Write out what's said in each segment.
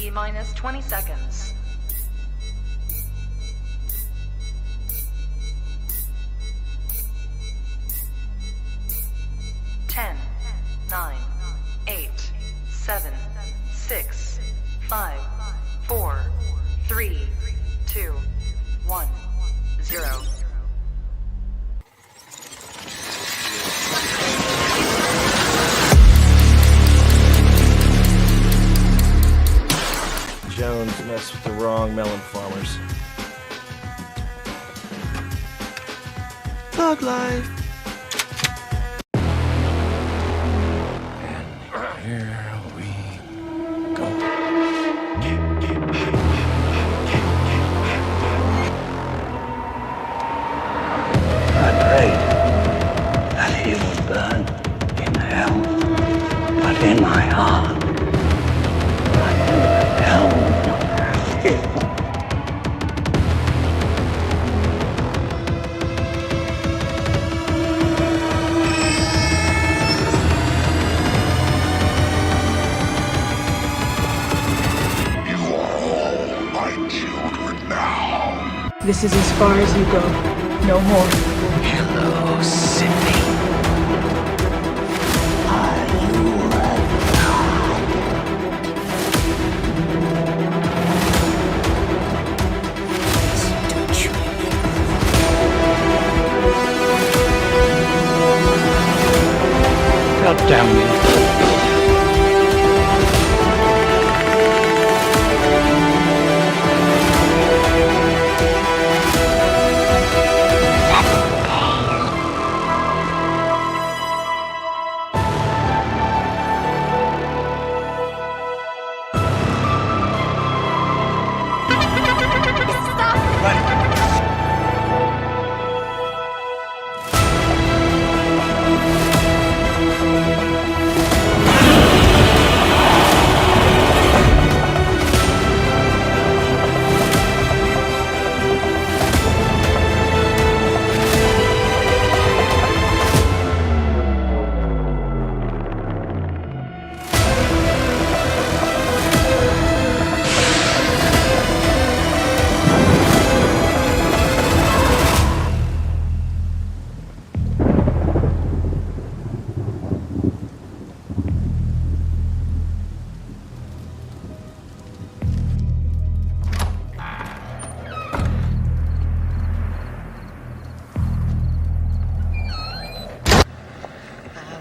T-minus 20 seconds. 10, 9, 8, 7, 6, 5, 4, 3, 2, 1, 0. Jones messed with the wrong melon farmers. Thug life. And here we go. I prayed that he would burn in hell, but in my heart, I never held him. This is as far as you go. No more. Hello, Sydney. Are you a god? Don't you? God damn you.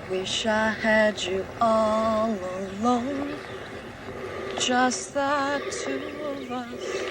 Wish I had you all alone, just the two of us.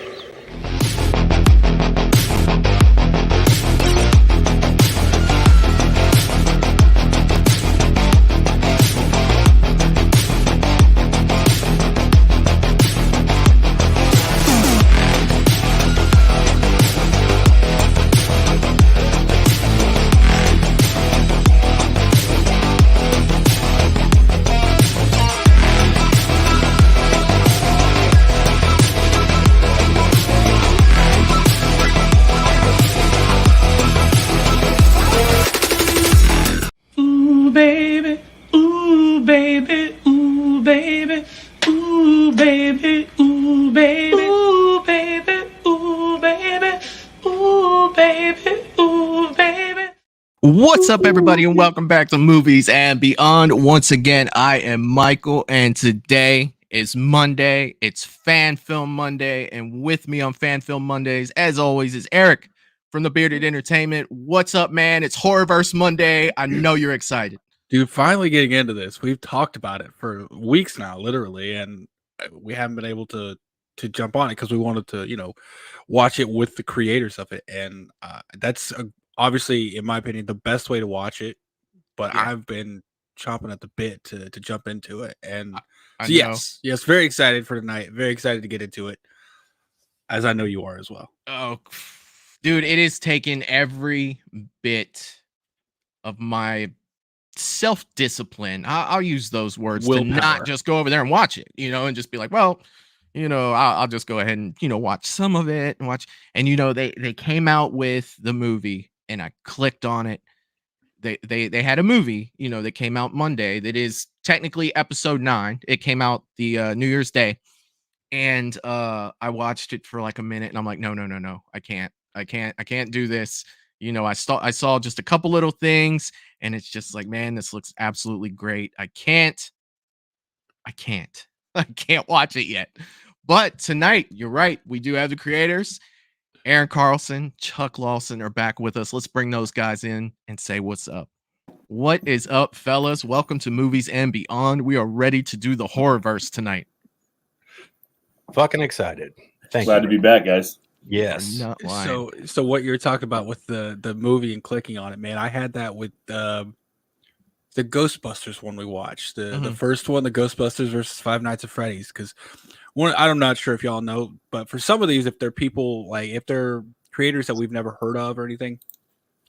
Baby, ooh, baby, ooh, baby, ooh, baby, ooh, baby, ooh, baby, ooh, baby, ooh, baby, ooh, baby. What's up, everybody, and welcome back to Movies and Beyond. Once again, I am Michael, and today is Monday. It's Fan Film Monday, and with me on Fan Film Mondays, as always, is Eric from the Bearded Entertainment. What's up, man? It's Horrorverse Monday. I know you're excited. Dude, finally getting into this. We've talked about it for weeks now, literally, and we haven't been able to jump on it because we wanted to, watch it with the creators of it. And that's obviously, in my opinion, the best way to watch it. But Yeah. I've been chomping at the bit to jump into it. And I so yes, very excited for tonight. Very excited to get into it, as I know you are as well. Oh, dude, it is taking every bit of my self-discipline. I'll use those words to not Willpower. just go over there and watch it, and just be like, well, I'll just go ahead and, watch some of it and watch. And, they came out with the movie and I clicked on it. They had a movie, that came out Monday that is technically episode 9. It came out the New Year's Day. and I watched it for like a minute, and I'm like, no, I can't do this. I saw just a couple little things, and it's just like, man, this looks absolutely great. I can't watch it yet. But tonight, you're right, we do have the creators. Aaron Carlson, Chuck Lawson are back with us. Let's bring those guys in and say what's up. What is up, fellas? Welcome to Movies and Beyond. We are ready to do the Horrorverse tonight. Fucking excited. Glad to be back, guys. Yes. Not lying. So what you're talking about with the movie and clicking on it, man, I had that with the Ghostbusters one we watched. The first one, the Ghostbusters versus Five Nights at Freddy's, because I'm not sure if y'all know, but for some of these, if they're people like if they're creators that we've never heard of or anything,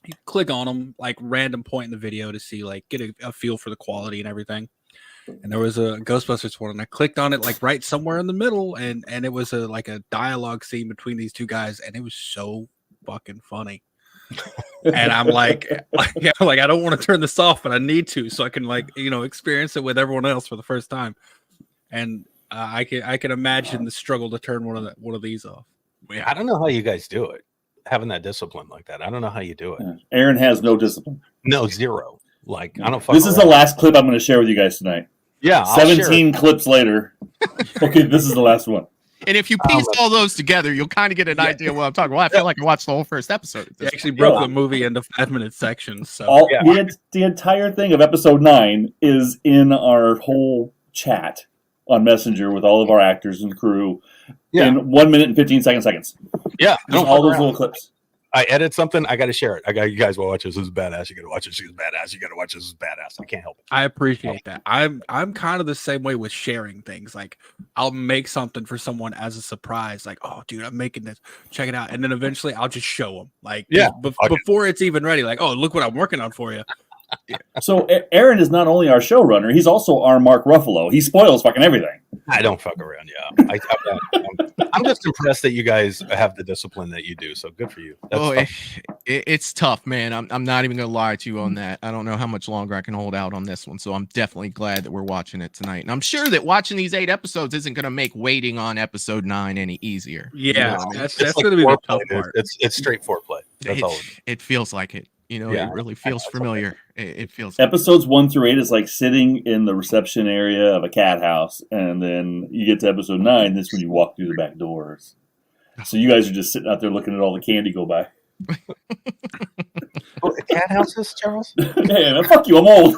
you click on them like random point in the video to see like get a feel for the quality and everything. And there was a Ghostbusters one, and I clicked on it like right somewhere in the middle, and it was like a dialogue scene between these two guys, and it was so fucking funny. And I'm like I don't want to turn this off, but I need to so I can experience it with everyone else for the first time. And I can imagine the struggle to turn one of these off. Yeah, I don't know how you guys do it, having that discipline like that. I don't know how you do it. Aaron has no discipline. No, zero. Like I don't. This is the last clip I'm going to share with you guys tonight. Yeah, 17 clips later. Okay, this is the last one. And if you piece all those together, you'll kind of get an idea of what I'm talking about. I feel like I watched the whole first episode. They actually broke the movie into 5-minute sections. So the entire thing of episode 9 is in our whole chat on Messenger with all of our actors and crew in 1 minute and 15 seconds. Yeah, all those little clips. I edit something, I got to share it. You guys will watch this. This is badass. You got to watch this. This is badass. You got to watch this. This is badass. I can't help it. I appreciate that. I'm kind of the same way with sharing things. Like I'll make something for someone as a surprise. Like, oh, dude, I'm making this. Check it out. And then eventually I'll just show them. Like, before it's even ready. Like, oh, look what I'm working on for you. So Aaron is not only our showrunner, he's also our Mark Ruffalo. He spoils fucking everything. I don't fuck around. Yeah, I'm just impressed that you guys have the discipline that you do. So good for you. It's tough, man. I'm not even gonna lie to you on that. I don't know how much longer I can hold out on this one. So I'm definitely glad that we're watching it tonight. And I'm sure that watching these 8 episodes isn't gonna make waiting on episode 9 any easier. Yeah, that's like gonna be the tough part. It's straight foreplay. That's all. It feels like it. It really feels familiar. It feels. Episodes 1 through 8 is like sitting in the reception area of a cat house, and then you get to episode 9. This is when you walk through the back doors. So you guys are just sitting out there looking at all the candy go by. Cat houses, Charles? Hey, fuck you! I'm old.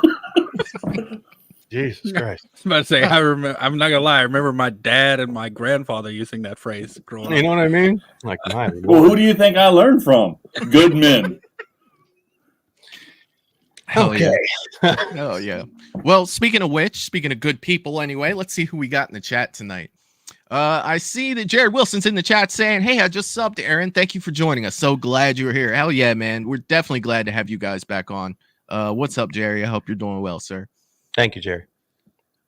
Jesus Christ! I was about to say, I'm not gonna lie. I remember my dad and my grandfather using that phrase growing up. You know what I mean? Like, well, who do you think I learned from? Good men. Hell yeah. Well, speaking of good people anyway, let's see who we got in the chat tonight. I see that Jared Wilson's in the chat saying, hey, I just subbed to Aaron. Thank you for joining us. So glad you're here. Hell yeah, man. We're definitely glad to have you guys back on. What's up, Jerry? I hope you're doing well, sir. Thank you, Jerry.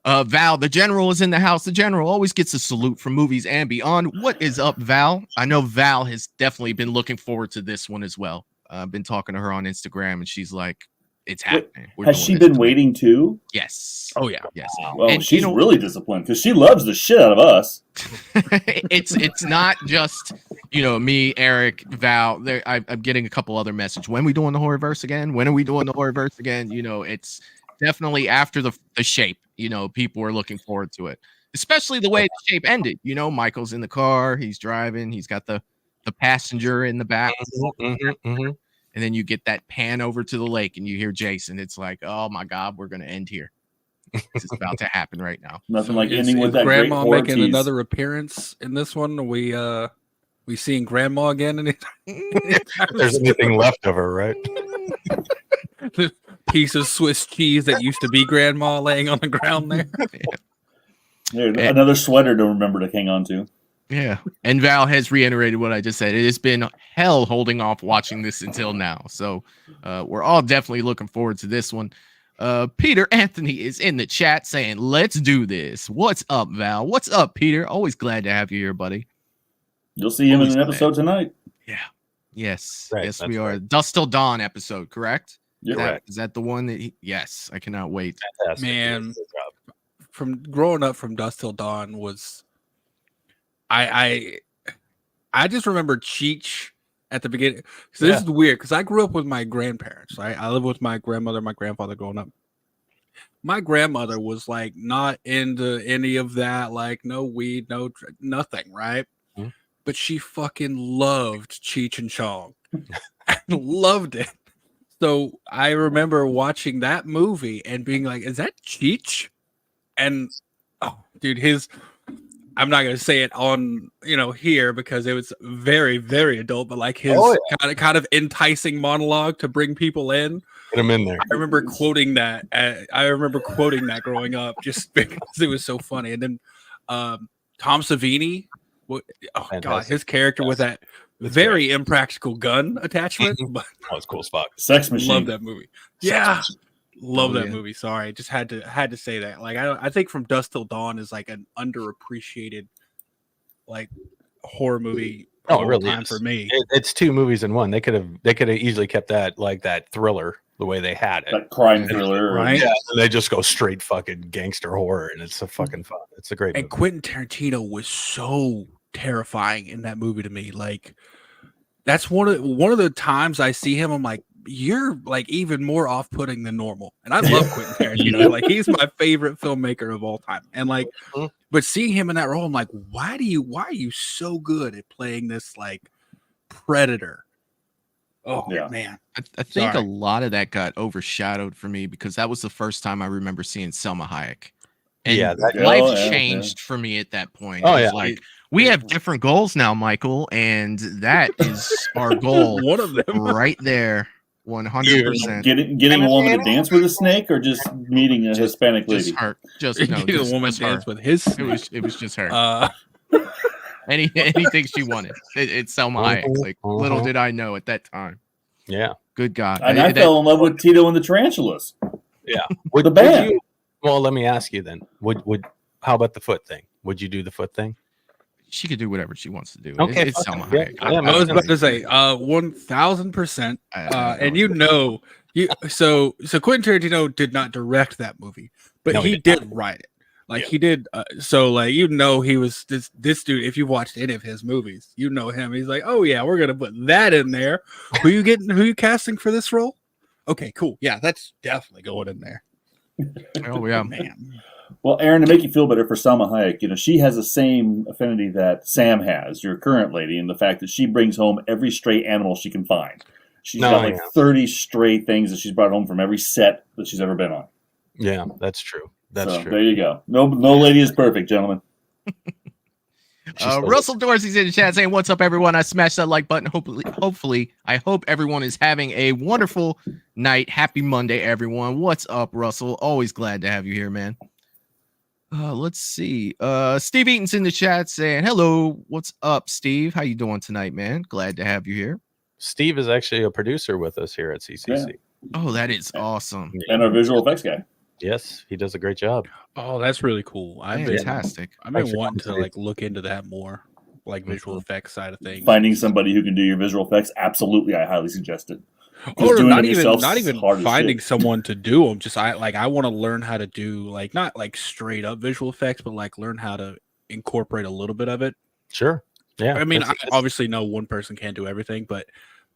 Val, the general is in the house. The general always gets a salute from Movies and Beyond. What is up, Val? I know Val has definitely been looking forward to this one as well. I've been talking to her on Instagram, and she's like, it's happening. Has she been waiting too? Yes. Oh yeah. Yes. Well, and she's really disciplined because she loves the shit out of us. It's not just me, Eric, Val. I'm getting a couple other messages. When are we doing the Horrorverse again? When are we doing the Horrorverse again? It's definitely after the shape. People are looking forward to it, especially the way the shape ended. Michael's in the car. He's driving. He's got the passenger in the back. And then you get that pan over to the lake and you hear Jason. It's like, oh my God, we're going to end here. This is about to happen right now. Nothing like ending with that Grandma great making another appearance in this one. Are we seeing Grandma again? If there's anything left of her, right? The piece of Swiss cheese that used to be Grandma laying on the ground there. Another sweater to remember to hang on to. Yeah. And Val has reiterated what I just said. It has been hell holding off watching this until now. So we're all definitely looking forward to this one. Peter Anthony is in the chat saying, let's do this. What's up, Val? What's up, Peter? Always glad to have you here, buddy. You'll see him in an episode tonight. Yeah. Yes. Right, yes, we are. Right. Dust Till Dawn episode, correct? Yeah. Is that the one that yes, I cannot wait. Fantastic. Man, from growing up from Dust Till Dawn was I just remember Cheech at the beginning. So this is weird because I grew up with my grandparents, right? I lived with my grandmother, my grandfather growing up. My grandmother was like not into any of that, like no weed, nothing, right? Mm-hmm. But she fucking loved Cheech and Chong. Loved it. So I remember watching that movie and being like, is that Cheech? And oh, dude, I'm not gonna say it on here because it was very, very adult, but like his kind of enticing monologue to bring people in. Get him in there. I remember quoting that. Growing up, just because it was so funny. And then Tom Savini, God, his character with that very impractical gun attachment. But that was cool as fuck. Sex Machine. Love that movie. Love that movie. Sorry, just had to say that. Like I think From Dusk Till Dawn is like an underappreciated like horror movie. Oh, it really is for me. It's two movies in one. They could have easily kept that like that thriller the way they had it, that crime thriller, right? Yeah, and they just go straight fucking gangster horror, and it's a fucking fun. It's a great. And movie. Quentin Tarantino was so terrifying in that movie to me. Like that's one of the times I see him, I'm like, you're like even more off-putting than normal. And I love Quentin Tarantino. Like he's my favorite filmmaker of all time. And like, but seeing him in that role, I'm like, why are you so good at playing this like predator? Oh man. I think a lot of that got overshadowed for me because that was the first time I remember seeing Selma Hayek. And life changed for me at that point. Oh, it was like we have different goals now, Michael, and that is our goal. One of them right there. 100%. Getting a woman to dance with a snake, or just meeting a Hispanic lady. Just a woman dance with his snake. It was just her. Anything she wanted. It's Selma Hayek. Like little did I know at that time. Yeah. Good God. And I fell in love with Tito and the Tarantulas. Yeah. With the band. Well, let me ask you then. How about the foot thing? Would you do the foot thing? She could do whatever she wants to do. Okay, it's Selma Hayek. I was about to say 1000%. And so Quentin Tarantino did not direct that movie, but he did write it. Like he did. So like he was this dude. If you watched any of his movies, you know him. He's like, oh yeah, we're gonna put that in there. Who you casting for this role? Okay, cool. Yeah, that's definitely going in there. Oh yeah, man. Well, Aaron, to make you feel better for Salma Hayek, she has the same affinity that Sam has, your current lady, in the fact that she brings home every stray animal she can find. She's got 30 stray things that she's brought home from every set that she's ever been on. Yeah, that's true. That's true. There you go. No lady is perfect, gentlemen. Russell Dorsey's in the chat saying, "What's up, everyone? I smashed that like button. Hopefully, I hope everyone is having a wonderful night. Happy Monday, everyone. What's up, Russell? Always glad to have you here, man." Let's see. Steve Eaton's in the chat saying, "Hello, what's up, Steve? How you doing tonight, man? Glad to have you here." Steve is actually a producer with us here at CCC. Yeah. Oh, that is awesome. And our visual effects guy. Yes, he does a great job. Oh, that's really cool. Fantastic. I've been wanting to like look into that more, like visual effects side of things. Finding somebody who can do your visual effects, absolutely, I highly suggest it. Or not even finding someone to do them. Just I want to learn how to do like not like straight up visual effects, but like learn how to incorporate a little bit of it. Sure. Yeah. I mean, I obviously know one person can't do everything, but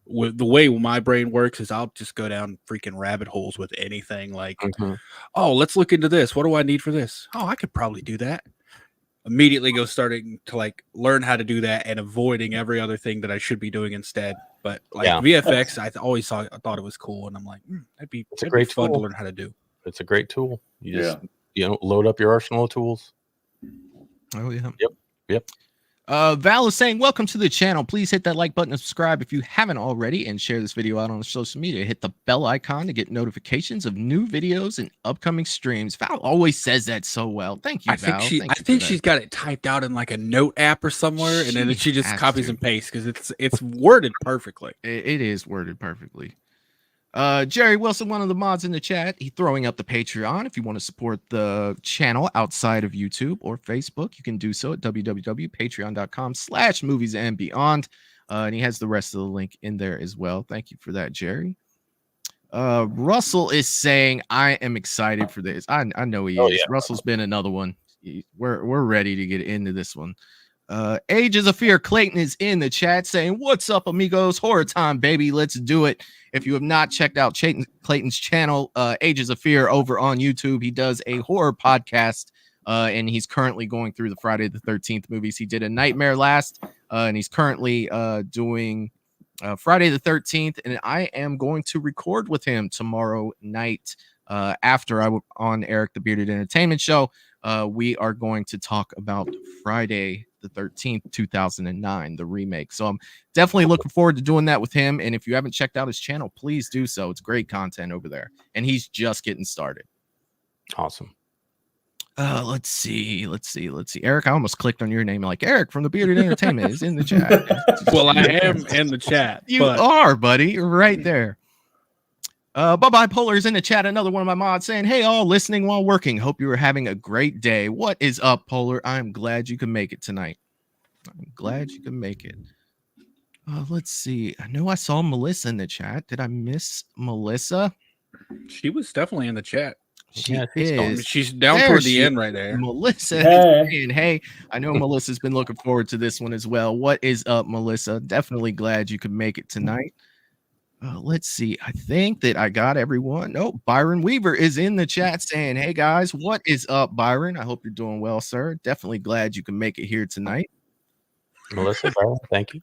with the way my brain works is I'll just go down freaking rabbit holes with anything. Like, oh, let's look into this. What do I need for this? Oh, I could probably do that. Immediately go starting to like learn how to do that and avoiding every other thing that I should be doing instead. But like VFX, I thought it was cool, and I'm like, that'd be great fun to learn how to do. It's a great tool. You just load up your arsenal of tools. Oh yeah. Yep. Val is saying, "Welcome to the channel. Please hit that like button and subscribe if you haven't already, and share this video out on social media. Hit the bell icon to get notifications of new videos and upcoming streams." Val always says that so well. Thank you, Val. I think she's got it typed out in like a note app or somewhere, and then she just copies and pastes because it's worded perfectly. It is worded perfectly. Jerry Wilson, one of the mods in the chat, he's throwing up the Patreon. If you want to support the channel outside of YouTube or Facebook, you can do so at www.patreon.com/moviesandbeyond. And he has the rest of the link in there as well. Thank you for that, Jerry. Russell is saying, "I am excited for this." I know he is. Yeah. Russell's been another one. We're ready to get into this one. Ages of Fear Clayton is in the chat saying, "What's up, amigos? Horror time, baby. Let's do it." If you have not checked out Clayton's channel, Ages of Fear, over on YouTube, he does a horror podcast, and he's currently going through the Friday the 13th movies. He did a Nightmare last, and he's currently doing Friday the 13th, and I am going to record with him tomorrow night after I on Eric the Bearded Entertainment Show. We are going to talk about Friday the 13th, 2009, the remake. So I'm definitely looking forward to doing that with him. And if you haven't checked out his channel, please do so. It's great content over there. And he's just getting started. Awesome. Let's see. Eric, I almost clicked on your name. Like, Eric from the Bearded Entertainment is in the chat. Well, I am in the chat. You are, buddy. You're right there. Bye-bye Polar is in the chat. Another one of my mods saying, "Hey, all listening while working. Hope you are having a great day." What is up, Polar? I'm glad you can make it tonight. I'm glad you can make it. Let's see. I know I saw Melissa in the chat. Did I miss Melissa? She was definitely in the chat. She's down toward the end right there. Melissa is saying, "Hey, I know Melissa's been looking forward to this one as well." What is up, Melissa? Definitely glad you could make it tonight. Let's see. I think that I got everyone. No, Byron Weaver is in the chat saying, "Hey guys, what is up, Byron? I hope you're doing well, sir. Definitely glad you can make it here tonight." Melissa, Byron, thank you.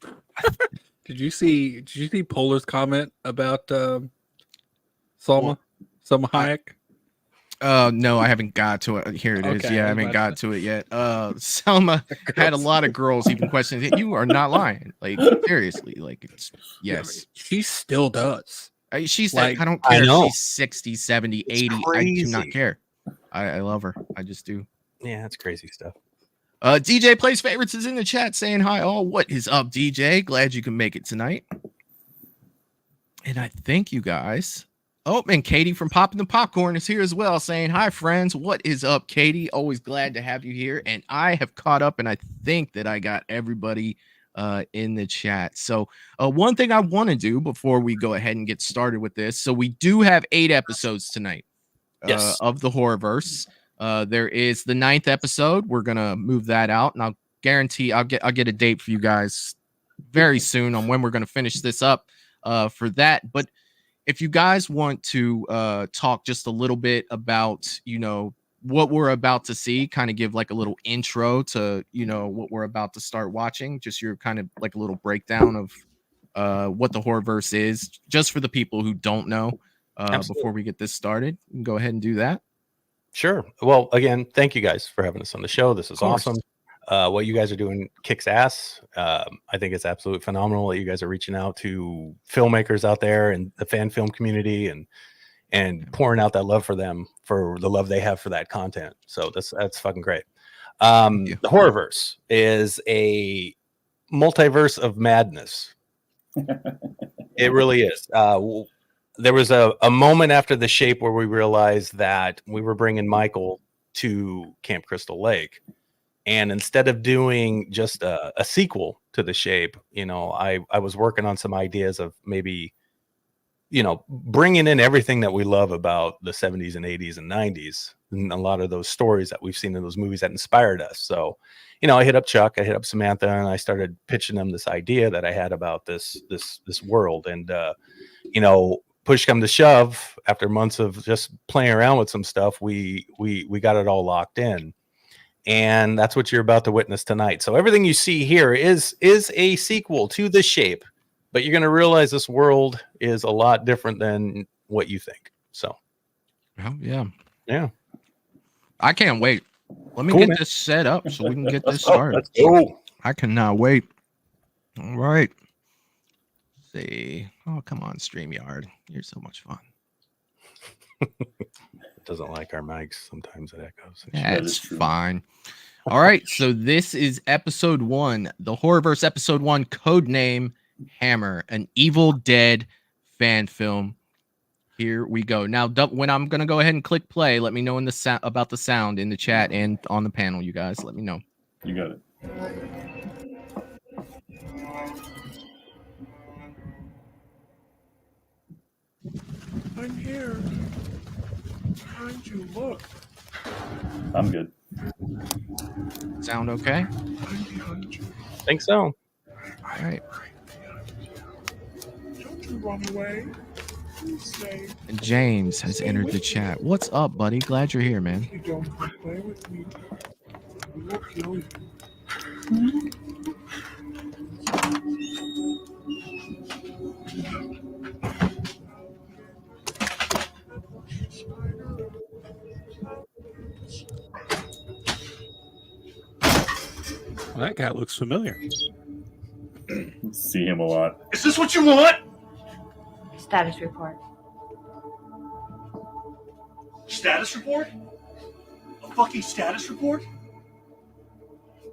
Did you see Polar's comment about Salma Hayek? No, I haven't got to it. Here it is. Okay, Yeah, I haven't got to it yet. Selma had a lot of girls even questioning it. You are not lying. Like, seriously. Like, it's yes. She still does. She's like, I don't care. I know. She's 60, 70, 80. I do not care. I love her. I just do. Yeah, that's crazy stuff. DJ Plays Favorites is in the chat saying, "Hi all. What is up, DJ? Glad you can make it tonight." And I thank you guys. Oh, and Katie from Popping the Popcorn is here as well saying, "Hi, friends. What is up, Katie? Always glad to have you here." And I have caught up, and I think that I got everybody in the chat. So one thing I want to do before we go ahead and get started with this. So we do have 8 episodes tonight of the Horrorverse. There is the 9th episode. We're going to move that out, and I'll guarantee I'll get a date for you guys very soon on when we're going to finish this up for that. But if you guys want to talk just a little bit about, what we're about to see, kind of give like a little intro to, what we're about to start watching, just your kind of like a little breakdown of what the Horrorverse is, just for the people who don't know before we get this started. You can go ahead and do that. Sure. Well, again, thank you guys for having us on the show. This is awesome. What you guys are doing kicks ass. I think it's absolutely phenomenal that you guys are reaching out to filmmakers out there and the fan film community and pouring out that love for them, for the love they have for that content. So that's fucking great. The Horrorverse is a multiverse of madness. It really is. There was a moment after The Shape where we realized that we were bringing Michael to Camp Crystal Lake. And instead of doing just a sequel to The Shape, I was working on some ideas of maybe, bringing in everything that we love about the 70s and 80s and 90s, and a lot of those stories that we've seen in those movies that inspired us. So, I hit up Chuck, I hit up Samantha, and I started pitching them this idea that I had about this world. And, push come to shove, after months of just playing around with some stuff, we got it all locked in. And that's what you're about to witness tonight. So everything you see here is a sequel to The Shape, but you're going to realize this world is a lot different than what you think. So, yeah. I can't wait. Let me get this set up so we can get this started. Let's go. I cannot wait. All right. Let's see. Oh, come on, StreamYard. You're so much fun. It doesn't like our mics. Sometimes it echoes. That's fine. All right. So this is episode 1, the Horrorverse episode 1, codename Hammer, an Evil Dead fan film. Here we go. Now, when I'm going to go ahead and click play, let me know about the sound in the chat and on the panel, you guys. Let me know. You got it. I'm here. Behind you, look. I'm good. Sound okay? Think so. All right. Don't you run away. You stay. And James has entered the chat. What's up, buddy? Glad you're here, man. You don't play with me. We will kill you. Well, that guy looks familiar. See him a lot. Is this what you want? Status report. Status report? A fucking status report?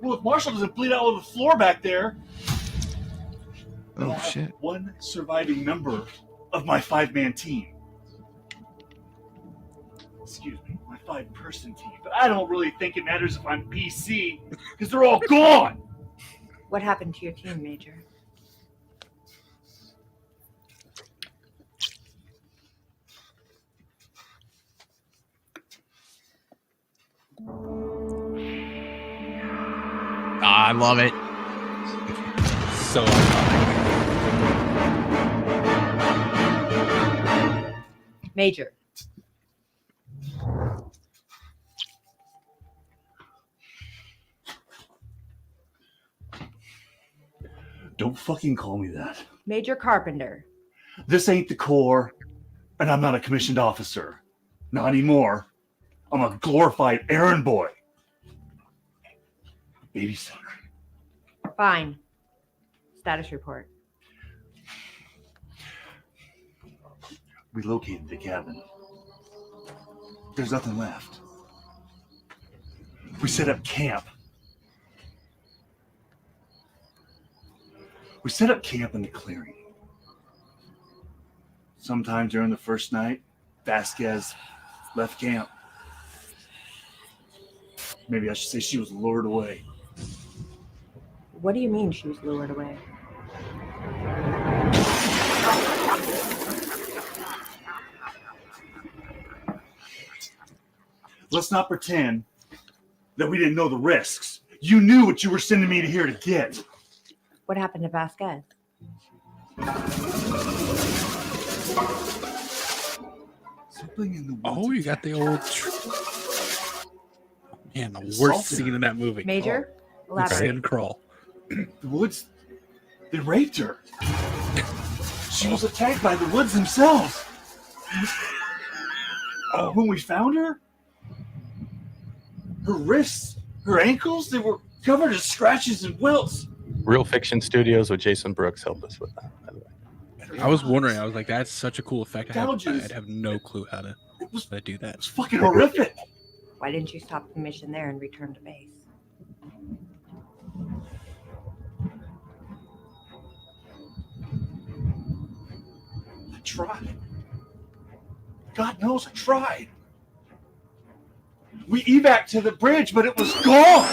Well, if Marshall doesn't bleed out on the floor back there, Oh, shit. one surviving member of my 5-man team. Excuse me, my 5-person team. But I don't really think it matters if I'm PC, because they're all gone! What happened to your team, Major? I love it. So iconic. Major. Don't fucking call me that. Major Carpenter. This ain't the Corps, and I'm not a commissioned officer. Not anymore. I'm a glorified errand boy. Babysitter. Fine. Status report. We located the cabin. There's nothing left. We set up camp. We set up camp in the clearing. Sometime during the first night, Vasquez left camp. Maybe I should say she was lured away. What do you mean she was lured away? Let's not pretend that we didn't know the risks. You knew what you were sending me to here to get. What happened to Vasquez? Oh, you got the old. Man, the worst scene in that movie. Major? Elaborate. Skin crawl. The Woods, they raped her. She was attacked by the Woods themselves. When we found her, her wrists, her ankles, they were covered in scratches and welts. Real Fiction Studios with Jason Brooks helped us with that, by the way. I was wondering. I was like, "That's such a cool effect." Gouges. I'd have no clue how to do that. It's fucking horrific. Why didn't you stop the mission there and return to base? I tried. God knows I tried. We evac to the bridge, but it was gone.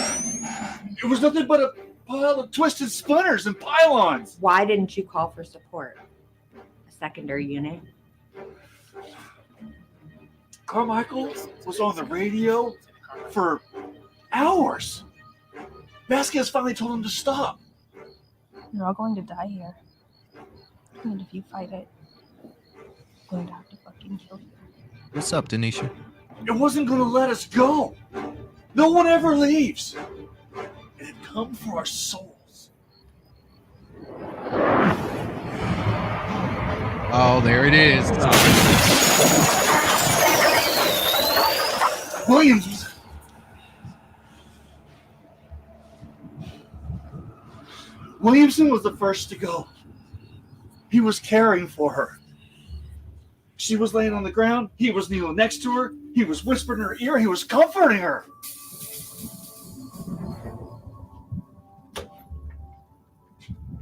It was nothing but a pile of twisted splinters and pylons. Why didn't you call for support? A secondary unit? Carmichael was on the radio for hours. Vasquez finally told him to stop. You're all going to die here. And if you fight it, I'm going to have to fucking kill you. What's up, Denisha? It wasn't going to let us go. No one ever leaves. It had come for our souls. Oh, there it is. Williamson was the first to go. He was caring for her. She was laying on the ground. He was kneeling next to her. He was whispering in her ear. He was comforting her.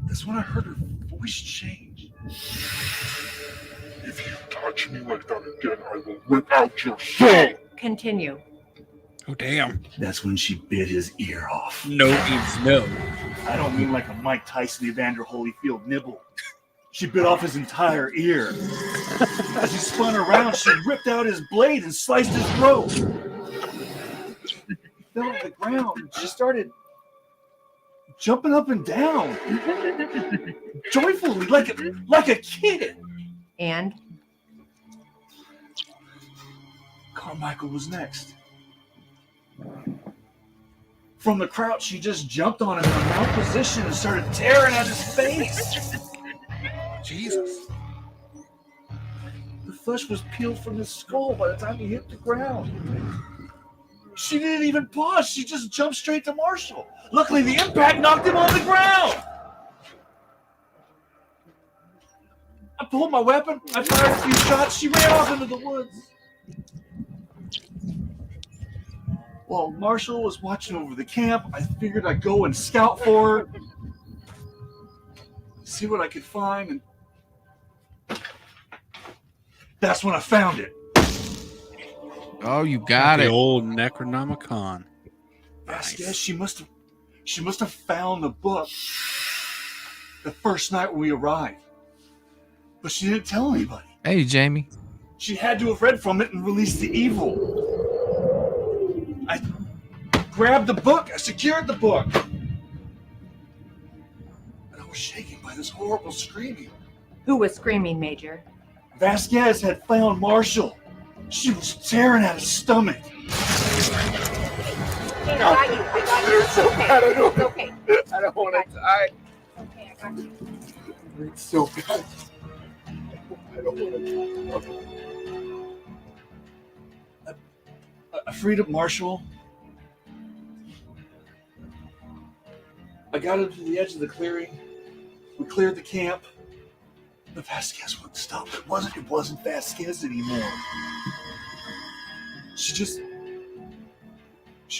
That's when I heard her voice change. If you touch me like that again, I will rip out your soul. Continue. Oh, damn. That's when she bit his ear off. No means no. I don't mean like a Mike Tyson, Evander Holyfield nibble. She bit off his entire ear. As he spun around, she ripped out his blade and sliced his throat. fell to the ground. And she started jumping up and down, joyfully, like a kid. And Carmichael was next. From the crouch, she just jumped on him in a mount position and started tearing at his face. Jesus. The flesh was peeled from his skull by the time he hit the ground. She didn't even pause. She just jumped straight to Marshall. Luckily, the impact knocked him on the ground. I pulled my weapon. I fired a few shots. She ran off into the woods. While Marshall was watching over the camp, I figured I'd go and scout for her, see what I could find, and that's when I found it. Oh, you got the it. Old Necronomicon. Yes, she must have found the book the first night when we arrived, but she didn't tell anybody. Hey, Jamie. She had to have read from it and released the evil. I grabbed the book. I secured the book. And I was shaken by this horrible screaming. who was screaming, Major? Vasquez had found Marshall. She was tearing at his stomach. I got you. It's okay. It's okay. I don't want to die. Okay, I got you. It's so bad. I don't want to die. I freed up Marshall. I got him to the edge of the clearing. We cleared the camp. But Vasquez wouldn't stop. It wasn't Vasquez anymore. She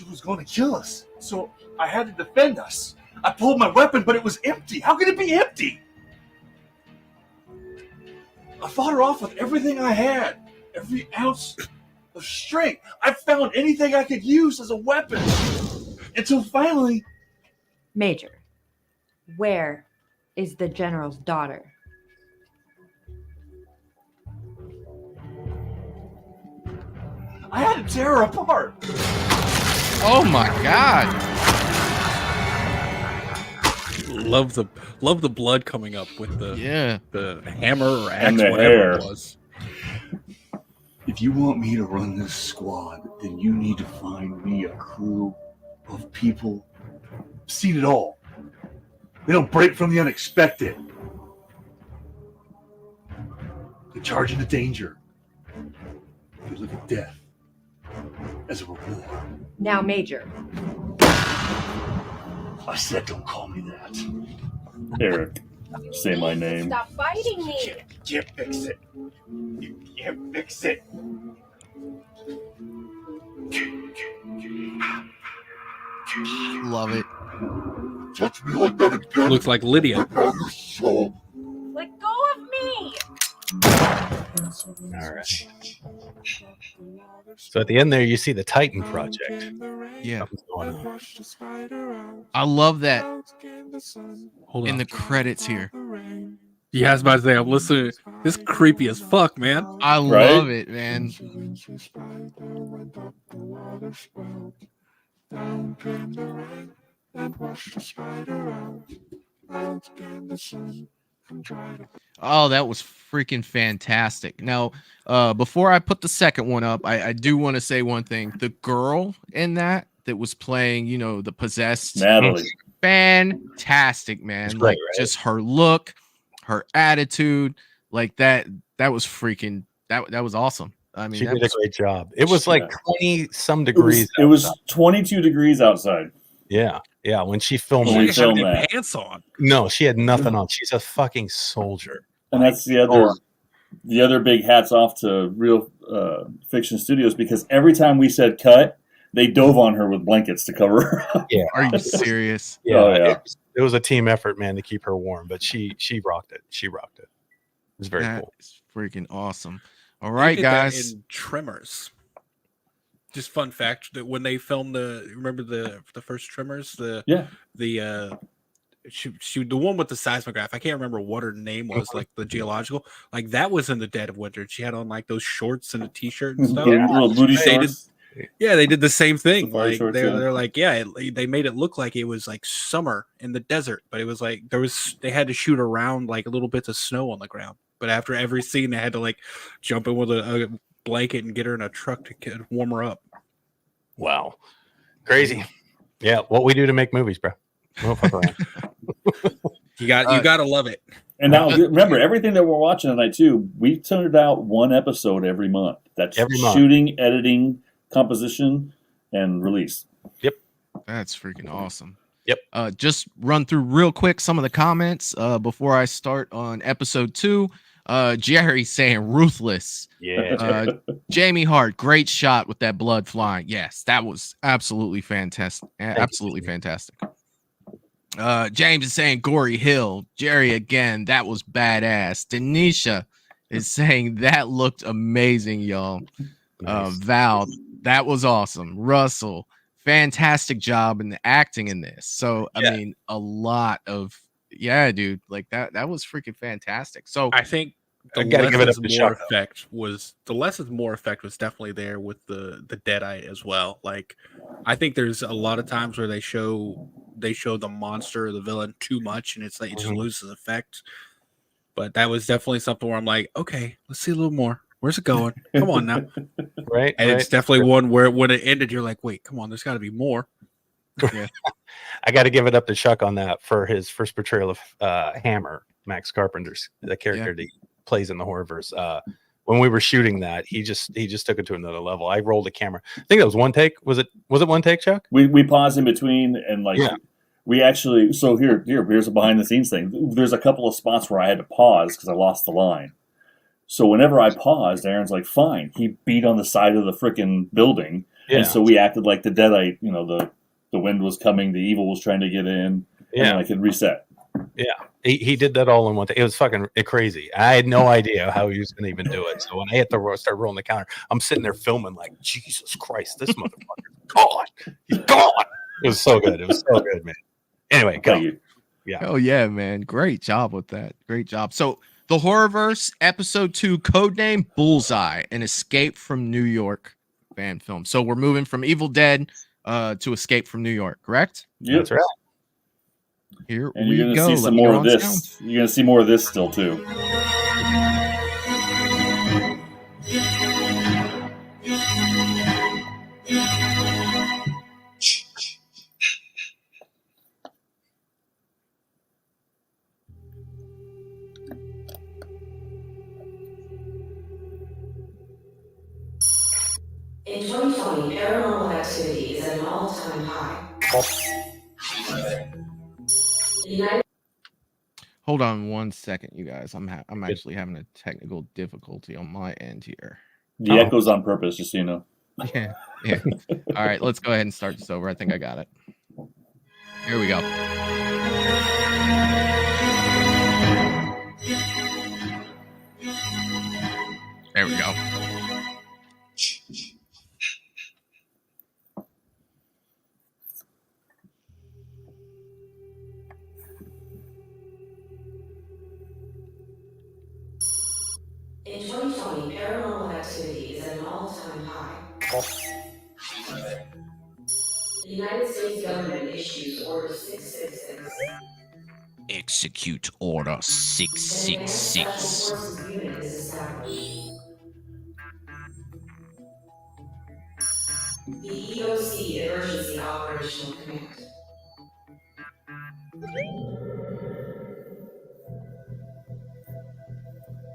was going to kill us. So I had to defend us. I pulled my weapon, but it was empty. How could it be empty? I fought her off with everything I had. Every ounce of strength. I found anything I could use as a weapon. Until finally... Major, where is the general's daughter? I had to tear her apart. Oh my God! Love the blood coming up with the hammer or axe, And the whatever hair. it was. If you want me to run this squad, then you need to find me a crew of people who've seen it all. They don't break from the unexpected. They charge into danger. They look at death as a reward. Now, Major. I said don't call me that. Eric, say my name. Stop fighting me. You can't fix it. You can't fix it. Love it. Touch me like that again. Looks like Lydia. Let go of me. All right. So at the end there, you see the Titan Project. Yeah. Something's going on. I love that Hold in on. the credits here. Yeah, I was about to say, I'm listening. This is creepy as fuck, man. I Right? love it, man. Oh, that was freaking fantastic. Now, before I put the second one up, I do want to say one thing. The girl in that was playing, the possessed Natalie. fantastic, man. It's Like great, right? just her look, her attitude, like that was freaking that was awesome. I mean, She that did a was, great job. It was like Yeah. 20 some degrees. It was outside. 22 degrees outside. Yeah. When she filmed When we it. She had filmed any that. pants on. No, she had nothing on. She's a fucking soldier. And that's the other big hats off to Real Fiction Studios, because every time we said cut, they dove on her with blankets to cover her up. Yeah. are you serious? Yeah, Oh, yeah. It was a team effort, man, to keep her warm. But she rocked it. She rocked it. It was very cool. That's freaking awesome. All They right, did that guys. in Tremors. Just fun fact that when they filmed remember the first Tremors, the one with the seismograph. I can't remember what her name was, like the geological. Like that was in the dead of winter. She had on like those shorts and a t-shirt and stuff. Little booty They did, shorts. Yeah, they did the same thing. Safari Like shorts, they're like, yeah, they made it look like it was like summer in the desert, but it was like they had to shoot around like little bits of snow on the ground. But after every scene, they had to like jump in with a blanket and get her in a truck to warm her up. Wow, crazy. Yeah, what we do to make movies, bro. Don't fuck around. You got to love it. And now remember, everything that we're watching tonight too, we turned out one episode every month. That's Every month. shooting, editing, composition, and release. Yep. That's freaking awesome. Yep. Just run through real quick some of the comments before I start on episode 2. Jerry saying ruthless. Yeah. Jamie Hart, great shot with that blood flying. Yes, that was absolutely fantastic. Absolutely fantastic. James is saying Gory Hill. Jerry again, that was badass. Denisha is saying that looked amazing, y'all. Nice. Val, that was awesome. Russell, fantastic job in the acting in this. So I mean, a lot of dude, like that was freaking fantastic. So I think the lessons more effect was definitely there with the Deadite as well. Like I think there's a lot of times where they show the monster or the villain too much and it's like it just loses effect. But that was definitely something where I'm like, okay, let's see a little more. Where's it going? Come on now. Right. And it's definitely one where when it ended, you're like, wait, come on, there's gotta be more. Yeah. I got to give it up to Chuck on that for his first portrayal of Hammer, Max Carpenter's the character that he plays in the Horrorverse. When we were shooting that, he just took it to another level. I rolled a camera. I think that was one take. Was it one take, Chuck? We paused in between and like we actually. So here's a behind the scenes thing. There's a couple of spots where I had to pause because I lost the line. So whenever I paused, Aaron's like, "Fine." He beat on the side of the freaking building, and so we acted like the Deadite. You know, the wind was coming, the evil was trying to get in, and then I could reset. Yeah, he did that all in one thing. It was fucking crazy. I had no idea how he was going to even do it. So when I hit start rolling the counter, I'm sitting there filming like, Jesus Christ, this motherfucker's gone. He's gone. It was so good. It was so good, man. Anyway, go. Yeah. Oh yeah, man. Great job with that. Great job. So the Horrorverse episode 2, codename Bullseye, an Escape from New York fan film. So we're moving from Evil Dead to Escape from New York, correct? Yeah, that's right. Here and we you're go. See some more of this. You're gonna see more of this still too. In 2020, paranormal activity is at an all-time high. Hold on 1 second, you guys. I'm actually having a technical difficulty on my end here. The echo's on purpose, just so you know. Yeah. All right, let's go ahead and start this over. I think I got it. Here we go. There we go. In 2020, paranormal activity is at an all-time high. The United States government issues Order 666. Execute Order 666. Special Forces Unit is established. The EOC Emergency Operational Command.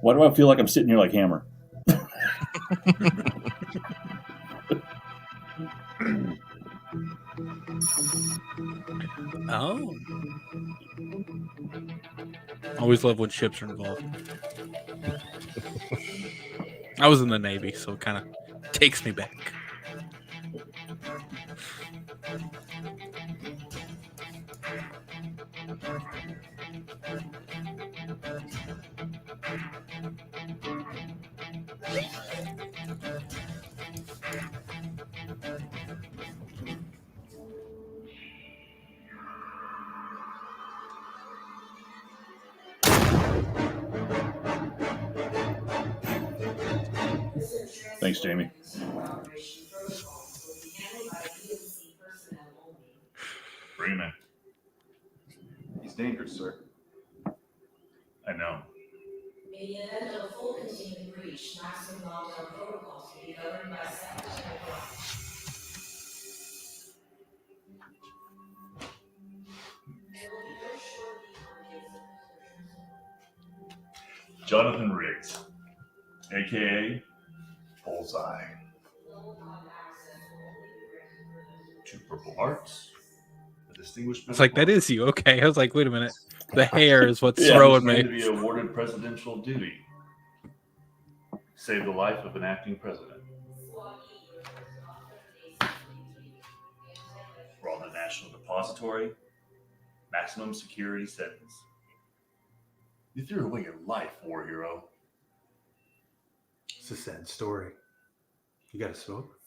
Why do I feel like I'm sitting here like Hammer? Oh. Always love when ships are involved. I was in the Navy, so it kind of takes me back. Thanks, Jamie. Bring him in. He's dangerous, sir. I know. In the event of a full continued breach, maximum lockdown protocols will be governed by Secretary of Jonathan Riggs, a.k.a. Bullseye. 2 Purple Hearts. A distinguished. It's like, that is you. Okay. I was like, wait a minute. The hair is what's Yeah, throwing man me. To be awarded presidential duty. Save the life of an acting president. We're on the National Depository. Maximum security sentence. You threw away your life, war hero. It's a sad story. You got a smoke?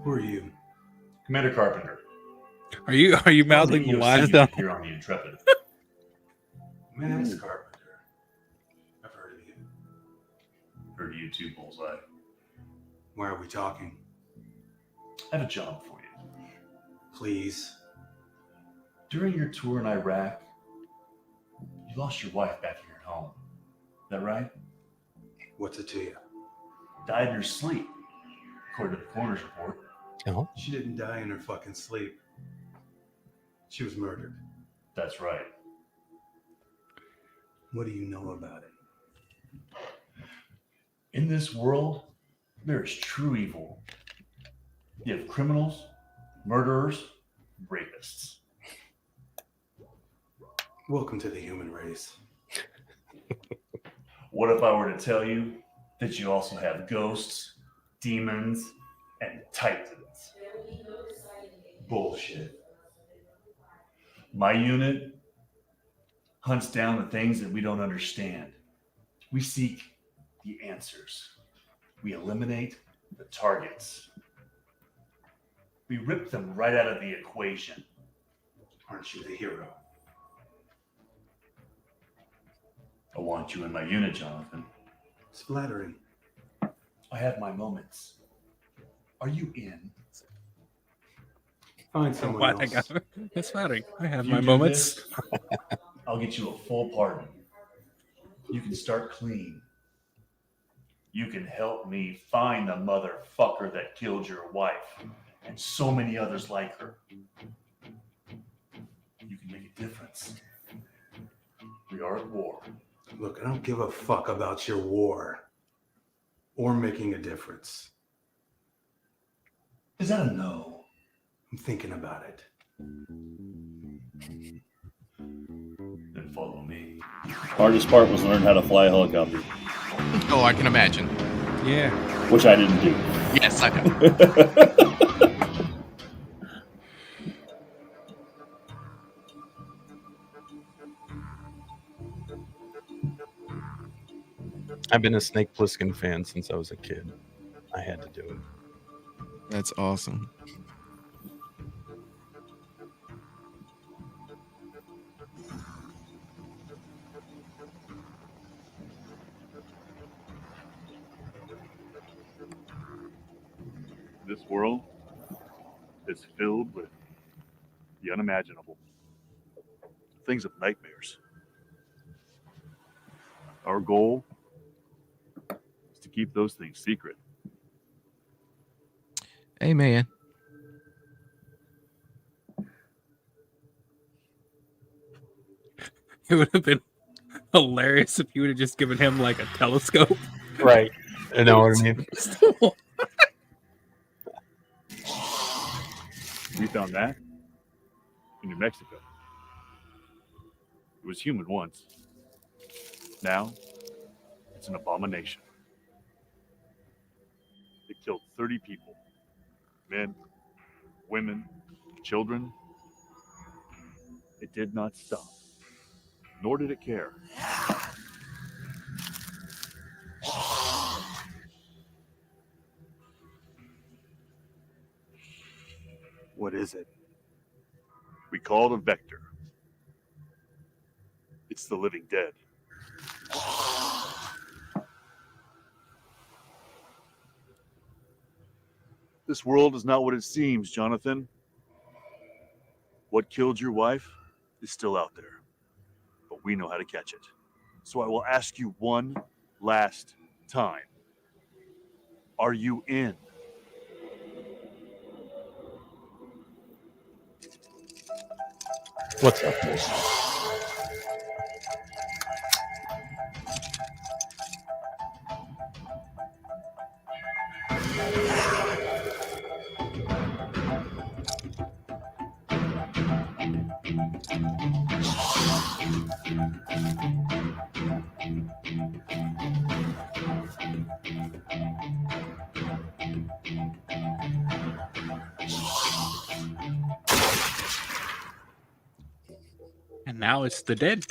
Who are you? Commander Carpenter. Are you mouthing the lines down? Here on the Intrepid. Max Carpenter. I've heard of you. Heard of you too, Bullseye. Why are we talking? I have a job for you. Please. During your tour in Iraq, you lost your wife back here at home. Is that right? What's it to you? Died in her sleep, according to the coroner's report. Oh. She didn't die in her fucking sleep. She was murdered. That's right. What do you know about it? In this world, there is true evil. You have criminals, murderers, rapists. Welcome to the human race. What if I were to tell you that you also have ghosts, demons, and titans? Bullshit. My unit hunts down the things that we don't understand. We seek the answers. We eliminate the targets. We rip them right out of the equation. Aren't you the hero? I want you in my unit, Jonathan. It's flattering. I have my moments. Are you in? Find someone else. It's flattering. I have If you my do moments. this, I'll get you a full pardon. You can start clean. You can help me find the motherfucker that killed your wife and so many others like her. You can make a difference. We are at war. Look, I don't give a fuck about your war or making a difference. Is that a no? I'm thinking about it. Then follow me. Hardest part was learning how to fly a helicopter. Oh, I can imagine. Yeah. Which I didn't do. Yes, I know. I've been a Snake Plissken fan since I was a kid. I had to do it. That's awesome. This world is filled with the unimaginable, things of nightmares. Our goal is to keep those things secret. Hey, man. It would have been hilarious if you would have just given him like a telescope. Right. You know what I mean? We found that in New Mexico. It was human once. Now, it's an abomination. It killed 30 people. Men, women, children. It did not stop, nor did it care. What is it? We call it a vector. It's the living dead. This world is not what it seems, Jonathan. What killed your wife is still out there, but we know how to catch it. So I will ask you one last time. Are you in? What's up? And now it's the dead.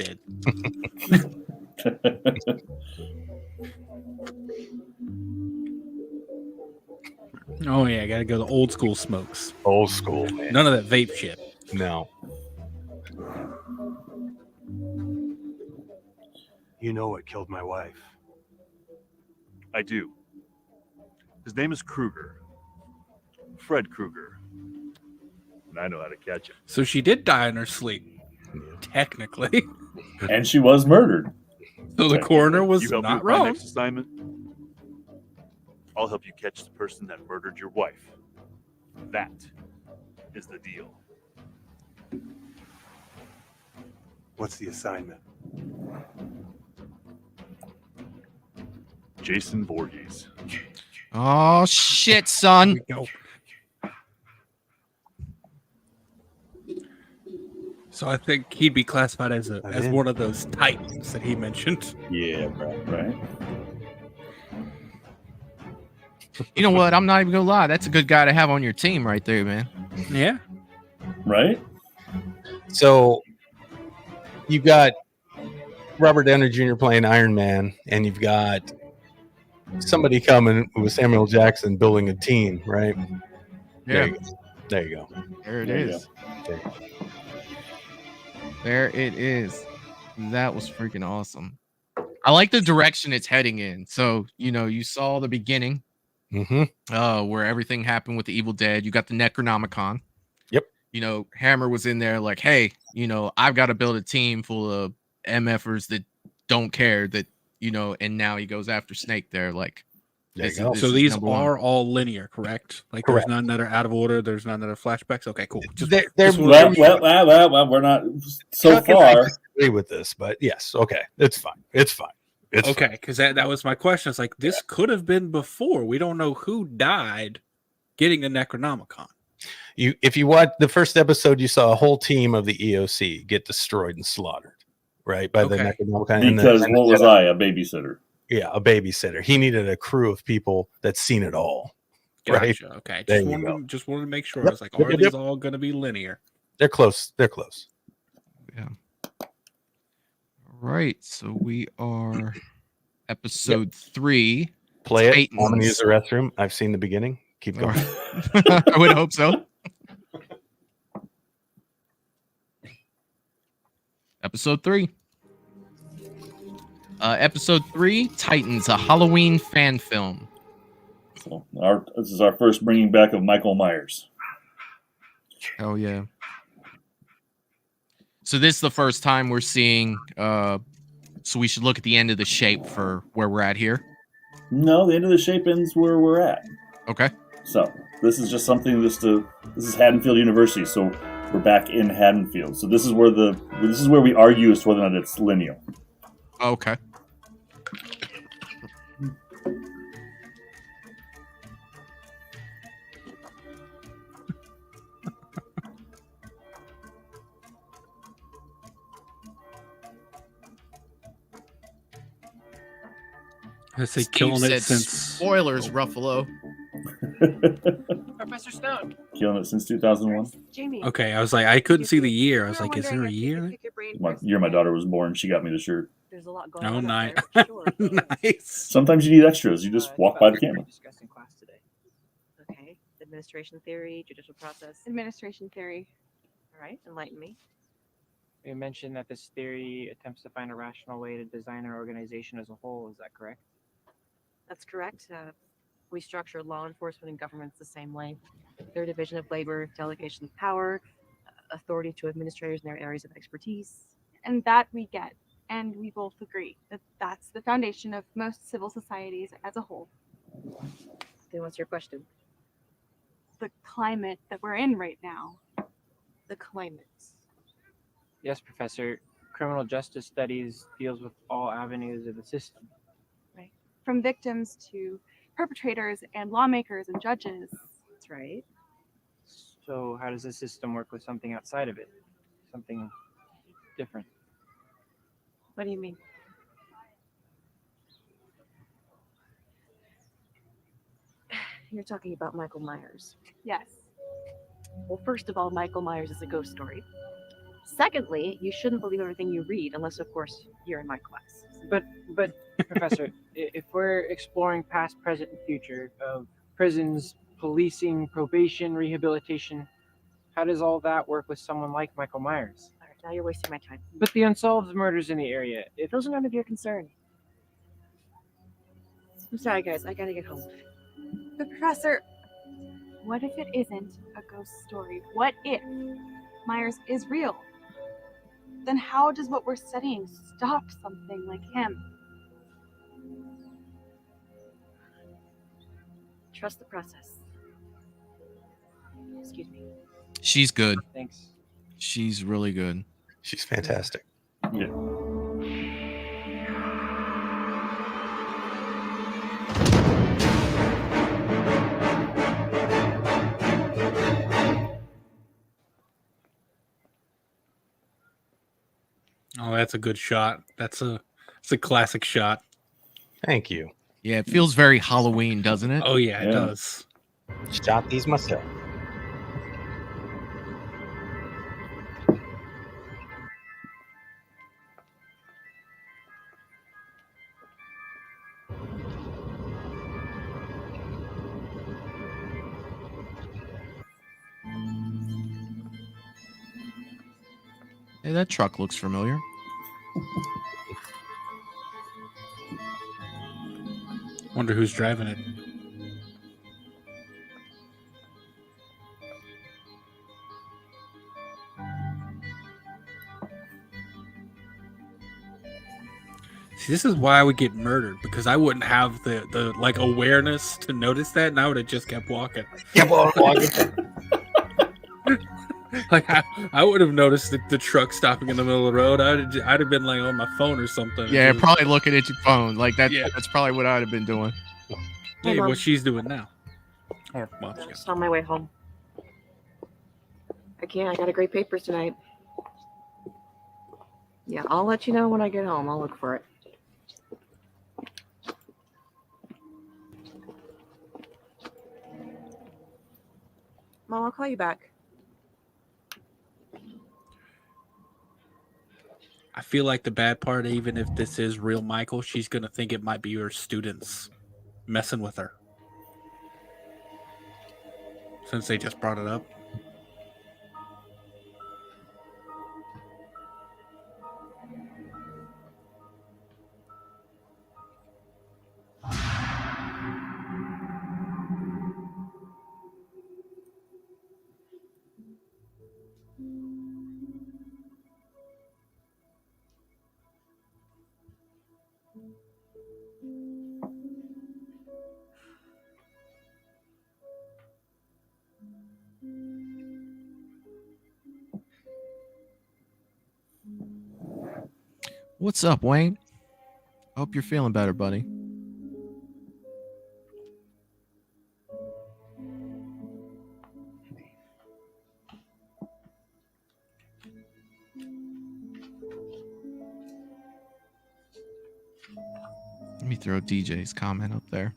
Oh yeah, I gotta go to old school smokes. Old school, man. None of that vape shit. No. You know what killed my wife. I do. His name is Kruger. Fred Kruger. And I know how to catch him. So she did die in her sleep, technically. And she was murdered. So the coroner was You help me not with my wrong. next assignment. I'll help you catch the person that murdered your wife. That is the deal. What's the assignment? Jason Voorhees. Oh shit, son. So I think he'd be classified as one of those titans that he mentioned. Yeah, right. You know what? I'm not even gonna lie. That's a good guy to have on your team right there, man. Yeah. Right? So you've got Robert Downey Jr. playing Iron Man, and you've got somebody coming with Samuel Jackson building a team, right? Yeah. There you go. There it There you is. go. There it is. That was freaking awesome. I like the direction it's heading in. So, you saw the beginning where everything happened with the Evil Dead. You got the Necronomicon. Yep. Hammer was in there like, hey, I've got to build a team full of MFers that don't care that, and now he goes after Snake there. Like, So these are all linear, correct? Like Correct. there's none that are out of order. There's none that are flashbacks. Okay, cool. Well, we're not so Chuck and I far. disagree with this, but yes, okay, it's fine. It's fine. It's okay, because that was my question. It's like this could have been before. We don't know who died getting the Necronomicon. If you watch the first episode, you saw a whole team of the EOC get destroyed and slaughtered, right? By the Necronomicon. Because what was I, a babysitter? Yeah, a babysitter. He needed a crew of people that's seen it all. Right? Gotcha. Okay. There Just you go. wanted to make sure. Yep. I was like, are these all going to be linear? They're close. They're close. Yeah. All right. So we are episode 3. Play it. Titans. I'm going to use the restroom. I've seen the beginning. Keep going. I would hope so. Episode 3. Episode 3, Titans, a Halloween fan film. So this is our first bringing back of Michael Myers. Oh yeah. So this is the first time we're seeing. So we should look at the end of the shape for where we're at here. No, the end of the shape ends where we're at. Okay. So this is just something. This is Haddonfield University, so we're back in Haddonfield. So this is where we argue as to whether or not it's lineal. Okay. I say Steve killing it said, since spoilers, Ruffalo. Professor Stone. Killing it since 2001. Jamie. Okay, I was like, I couldn't see the year. I was like, is there a year? Year my daughter was born, she got me the shirt. There's a lot going Oh, on. nice. Nice. Sometimes you need extras. You just walk by the camera. Discussing class today. Okay. Administration theory, judicial process. Administration theory. All right. Enlighten me. You mentioned that this theory attempts to find a rational way to design our organization as a whole. Is that correct? That's correct. We structure law enforcement and governments the same way. Their division of labor, delegation of power, authority to administrators in their areas of expertise. And that we get, and we both agree that that's the foundation of most civil societies as a whole. Then what's your question? The climate that we're in right now. The climate. Yes, Professor. Criminal justice studies deals with all avenues of the system. Right. From victims to perpetrators and lawmakers and judges. That's right. So how does the system work with something outside of it? Something different? What do you mean? You're talking about Michael Myers. Yes. Well, first of all, Michael Myers is a ghost story. Secondly, you shouldn't believe everything you read, unless, of course, you're in my class. But Professor, if we're exploring past, present, and future of prisons, policing, probation, rehabilitation, how does all that work with someone like Michael Myers? All right, now you're wasting my time. But the unsolved murders in the area, Those are none of your concern. I'm sorry, guys. I gotta get home. But Professor, what if it isn't a ghost story? What if Myers is real? Then how does what we're studying stop something like him? Trust the process. Excuse me. She's good. Thanks. She's really good. She's fantastic. Yeah. Oh, that's a good shot. It's a classic shot. Thank you. Yeah, it feels very Halloween, doesn't it? Oh yeah, it does. Shot these myself. Hey, that truck looks familiar. Wonder who's driving it. See, this is why I would get murdered, because I wouldn't have the like awareness to notice that, and I would have just kept walking. Kept walking. Like I would have noticed the truck stopping in the middle of the road. I'd have been like on my phone or something. Yeah, probably looking at your phone. Like that. Yeah. That's probably what I'd have been doing. Hey, Mom. what she's doing now. Oh, Mom, I'm just on my way home. I got a great papers tonight. Yeah, I'll let you know when I get home. I'll look for it. Mom, I'll call you back. I feel like the bad part, even if this is real Michael, she's gonna think it might be her students messing with her. Since they just brought it up. What's up, Wayne? Hope you're feeling better, buddy. Let me throw DJ's comment up there.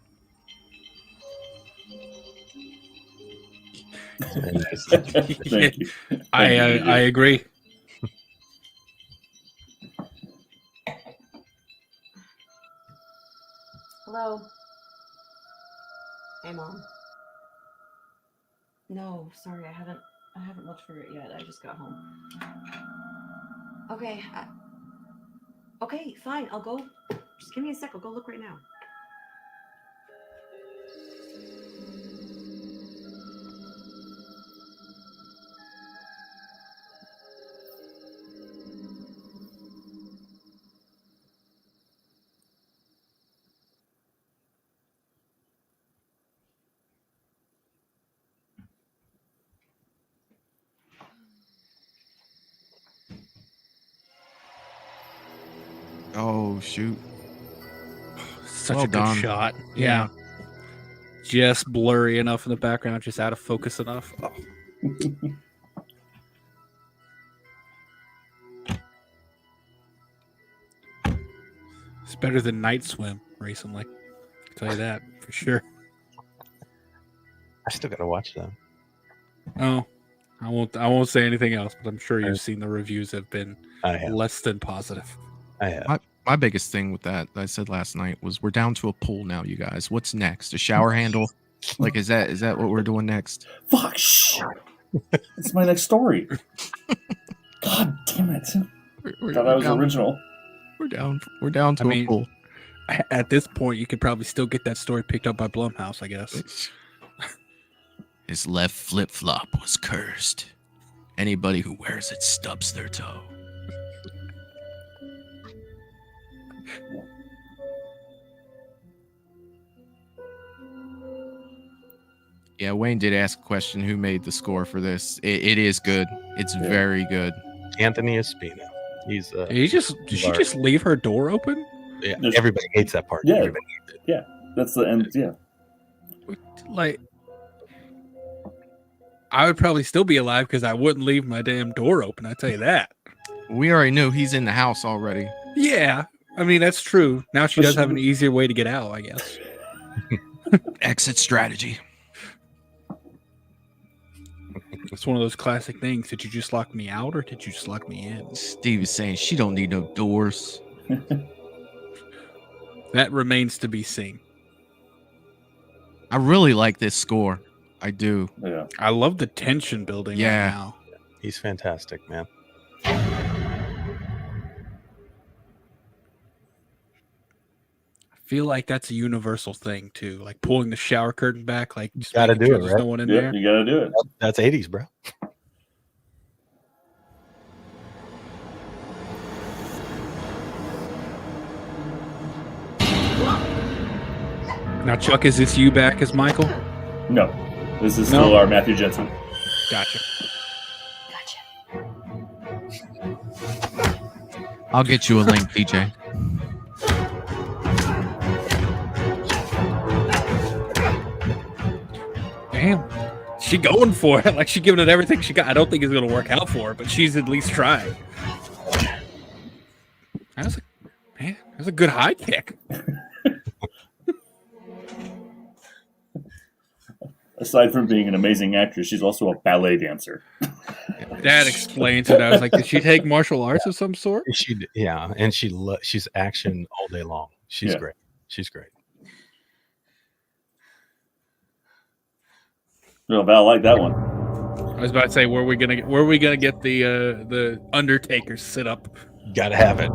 Thank you. I agree. Hello. Hey, Mom. No, sorry, I haven't looked for it yet. I just got home. Okay. Okay, fine. I'll go. Just give me a sec. I'll go look right now. Oh shoot! Such Well a good done. shot. Yeah. Just blurry enough in the background, just out of focus enough. Oh. It's better than Night Swim recently. I'll tell you that for sure. I still gotta watch that. Oh, I won't say anything else, but I'm sure you've seen the reviews have been less than positive. I have. My biggest thing with that I said last night was we're down to a pool now, you guys. What's next? A shower handle? Like, is that what we're doing next? Fuck! Shh. That's my next story. God damn it! Thought that was original. We're down to a pool. At this point, you could probably still get that story picked up by Blumhouse, I guess. His left flip-flop was cursed. Anybody who wears it stubs their toe. Yeah, Wayne did ask a question, who made the score for this? It is good. It's very good. Anthony Espina. He's did she just leave her door open? Yeah, everybody hates that part. Yeah, Everybody hates it. yeah, that's the end. Yeah, Like, I would probably still be alive because I wouldn't leave my damn door open. I tell you that. We already knew he's in the house already. Yeah, I mean that's true. Now she does have an easier way to get out, I guess. Exit strategy. It's one of those classic things. Did you just lock me out, or did you just lock me in? Steve is saying she don't need no doors. That remains to be seen. I really like this score. I do. Yeah. I love the tension building right now. He's fantastic, man. I feel like that's a universal thing too, like pulling the shower curtain back, like just Gotta making do sure it, there's right? no one in Yep, there. you gotta do it. That's 80s, bro. Now, Chuck, is this you back as Michael? No, this is still our Matthew Jensen. Gotcha. I'll get you a link, DJ. Damn. She going for it. Like, she giving it everything she got. I don't think it's going to work out for her, but she's at least trying. That's a good high kick. Aside from being an amazing actress, she's also a ballet dancer. That explains it. I was like, did she take martial arts of some sort? And she's action all day long. She's great. She's great. No, Val, I like that one. I was about to say, where are we gonna get the Undertaker sit up? Gotta have it.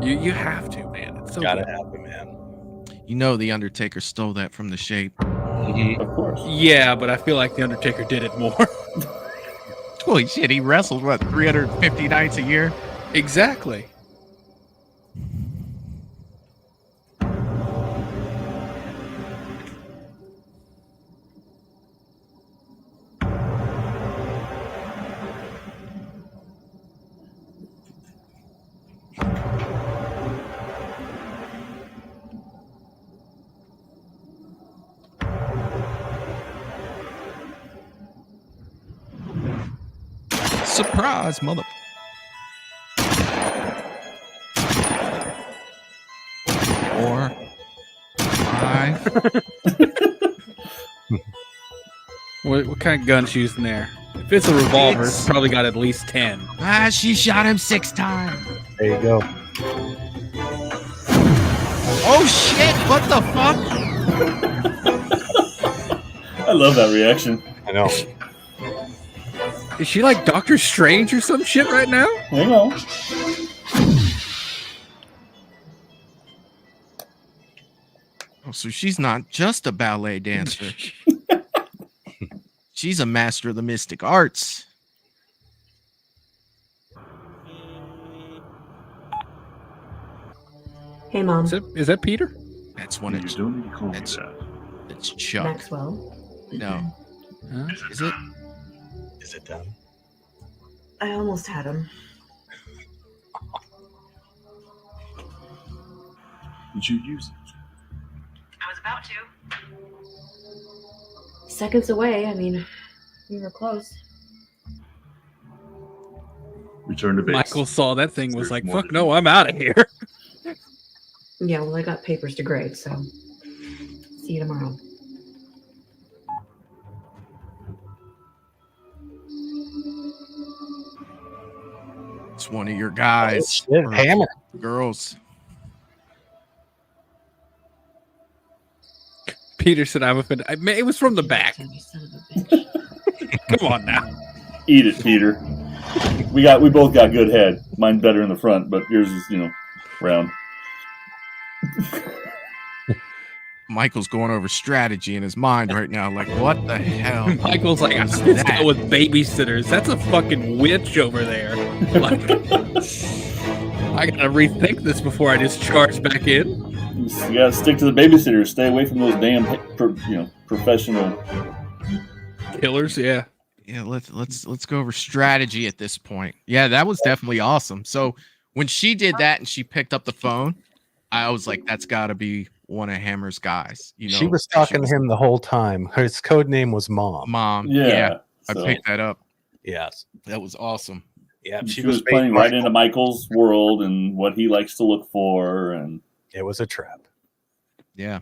You have to, man. It's so Gotta good. have it, man. You know the Undertaker stole that from The Shape. Of course. Yeah, but I feel like the Undertaker did it more. Holy shit, he wrestled, 350 nights a year? Exactly. Surprise, mother. Four, 5. What kind of gun she using there? If it's a revolver, it's probably got at least 10. She shot him 6 times. There you go. Oh shit! What the fuck? I love that reaction. I know. Is she like Doctor Strange or some shit right now? Hang on. Oh, so she's not just a ballet dancer. She's a master of the mystic arts. Hey, Mom. Is that Peter? That's one of You don't need to call me that. It's Chuck. Maxwell. No. Huh? Is it? Is it done? I almost had him. Did you use it? I was about to. Seconds away. I mean, we were close. Return to base. Michael saw that thing, was There's like, more fuck to no, I'm out of here. Yeah, well, I got papers to grade, so see you tomorrow. It's one of your guys. Oh, shit, Hammer. Girls. Peter said, I'm offended. It was from the back. Come on now. Eat it, Peter. We both got good head. Mine better in the front, but yours is, round. Michael's going over strategy in his mind right now. Like, what the hell? Michael's like, I'm still going with babysitters. That's a fucking witch over there. Like, I gotta rethink this before I just charge back in. You gotta stick to the babysitters. Stay away from those damn, professional killers. Yeah. Yeah. Let's go over strategy at this point. Yeah, that was definitely awesome. So when she did that and she picked up the phone, I was like, that's got to be one of Hammer's guys. She was talking to him the whole time. His code name was Mom. Mom. Yeah. I picked that up. Yes. That was awesome. Yeah. She was playing right into Michael's world and what he likes to look for, and it was a trap. Yeah.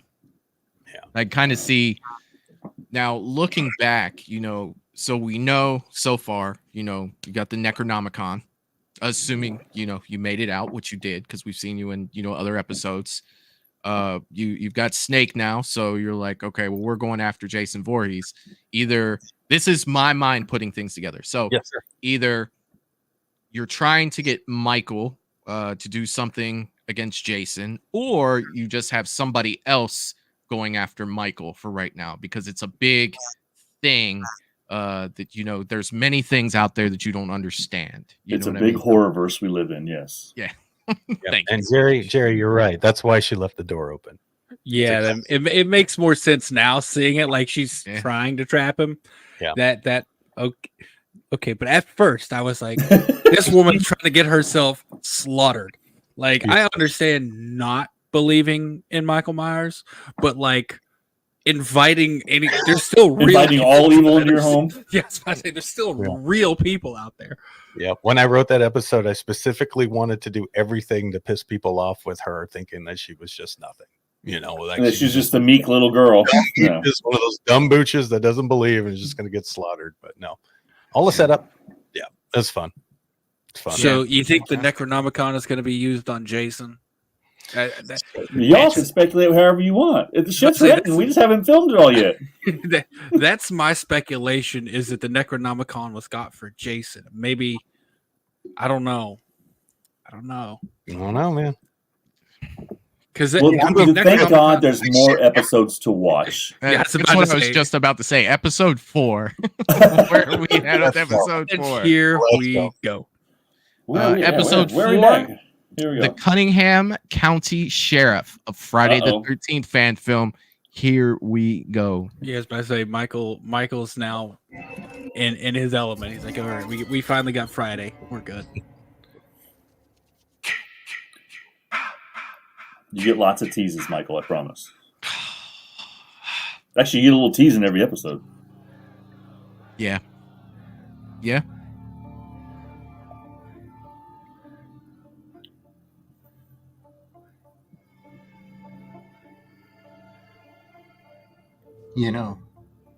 Yeah. I kind of see now looking back, so we know so far, you got the Necronomicon, assuming, you made it out, which you did, because we've seen you in, other episodes. You've got Snake now, so you're like, okay, well, we're going after Jason Voorhees. Either this is my mind putting things together. So yes, sir. Either you're trying to get Michael to do something against Jason, or you just have somebody else going after Michael for right now, because it's a big thing that there's many things out there that you don't understand. It's a big horrorverse we live in. Yes. Yeah. And Jerry, you're right. That's why she left the door open. Yeah, it makes more sense now seeing it, like she's trying to trap him. Yeah. That okay, but at first I was like, this woman's trying to get herself slaughtered. Like, I understand not believing in Michael Myers, but like inviting there's still real inviting all evil into your home. Yes, I say there's still real people out there. Yeah. When I wrote that episode, I specifically wanted to do everything to piss people off with her, thinking that she was just nothing. Like she's just a meek little girl. Yeah. Just one of those dumb booches that doesn't believe and is just going to get slaughtered. But no, all the setup. Yeah, it's fun. It's fun. So you think the Necronomicon is going to be used on Jason? Y'all can speculate however you want. If the shit's written, we just haven't filmed it all yet. That's my speculation, is that the Necronomicon was got for Jason. Maybe, I don't know, man. Because thank God there's more episodes to watch. That's what I was just about to say. Episode 4. Where we had with episode 4. Here we go. Episode 4. Here we go. The Cunningham County Sheriff of Friday the 13th fan film. Here we go. Yes, but I say Michael's now in his element. He's like, all right, we finally got Friday. We're good. You get lots of teases, Michael, I promise. Actually, you get a little tease in every episode. Yeah. Yeah.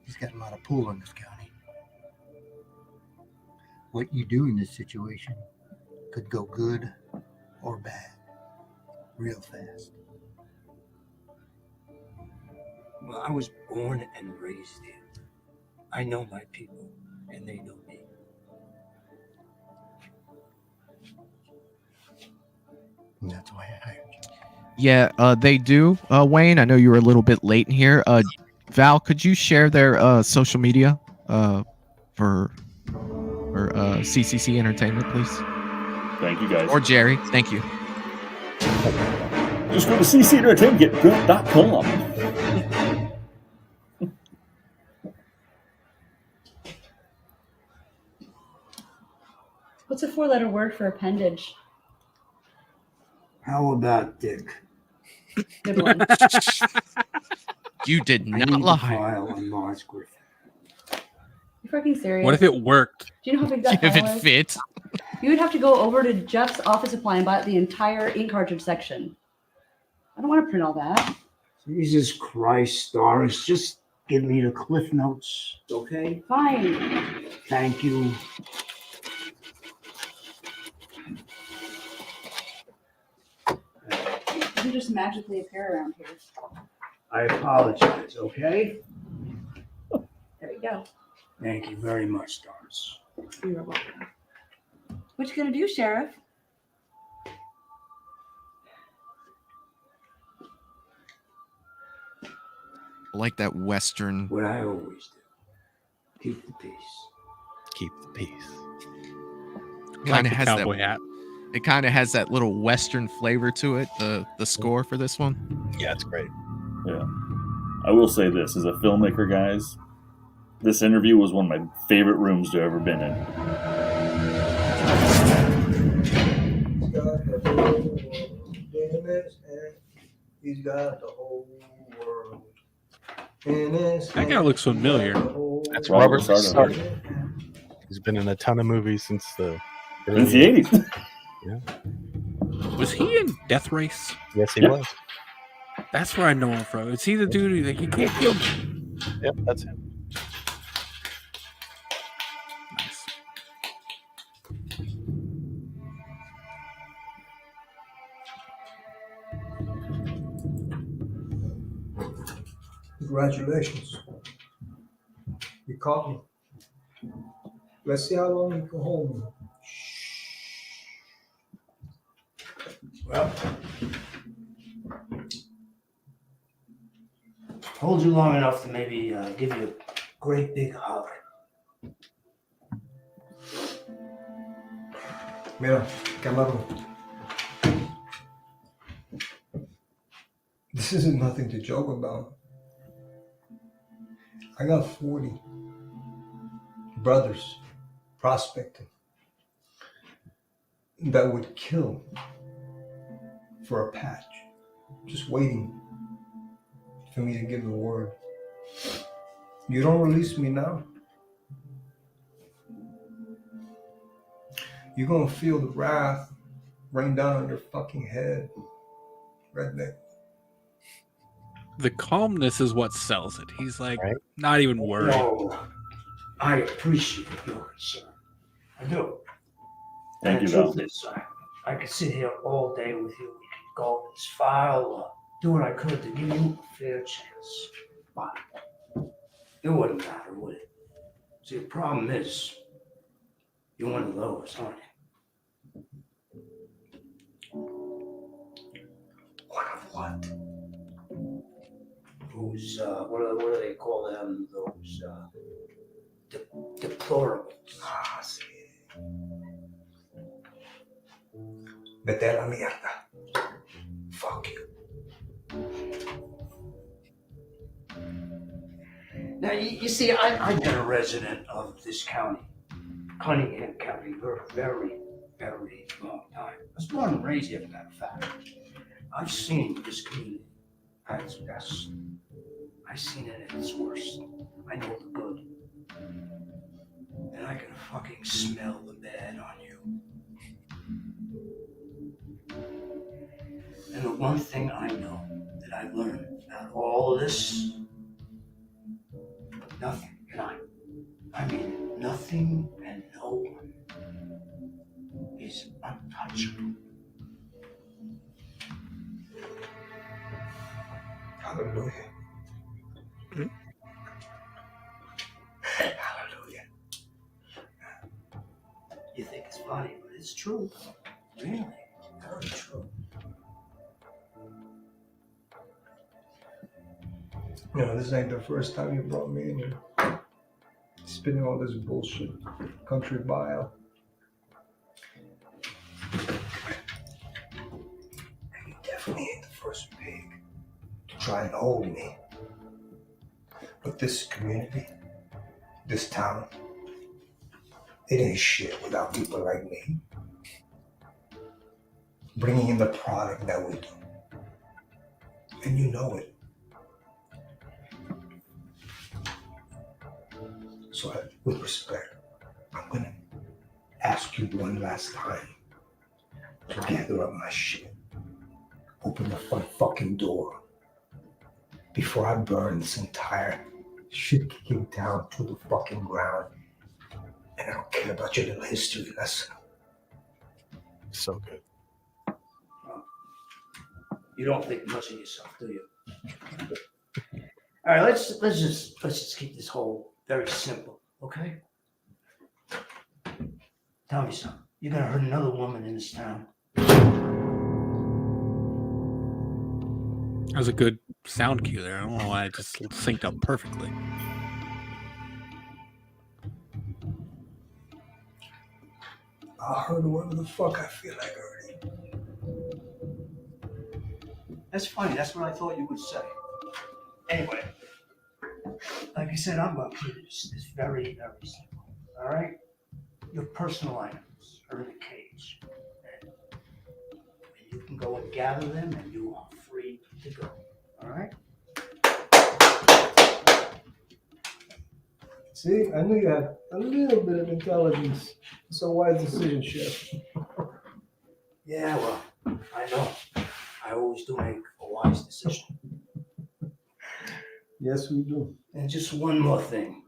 He's got a lot of pull in this county. What you do in this situation could go good or bad real fast. Well, I was born and raised here. I know my people, and they know me. And that's why I hired Yeah, they do. Wayne, I know you were a little bit late in here. Val, could you share their social media for CCC Entertainment, please? Thank you, guys. Or Jerry, thank you. Just go to ccentertainmentcom. What's a 4-letter word for appendage? How about Dick? Good one. You did I not need to lie. file on Mars Griffin. You fucking serious? What if it worked? Do you know how big that If file it is? fits. You would have to go over to Jeff's office supply and buy the entire ink cartridge section. I don't want to print all that. Jesus Christ, Doris, just give me the Cliff Notes, okay? Fine. Thank you. You just magically appear around here. I apologize, okay? There you go. Thank you very much, Doris. You're welcome. What you gonna do, Sheriff? I like that Western. What I always do. Keep the peace. Keep the peace. Kind of the has cowboy that. hat. It kind of has that little Western flavor to it. The score for this one. Yeah, it's great. Yeah. I will say this, as a filmmaker, guys, this interview was one of my favorite rooms to ever been in. He's got the whole world. That guy looks familiar. That's Robert Robert Sardo. Sardo. He's been in a ton of movies since the Since the 80s. Yeah. Was he in Death Race? Yes, he Yep. was. That's where I know him from. Is he the dude who like you can't kill me? Yep, that's him. Nice. Congratulations. You caught me. Let's see how long you can hold me. Well, hold you long enough to maybe give you a great big hug. Mira, camarón. This isn't nothing to joke about. I got 40 brothers prospecting that would kill for a patch, just waiting for me to give the word. You don't release me now, you're gonna feel the wrath rain down on your fucking head, redneck. The calmness is what sells it. He's like Right. not even worried. No, I appreciate your concern. I do. Thank And you, the Val. truth is, I could sit here all day with you. We could go over this file, do what I could to give you a fair chance. But it wouldn't matter, would it? See, the problem is, you're one of those, aren't you? One of what? Who's, what do they call them? Those, deplorables. Ah, sí. Vete a la mierda. Fuck you. Now, you see, I've been a resident of this county, Cunningham County, for a very, very long time. I was born and raised here, as a matter of fact. I've seen this community at its best. I've seen it at its worst. I know the good. And I can fucking smell the bad on you. And the one thing I know that I learned about all of this, nothing, and I mean nothing and no one is untouchable. Hallelujah. Hallelujah. You think it's funny, but it's true. Really, very true. You know, this ain't the first time you brought me in here. Spinning all this bullshit. Country bile. You definitely ain't the first pig to try and hold me. But this community, this town, it ain't shit without people like me. Bringing in the product that we do. And you know it. So with respect, I'm gonna ask you one last time to gather up my shit. Open the front fucking door before I burn this entire shit-kicking town to the fucking ground. And I don't care about your little history lesson. So good. You don't think much of yourself, do you? All right, let's just keep this whole very simple, okay? Tell me something. You're gonna hurt another woman in this town. That was a good sound cue there. I don't know why it just synced up perfectly. I'll hurt whoever the fuck I feel like hurting. That's funny. That's what I thought you would say. Anyway, like I said, I'm gonna keep this very, very simple. All right? Your personal items are in a cage. And you can go and gather them, and you are free to go. All right? See, I knew you had a little bit of intelligence. It's a wise decision, Chef. Yeah, well, I know. I always do make a wise decision. Yes, we do. And just one more thing.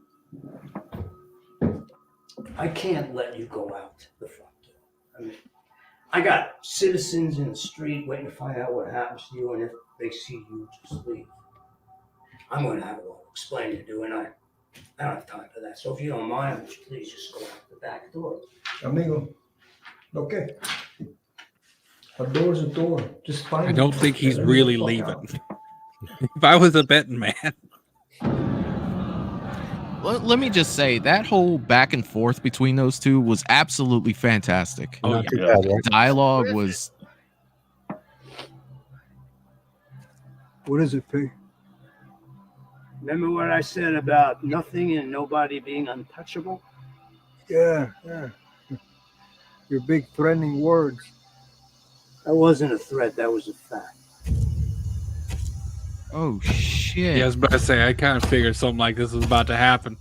I can't let you go out the front door. I mean, I got citizens in the street waiting to find out what happens to you, and if they see you, just leave. I'm going to have it all explained to do, and I don't have time for that. So if you don't mind, would you please just go out the back door? Amigo. Okay. A door's a door. Just find I don't it. think he's Get really the fuck leaving. out. If I was a betting man. Let me just say that whole back and forth between those two was absolutely fantastic. Oh, Not too bad, right? Dialogue was. What is it, Pig? Remember what I said about nothing and nobody being untouchable? Yeah. Your big threatening words. That wasn't a threat, that was a fact. Oh shit! Yeah, I was about to say I kind of figured something like this was about to happen.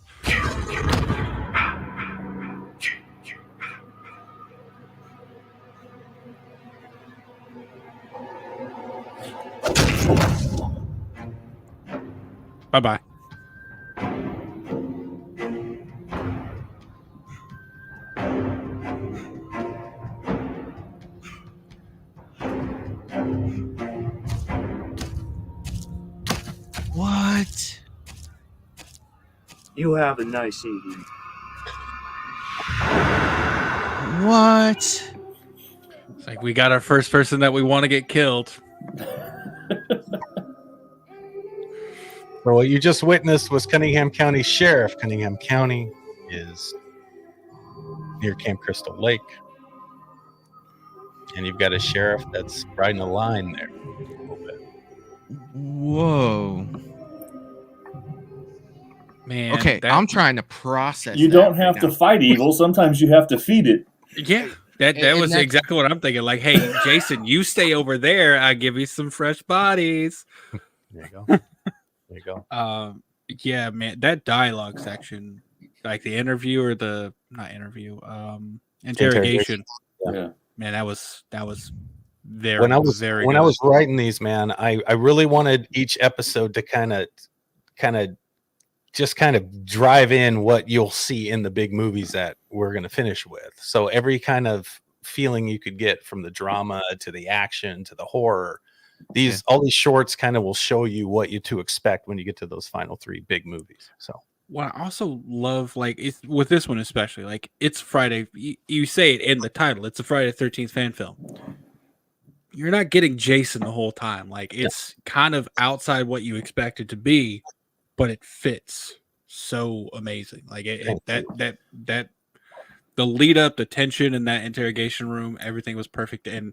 Bye-bye. What? You have a nice evening. What? It's like we got our first person that we want to get killed. So what you just witnessed was Cunningham County Sheriff. Cunningham County is near Camp Crystal Lake. And you've got a sheriff that's riding a line there a little bit. Whoa. Man. Okay, I'm trying to process. You don't have to fight evil. Sometimes you have to feed it. Yeah. That was exactly what I'm thinking. Like, hey, Jason, you stay over there. I'll give you some fresh bodies. There you go. There you go. Yeah, man, that dialogue section, like the interview or the not interview, interrogation. Yeah. Man, that was very When I was very when good. I was writing these, man, I really wanted each episode to kind of drive in what you'll see in the big movies that we're going to finish with. So every kind of feeling you could get from the drama to the action to the horror, all these shorts kind of will show you what you to expect when you get to those final three big movies. So what I also love, like, it's with this one especially, like, it's Friday. You say it in the title. It's a Friday the 13th fan film. You're not getting Jason the whole time. Like, it's kind of outside what you expect it to be. but it fits so amazing. Like that the lead up, the tension in that interrogation room, everything was perfect. And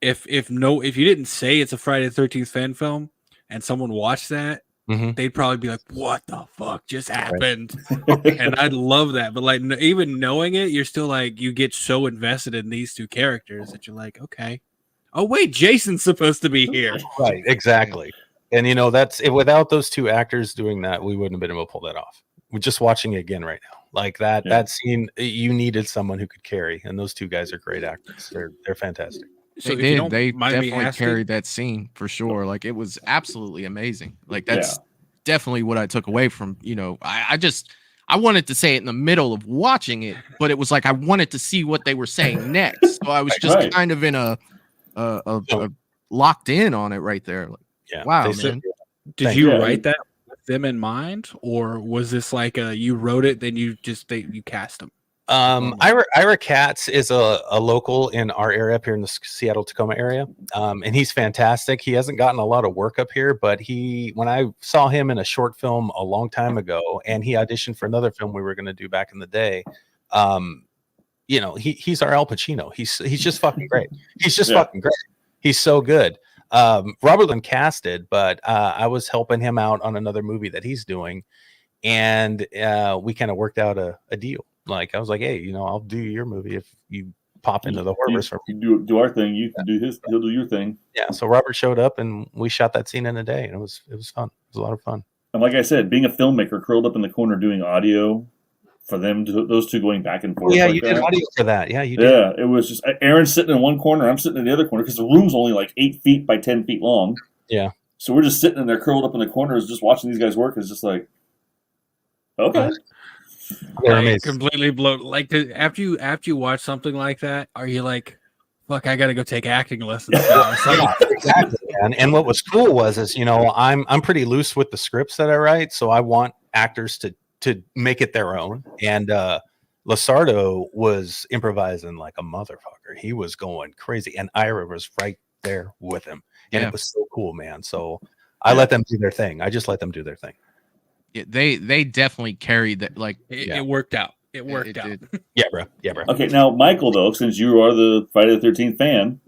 if you didn't say it's a Friday the 13th fan film and someone watched that, they'd probably be like, what the fuck just happened? And I'd love that. But like, even knowing it, you're still like, you get so invested in these two characters that you're like, okay, oh wait, Jason's supposed to be here. Right, exactly. And you know, that's it. Without those two actors doing that, we wouldn't have been able to pull that off. We're just watching it again right now. Like that scene, you needed someone who could carry, and those two guys are great actors. They're fantastic. So they definitely carried that scene for sure. Like it was absolutely amazing. Like that's definitely what I took away from, you know, I wanted to say it in the middle of watching it, but it was like I wanted to see what they were saying next. So I was just kind of in a locked in on it right there. Like, wow, man. Did you write that with them in mind, or was this like you wrote it, then you cast them? Ira Katz is a local in our area up here in the Seattle Tacoma area, and he's fantastic. He hasn't gotten a lot of work up here, but when I saw him in a short film a long time ago, and he auditioned for another film we were going to do back in the day, you know, he's our Al Pacino. He's just fucking great. He's just fucking great. He's so good. Robert Lynn casted, but I was helping him out on another movie that he's doing, and we kind of worked out a deal. Like I was like, hey, you know, I'll do your movie if you pop into the Horrorverse. You do our thing. You can do his. He'll do your thing. Yeah. So Robert showed up, and we shot that scene in a day, and it was fun. It was a lot of fun. And like I said, being a filmmaker, curled up in the corner doing audio for them, those two going back and forth. Yeah, like you did that. audio for that. Yeah, you did. Yeah, it was just Aaron's sitting in one corner, I'm sitting in the other corner because the room's only like 8 feet by 10 feet long. Yeah. So we're just sitting in there, curled up in the corners, just watching these guys work. It's just like, okay. Like, completely blown. Like after you watch something like that, are you like, fuck, I gotta go take acting lessons now? Yeah, exactly. And what was cool is you know, I'm pretty loose with the scripts that I write, so I want actors to make it their own. And Lasardo was improvising like a motherfucker. He was going crazy, and Ira was right there with him, and it was so cool, man. So I let them do their thing. I just let them do their thing. Yeah, they definitely carried that. Like it worked out. It worked out. Yeah, bro. Okay, now Michael, though, since you are the Friday the 13th fan,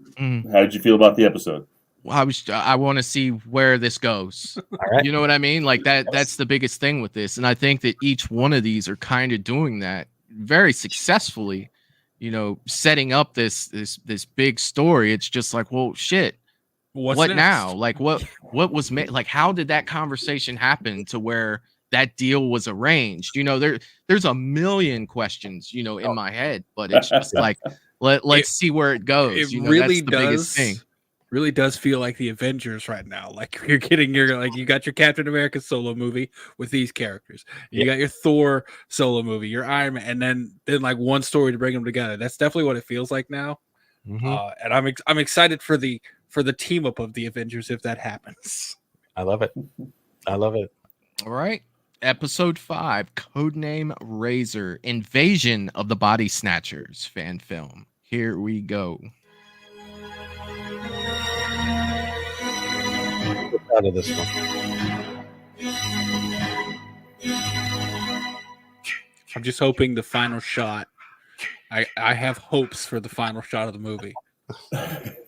how did you feel about the episode? Well, I want to see where this goes. All right. You know what I mean? Like that's the biggest thing with this. And I think that each one of these are kind of doing that very successfully, you know, setting up this big story. It's just like, well, shit. What next? Now? Like what was made? Like how did that conversation happen to where that deal was arranged? You know, there's a million questions, you know, in my head, but it's just like let's see where it goes. It you know, really that's the biggest thing. Really does feel like the Avengers right now. Like you got your Captain America solo movie with these characters. You got your Thor solo movie, your Iron Man, and then like one story to bring them together. That's definitely what it feels like now. And I'm excited for the team up of the Avengers if that happens. I love it. All right. Episode 5, Codename Razor, Invasion of the Body Snatchers fan film. Here we go. Out of this one. I'm just hoping the final shot. I have hopes for the final shot of the movie.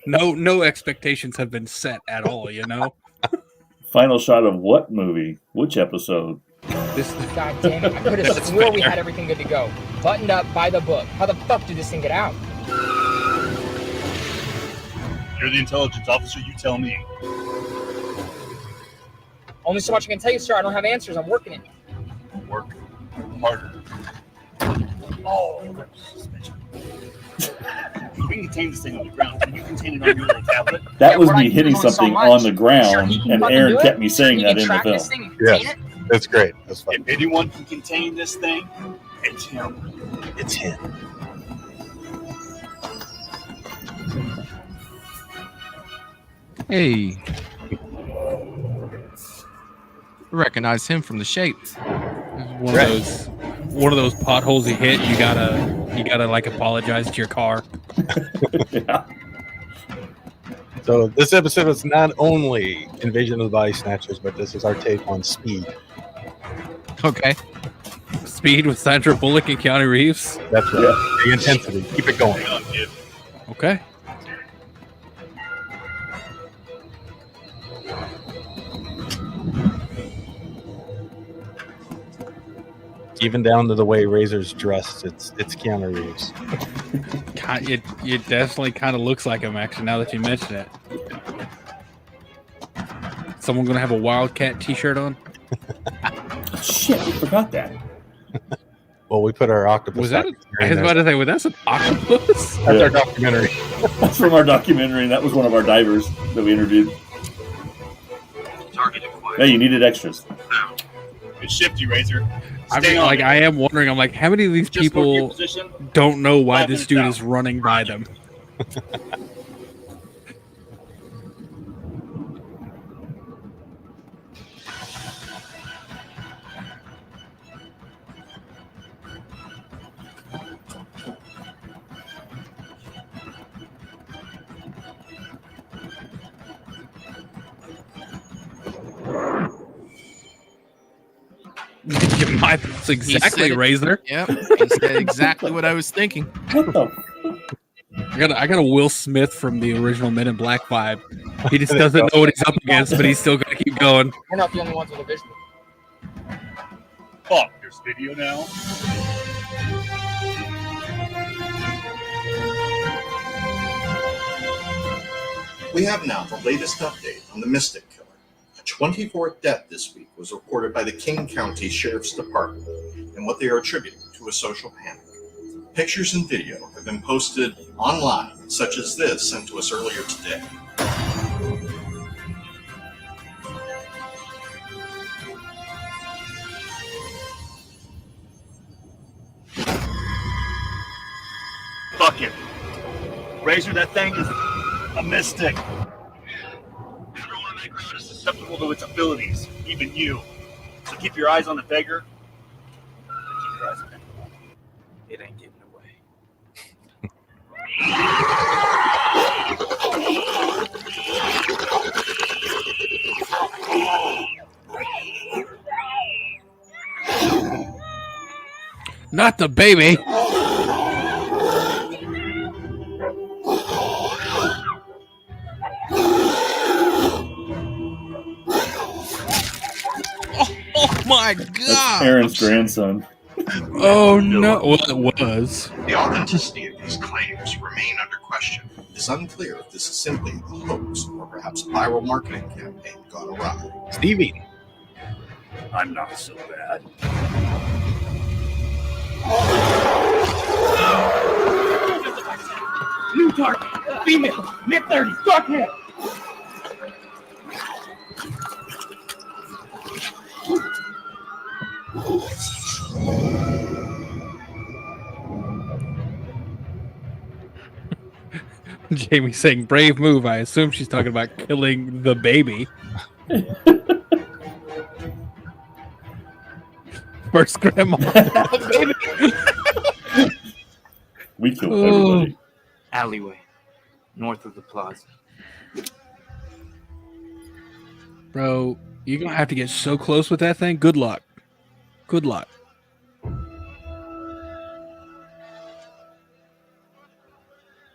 No expectations have been set at all, you know? Final shot of what movie? Which episode? God damn it. I could have swore we had everything good to go. Buttoned up by the book. How the fuck did this thing get out? You're the intelligence officer, you tell me. Only so much I can tell you, sir. I don't have answers. I'm working it. Work harder. Oh, we can contain this thing on the ground. Can you contain it on your little tablet? That was me hitting something on the ground, and Aaron kept me saying that in the film. Yes, that's great. That's fun. If anyone can contain this thing, it's him. It's him. Hey. Recognize him from The Shape. One of those potholes you hit. You gotta like apologize to your car. Yeah. So this episode is not only Invasion of the Body Snatchers, but this is our take on Speed. Okay. Speed with Sandra Bullock and Keanu Reeves. That's right. Yeah. The intensity. Keep it going. Okay. Even down to the way Razor's dressed, it's Keanu Reeves. It definitely kind of looks like him, actually, now that you mention it. Someone gonna have a Wildcat t-shirt on? Shit, I forgot that. Well, we put our octopus. Was that? I was about to say, that's an octopus. That's our documentary. That's from our documentary, and that was one of our divers that we interviewed. Hey, you needed extras. It's shifty, Razor. I mean, like, I am wondering. I'm like, how many of these people don't know why this dude is running by them? That's exactly, Razor. Yep, he said exactly what I was thinking. What the? I got a Will Smith from the original Men in Black vibe. He just doesn't know what he's up against, but he's still gonna keep going. We're not the only ones with a visual. Fuck, there's video now. We have now the latest update on the Mystic Killer. A 24th death this week was reported by the King County Sheriff's Department and what they are attributing to a social panic. Pictures and video have been posted online, such as this sent to us earlier today. Fuck it. Razor, that thing is a mystic. Everyone in that crowd is susceptible to its abilities, even you. So keep your eyes on the beggar. Keep your eyes on him. It ain't getting away. Not the baby. Oh my god! That's Aaron's grandson. Oh no! Well, it was. The authenticity of these claims remain under question. It is unclear if this is simply a hoax or perhaps a viral marketing campaign gone awry. Stevie. I'm not so bad. New target, female, mid-30s, dark hair. Jamie saying brave move. I assume she's talking about killing the baby. First grandma. Baby. We killed everybody. Alleyway, north of the plaza. Bro, you're gonna have to get so close with that thing. Good luck. Good luck.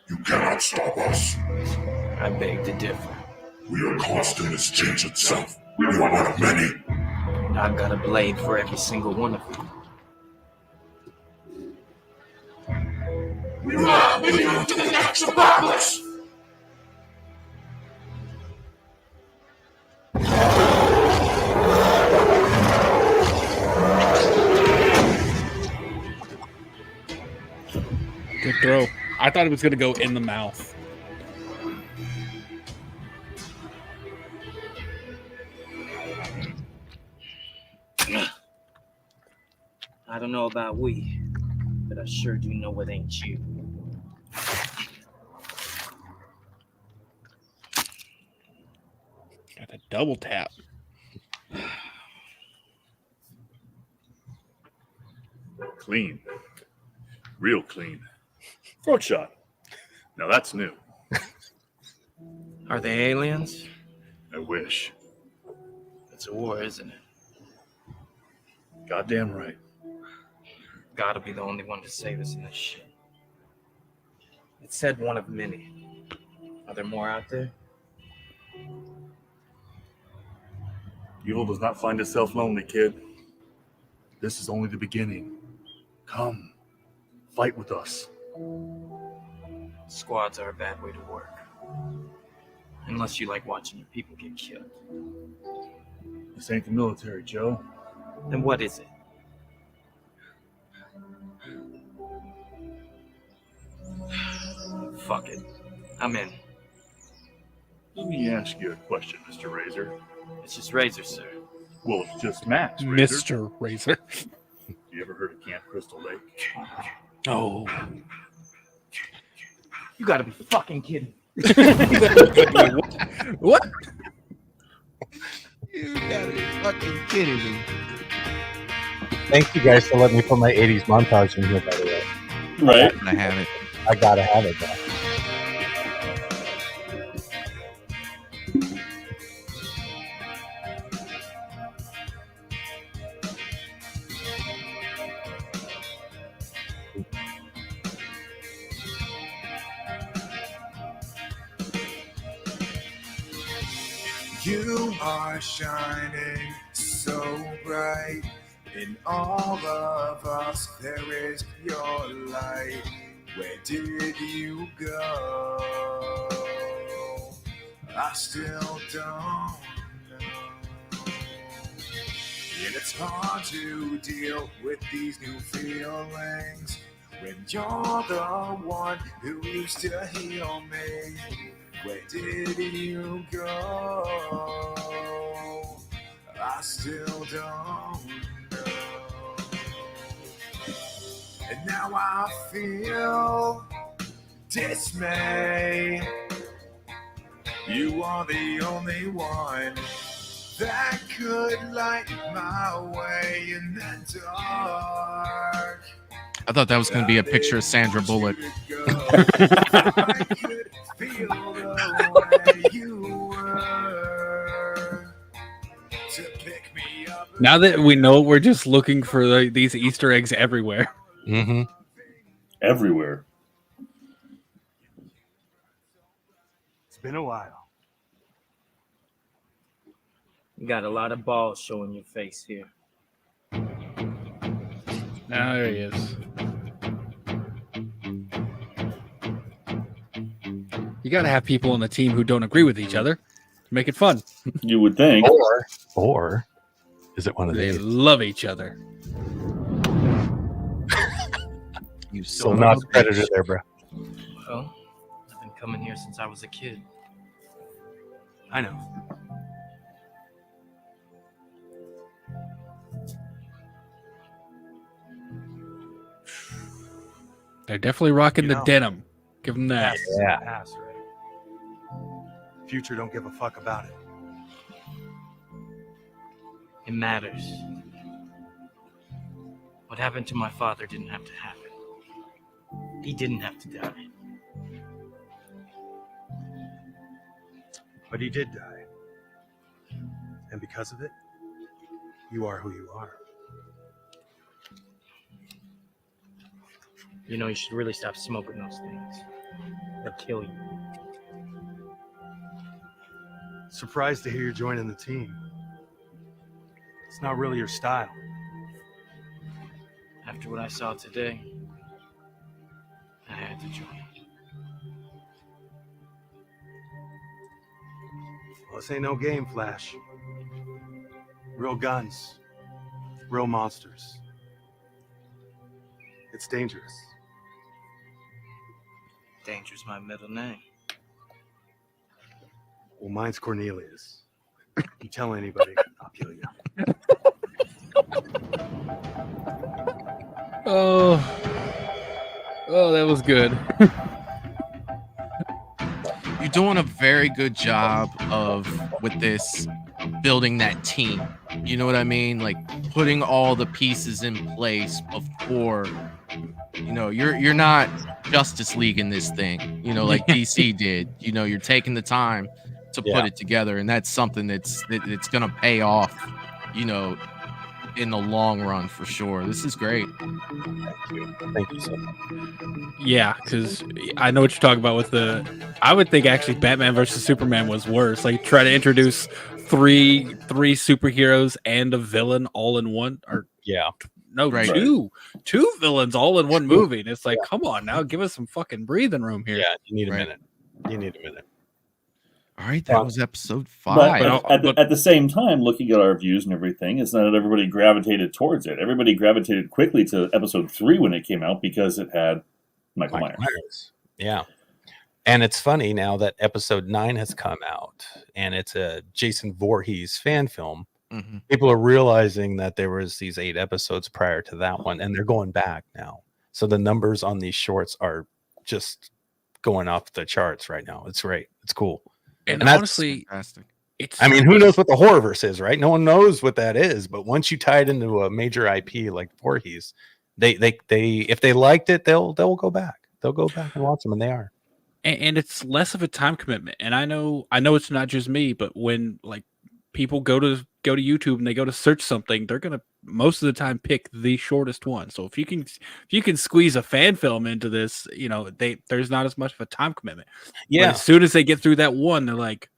You cannot stop us. I beg to differ. We are constant as change itself. We are one of many. I've got a blade for every single one of you. We will not leave you to the next apocalypse. Good throw. I thought it was gonna go in the mouth. I don't know about we, but I sure do know it ain't you. Got a double tap. Clean. Real clean. Throat shot. Now that's new. Are they aliens? I wish. It's a war, isn't it? Goddamn right. God'll be the only one to save us in this shit. It said one of many. Are there more out there? Evil does not find itself lonely, kid. This is only the beginning. Come, fight with us. Squads are a bad way to work. Unless you like watching your people get killed. This ain't the military, Joe. Then what is it? Fuck it. I'm in. Let me ask you a question, Mr. Razor. It's just Razor, sir. Well, it's just Max, Razor. Mr. Razor. You ever heard of Camp Crystal Lake? Oh. You gotta be fucking kidding. What? You gotta be fucking kidding me. Thank you guys for letting me put my 80s montage in here, by the way. Right. I have it. I gotta have it, though. You are shining so bright. In all of us, there is your light. Where did you go? I still don't know. And it's hard to deal with these new feelings when you're the one who used to heal me. Where did you go? I still don't know. And now I feel dismay. You are the only one that could light my way in the dark. I thought that was going to be a picture of Sandra Bullock. I could feel the way you were to pick me up. Now that we know, we're just looking for these Easter eggs everywhere. Mm-hmm. Everywhere. It's been a while. You got a lot of balls showing your face here. Now there he is. You got to have people on the team who don't agree with each other to make it fun. You would think. Or is it one of They these? love each other. You So not predator there, bro. Well, I've been coming here since I was a kid. I know. They're definitely rocking You the know, denim. Give them that. Past is Yeah. past, right? Future don't give a fuck about it. It matters. What happened to my father didn't have to happen. He didn't have to die. But he did die. And because of it, you are who you are. You know, you should really stop smoking those things. They'll kill you. Surprised to hear you're joining the team. It's not really your style. After what I saw today, I had to join. Well, this ain't no game, Flash. Real guns. Real monsters. It's dangerous. Danger's my middle name. Well, mine's Cornelius. You tell anybody, I'll kill you. Oh, that was good. You're doing a very good job of with this building that team. You know what I mean? Like putting all the pieces in place before, you know, you're not Justice League in this thing, you know, like DC did. You know, you're taking the time to put it together, and that's something that's gonna pay off, you know, in the long run for sure. This is great. Thank you so much. Yeah, because I know what you're talking about with the. I would think actually Batman versus Superman was worse. Like try to introduce three superheroes and a villain all in one. Or no, Right. two villains all in one movie. And it's like, come on now, give us some fucking breathing room here. Yeah, you need a minute. You need a minute. All right, that was episode 5. But at the same time, looking at our views and everything, it's not that everybody gravitated towards it. Everybody gravitated quickly to episode 3 when it came out because it had Michael Myers. Yeah. And it's funny now that episode 9 has come out and it's a Jason Voorhees fan film. Mm-hmm. People are realizing that there was these 8 episodes prior to that one, and they're going back now. So the numbers on these shorts are just going off the charts right now. It's great. It's cool. And that's honestly, fantastic. I mean, who knows what the Horrorverse is, right? No one knows what that is. But once you tie it into a major IP like Voorhees, they if they liked it, they'll go back. They'll go back and watch them, and they are. And it's less of a time commitment. And I know it's not just me, but when like people go to YouTube and they go to search something, they're gonna most of the time pick the shortest one. So if you can squeeze a fan film into this, you know, there's not as much of a time commitment. Yeah. But as soon as they get through that one, they're like,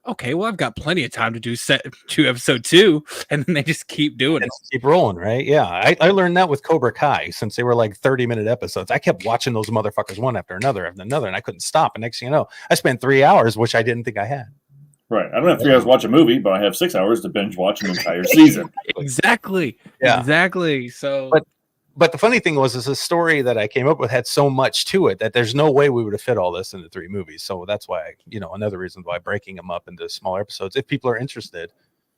okay, well, I've got plenty of time to do episode 2, and then they just keep doing it. Keep rolling, right? Yeah. I learned that with Cobra Kai, since they were like 30-minute episodes. I kept watching those motherfuckers one after another, and I couldn't stop. And next thing you know, I spent 3 hours, which I didn't think I had. Right. I don't have 3 hours to watch a movie, but I have 6 hours to binge watch an entire season. Exactly. Yeah. Exactly. So But the funny thing is the story that I came up with had so much to it that there's no way we would have fit all this into 3 movies. So that's why, another reason why breaking them up into smaller episodes, if people are interested,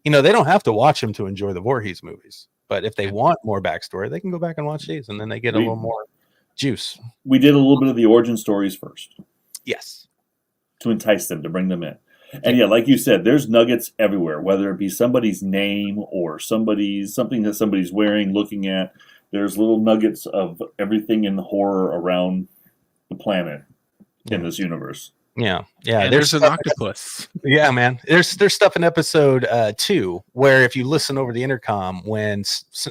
they don't have to watch them to enjoy the Voorhees movies. But if they want more backstory, they can go back and watch these, and then they get a little more juice. We did a little bit of the origin stories first. Yes. To entice them, to bring them in. And yeah, like you said, there's nuggets everywhere, whether it be somebody's name or something that somebody's wearing, looking at. There's little nuggets of everything in the horror around the planet in this universe. Yeah. And there's an octopus. Yeah, man. There's stuff in episode 2 where if you listen over the intercom when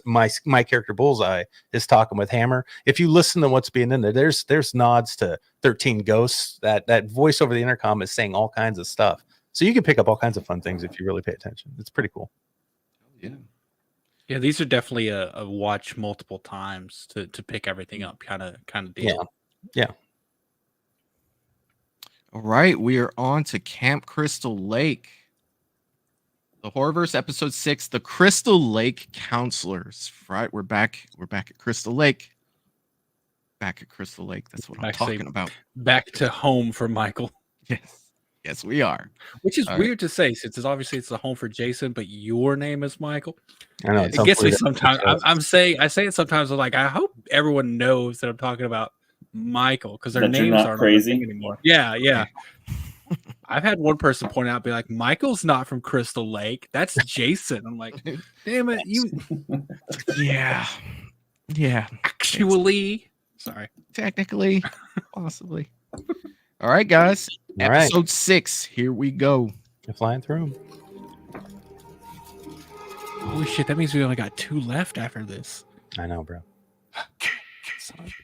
my character Bullseye is talking with Hammer, if you listen to what's being in there, there's nods to 13 Ghosts. That voice over the intercom is saying all kinds of stuff. So you can pick up all kinds of fun things if you really pay attention. It's pretty cool. Yeah. Yeah, these are definitely a watch multiple times to pick everything up kind of deal. Yeah. All right, we are on to Camp Crystal Lake. The Horrorverse episode 6, The Crystal Lake Counselors. Right, we're back at Crystal Lake. Back at Crystal Lake. That's what I'm talking about. Back to home for Michael. Yes, we are. Which is weird to say, since obviously it's the home for Jason, but your name is Michael. I know it gets me sometimes. I say it sometimes. I'm like, I hope everyone knows that I'm talking about Michael because their names aren't crazy anymore. Yeah. I've had one person point out, be like, Michael's not from Crystal Lake. That's Jason. I'm like, damn it, you. Yeah. Actually, sorry. Technically, possibly. All right, guys. All right. Episode 6. Here we go. You're flying through them. Holy shit, that means we only got 2 left after this. I know, bro.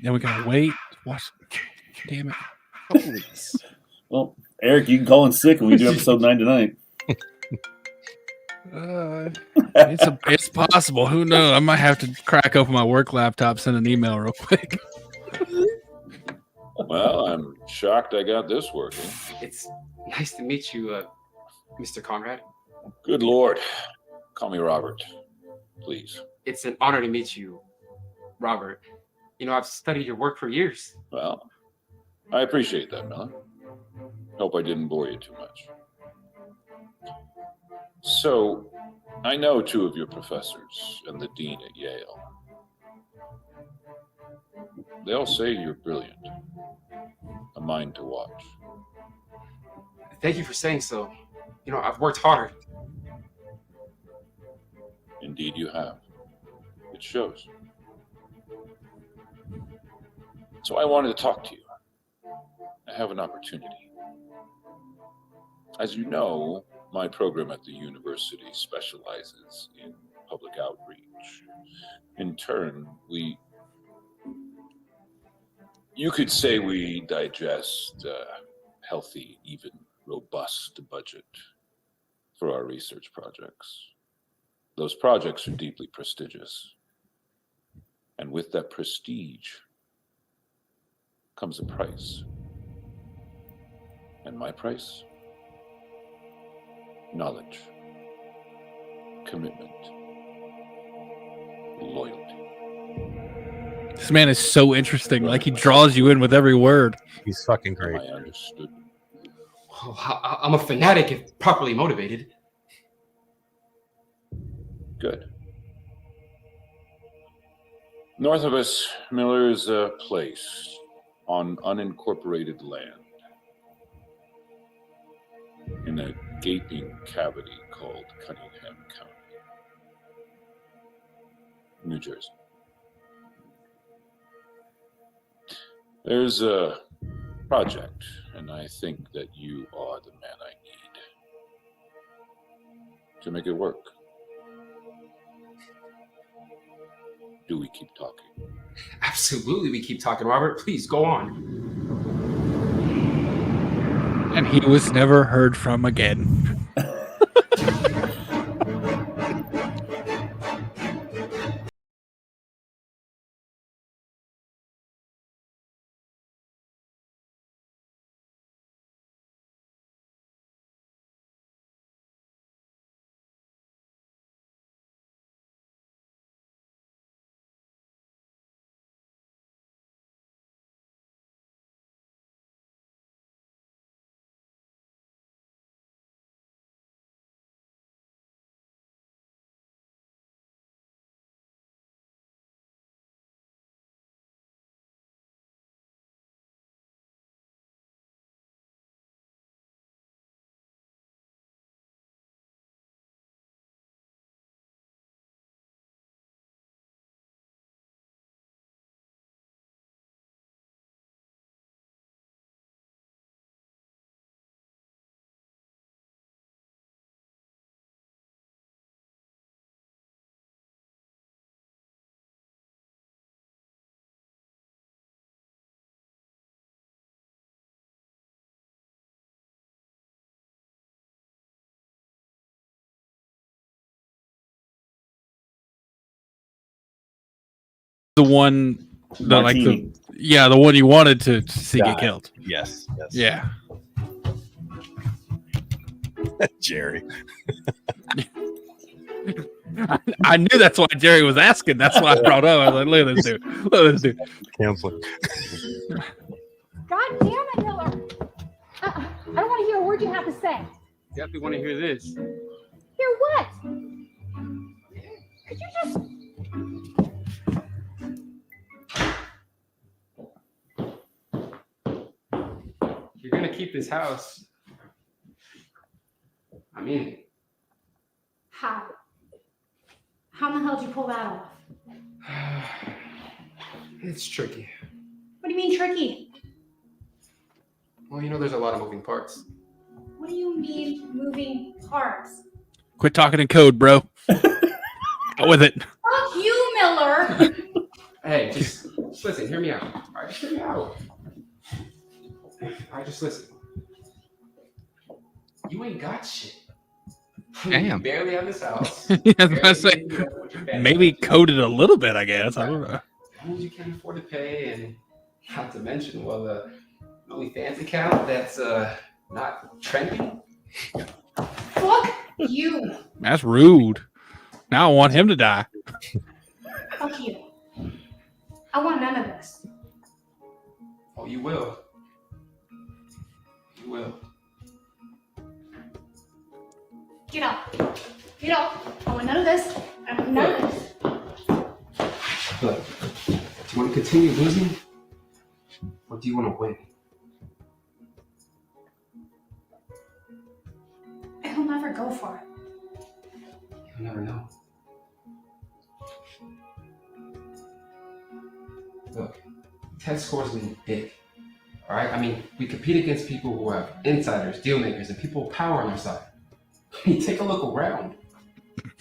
Then we gotta wait. Watch. Damn it. Well, Eric, you can call in sick and we do episode 9 tonight. It's possible. Who knows? I might have to crack open my work laptop, send an email real quick. Well, I'm shocked I got this working. It's nice to meet you, Mr. Conrad. Good Lord. Call me Robert, please. It's an honor to meet you, Robert. I've studied your work for years. Well, I appreciate that, Miller. Hope I didn't bore you too much. So, I know 2 of your professors and the dean at Yale. They all say you're brilliant. A mind to watch. Thank you for saying so. I've worked hard. Indeed, you have. It shows. So I wanted to talk to you. I have an opportunity. As you know, my program at the university specializes in public outreach. In turn, you could say we digest a healthy, even robust budget for our research projects. Those projects are deeply prestigious. And with that prestige comes a price. And my price? Knowledge, commitment, loyalty. This man is so interesting. Like, he draws you in with every word. He's fucking great. I understood. Oh, I'm a fanatic if properly motivated. Good. North of us, Miller is a place on unincorporated land in a gaping cavity called Cunningham County, New Jersey. There's a project, and I think that you are the man I need to make it work. Do we keep talking? Absolutely, we keep talking, Robert. Please go on. And he was never heard from again. The one, the one you wanted to see get killed. Yes. Yeah. Jerry. I knew that's why Jerry was asking. That's why I brought up. I was like, look at this dude. Look at this dude. Counseling. God damn it, Miller. I don't want to hear a word you have to say. Definitely want to hear this. Hear what? Could you just... You're gonna keep this house. I mean it. How? How in the hell did you pull that off? It's tricky. What do you mean tricky? Well, you know, there's a lot of moving parts. What do you mean moving parts? Quit talking in code, bro. Out with it. Fuck you, Miller. Hey, just listen. Hear me out. All right, just hear me out. All right, just listen. You ain't got shit. Damn. You barely have this house. Yeah, I was about to say, maybe coded a little bit, I guess. I don't know. Loans you can't afford to pay, and not to mention, well, the OnlyFans account that's not trending. Fuck you. That's rude. Now I want him to die. Fuck you. I want none of this. Oh, you will. You will. Get up. Get up. I want none of this. I want none of this. Look, do you want to continue losing? Or do you want to win? He'll never go for it. You'll never know. Look, test scores mean big. All right? I mean, we compete against people who have insiders, deal makers, and people with power on their side. I mean, take a look around.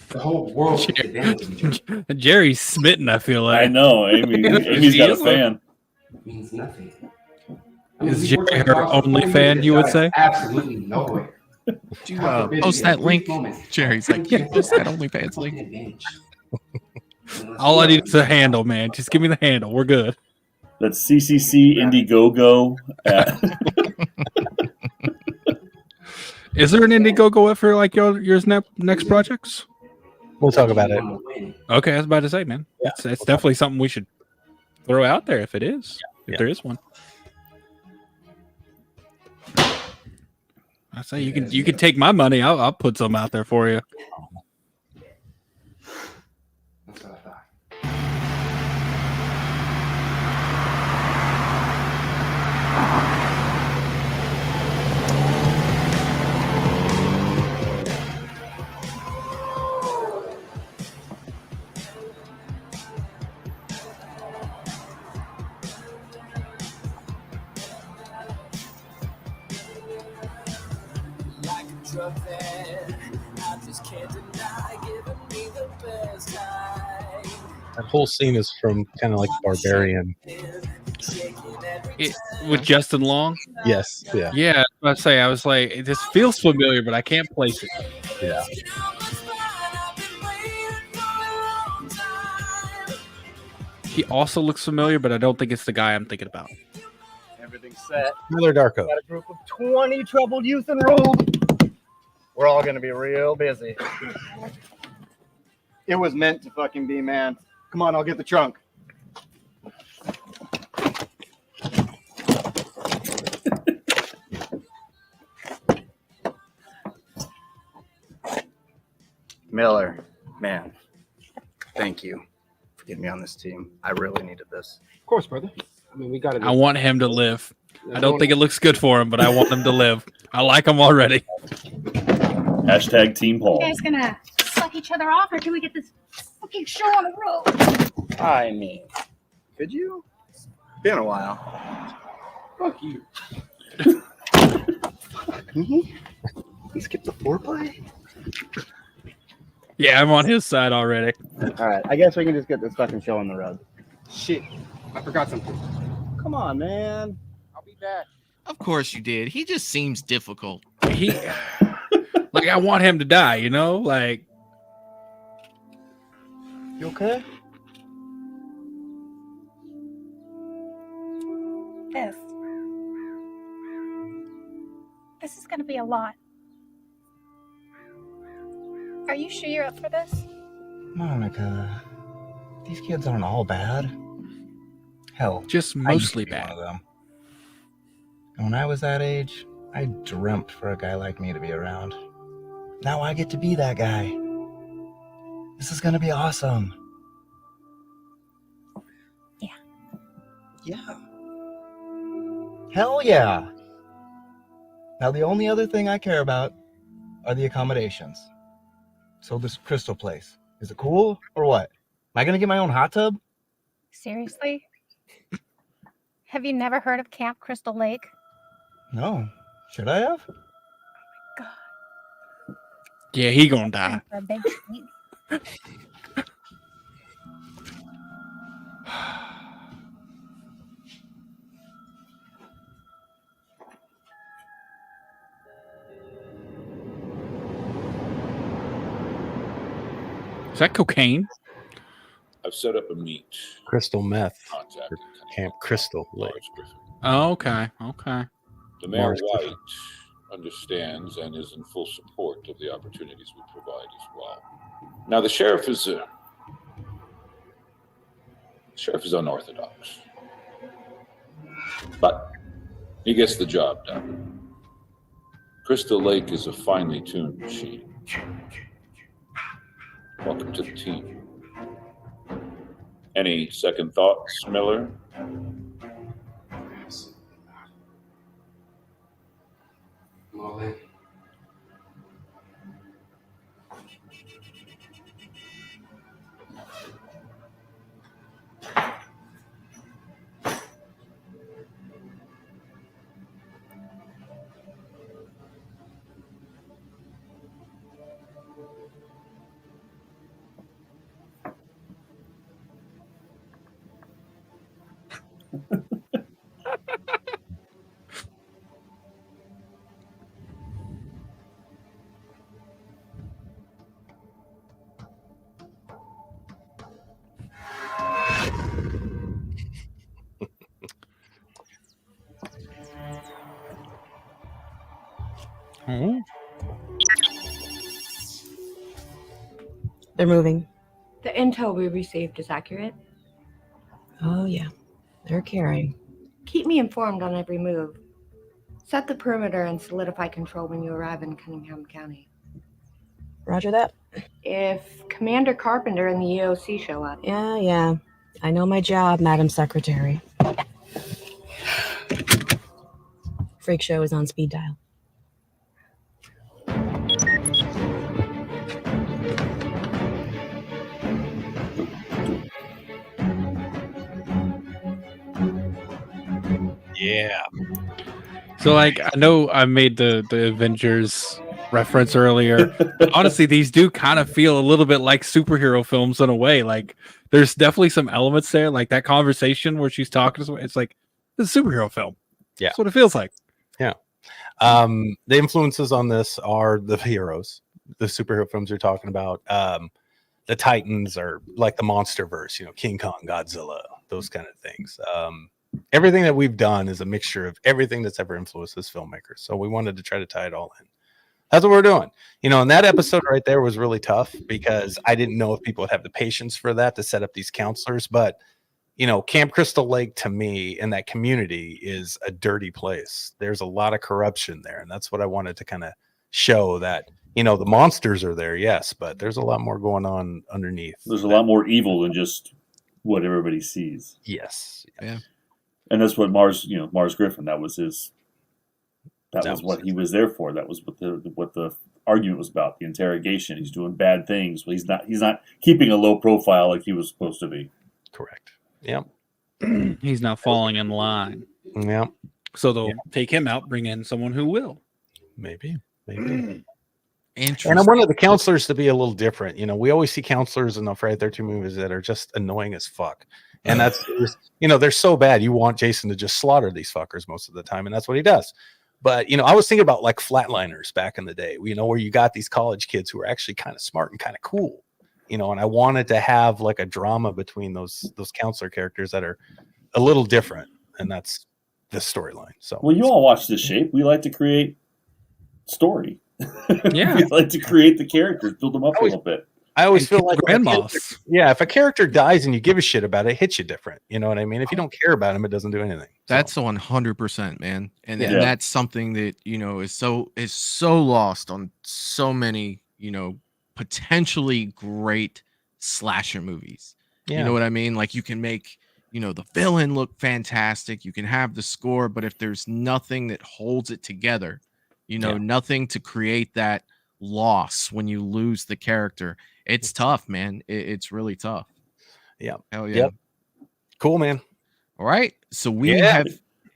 The whole world takes advantage of each other. Jerry's smitten, I feel like. I know. Amy's got a fan. It means nothing. I mean, Is we Jerry worked on her jobs for only 4 fan, years you that would got say? us absolutely nowhere. Did you God forbid post we get that a link? brief moment. Jerry's like, yeah, post that OnlyFans link. Advantage. All I need is a handle, man. Just give me the handle. We're good. That's CCC Indiegogo. Is there an Indiegogo for like yours next projects? We'll talk about it. Okay, I was about to say, man. Yeah, it's definitely something we should throw out there if it is. If there is one. I say you can take my money. I'll put some out there for you. That's what I thought. That whole scene is from kind of like Barbarian. With Justin Long? Yes. Yeah. Yeah, I was like, this feels familiar, but I can't place it. Yeah. He also looks familiar, but I don't think it's the guy I'm thinking about. Everything's set. Another Darko. Got a group of 20 troubled youth enrolled. We're all gonna be real busy. It was meant to fucking be, man. Come on, I'll get the trunk. Miller, man, thank you for getting me on this team. I really needed this. Of course, brother. I mean, we got to. I want him to live. I don't think it looks good for him, but I want him to live. I like him already. Hashtag Team Paul. You guys gonna suck each other off, or can we get this fucking show on the road? I mean, could you? Been a while. Fuck you. You skip the foreplay? Yeah, I'm on his side already. All right, I guess we can just get this fucking show on the road. Shit, I forgot something. Come on, man. I'll be back. Of course you did. He just seems difficult. He, like, I want him to die, you know? Like, You okay? This is gonna be a lot. Are you sure you're up for this? Monica, these kids aren't all bad. Hell, just I used mostly to be bad. one of them. And when I was that age, I dreamt for a guy like me to be around. Now I get to be that guy. This is gonna be awesome. Yeah. Hell yeah. Now the only other thing I care about are the accommodations. So this Crystal place, is it cool or what? Am I gonna get my own hot tub? Seriously? Have you never heard of Camp Crystal Lake? No. Should I have? yeah, he gonna die. For a big treat. Is that cocaine? I've set up a meet. Crystal meth. Contact. For Camp Crystal Lake. Oh, okay. Okay. The Mayor Mars White understands and is in full support of the opportunities we provide as well. Now, the sheriff is unorthodox, but he gets the job done. Crystal Lake is a finely tuned machine. Welcome to the team. Any second thoughts, Miller? I'm all in. Oh. They're moving. The intel we received is accurate. Oh, yeah. They're carrying. Keep me informed on every move. Set the perimeter and solidify control when you arrive in Cunningham County. Roger that. If Commander Carpenter and the EOC show up. Yeah. I know my job, Madam Secretary. Freak Show is on speed dial. Yeah. So, like, I know I made the Avengers reference earlier. Honestly, these do kind of feel a little bit like superhero films in a way. Like, there's definitely some elements there, like that conversation where she's talking to someone. It's like it's a superhero film. Yeah, that's what it feels like. Yeah. The influences on this are the heroes, the superhero films you're talking about. The Titans are like the MonsterVerse, King Kong, Godzilla, those kind of things. Everything that we've done is a mixture of everything that's ever influenced us filmmakers. So we wanted to try to tie it all in. That's what we're doing. And that episode right there was really tough because I didn't know if people would have the patience for that to set up these counselors. But, Camp Crystal Lake to me and that community is a dirty place. There's a lot of corruption there. And that's what I wanted to kind of show that, the monsters are there, yes, but there's a lot more going on underneath. There's a lot more evil than just what everybody sees. Yes. Yeah. And that's what Mars Griffin, that was his. That was what he was there for. That was what the argument was about. The interrogation. He's doing bad things. Well, he's not keeping a low profile like he was supposed to be. Correct. Yep. He's not falling in line. Yep. So they'll take him out, bring in someone who will. Maybe. Interesting. And I wanted the counselors to be a little different. We always see counselors in the Friday the 13th movies that are just annoying as fuck. And that's, they're so bad. You want Jason to just slaughter these fuckers most of the time. And that's what he does. But, I was thinking about like Flatliners back in the day, where you got these college kids who are actually kind of smart and kind of cool, and I wanted to have like a drama between those counselor characters that are a little different. And that's the storyline. So, well, you all watch this shape. We like to create story. Yeah. We like to create the characters, build them up a little bit. I always feel like grandmas. If a character dies and you give a shit about it, it hits you different. You know what I mean? If you don't care about him, it doesn't do anything. That's 100%, man. And that's something that, is so lost on so many, potentially great slasher movies. Yeah. You know what I mean? Like you can make, the villain look fantastic. You can have the score, but if there's nothing that holds it together, nothing to create that loss when you lose the character, it's tough, man. It's really tough. Yeah. Hell yeah. Yep. Cool, man. All right. So we have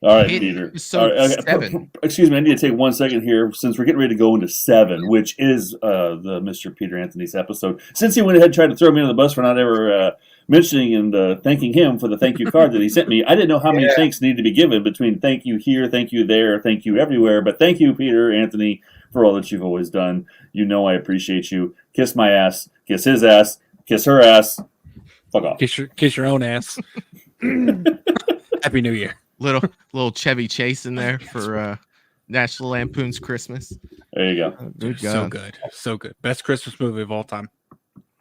all right, Peter. So all right, 7. Excuse me, I need to take 1 second here since we're getting ready to go into 7, which is the Mr. Peter Anthony's episode. Since he went ahead and tried to throw me under the bus for not ever mentioning and thanking him for the thank you card that he sent me, I didn't know how many thanks needed to be given between thank you here, thank you there, thank you everywhere. But thank you, Peter Anthony, for all that you've always done. I appreciate you. Kiss my ass. Kiss his ass. Kiss her ass. Fuck off. Kiss your own ass. Happy New Year. Little Chevy Chase in there for National Lampoon's Christmas. There you go. Good So God. good. So good. Best Christmas movie of all time.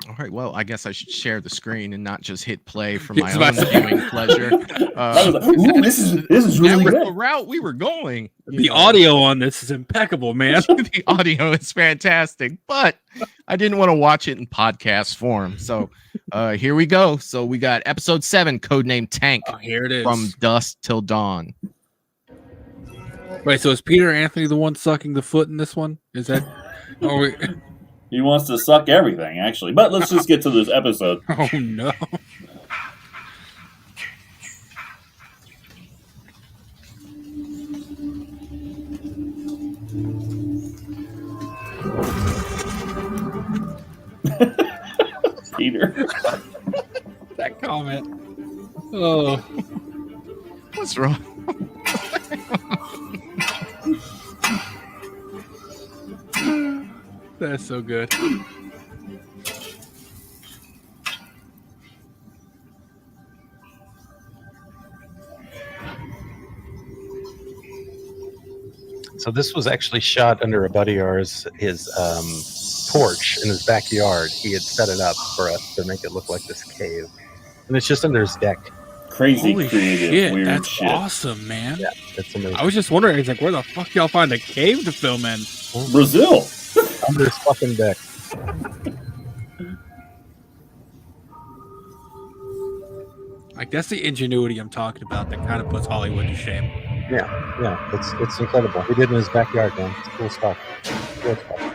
All right. Well, I guess I should share the screen and not just hit play for my own viewing pleasure. This is really that was good. the route we were going. The audio on this is impeccable, man. The audio is fantastic, but I didn't want to watch it in podcast form. So here we go. So we got episode 7, codename Tank. Here it is. From Dusk Till Dawn. Wait, so is Peter Anthony the one sucking the foot in this one? Is that? He wants to suck everything, actually. But let's just get to this episode. Oh, no. Peter. That comment. Oh. What's wrong? That's so good. So this was actually shot under a buddy of ours, his porch in his backyard. He had set it up for us to make it look like this cave, and it's just under his deck. Crazy, Holy creative, shit, weird that's shit. awesome, man. Yeah, it's amazing. I was just wondering, it's like, where the fuck y'all find a cave to film in? Brazil. Under his fucking deck. Like, that's the ingenuity I'm talking about that kind of puts Hollywood to shame. Yeah, it's incredible. He did it in his backyard, man. It's cool stuff. Cool stuff.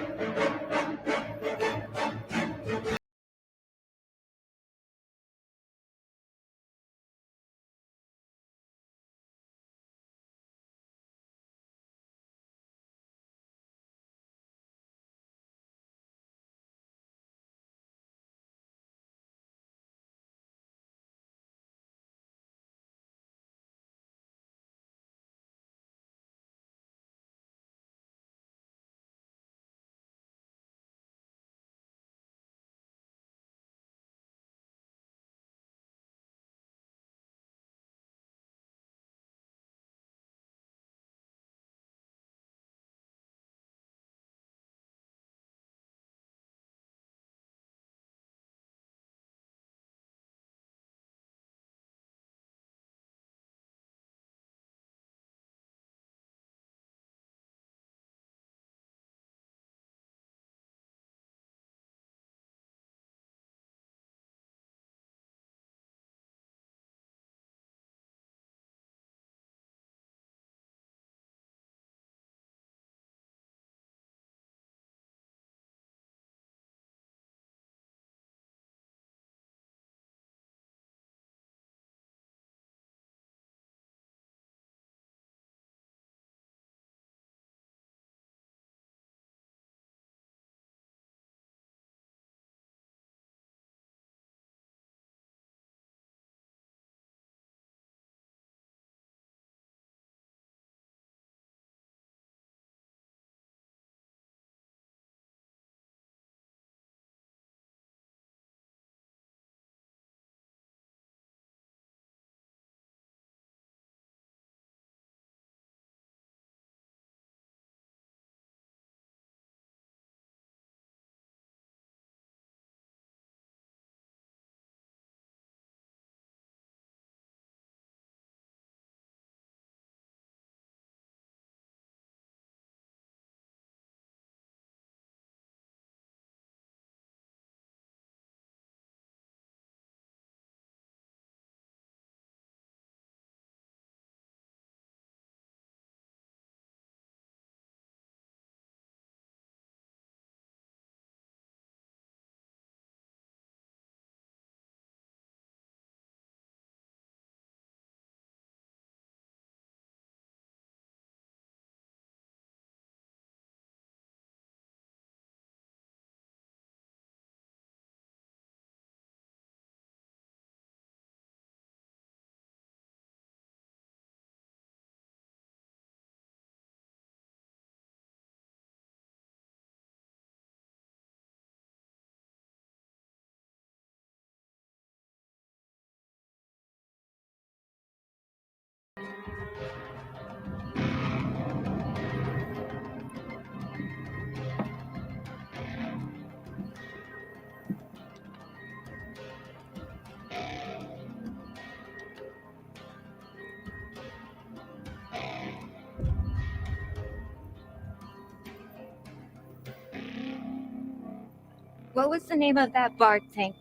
What was the name of that bar, Tank?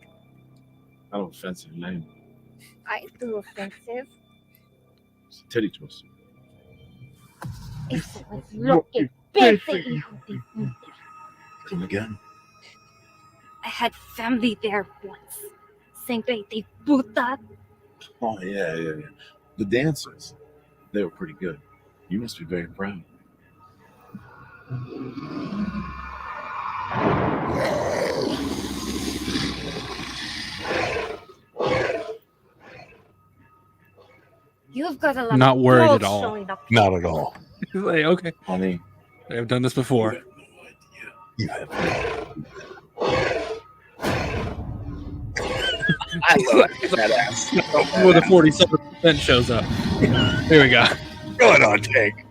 How offensive name. I threw offensive. It's a titty twister. Eso es lo que pensé, hijo de puta. Come again. I had family there once. Sangre de puta. Oh, yeah. The dancers. They were pretty good. You must be very proud. You've got a lot Not of worried girls at all. showing up. Not at all. Like, okay. Honey, I've done this before. you have I love that ass. Before the 47% shows up. Here we go. Go on, Tank.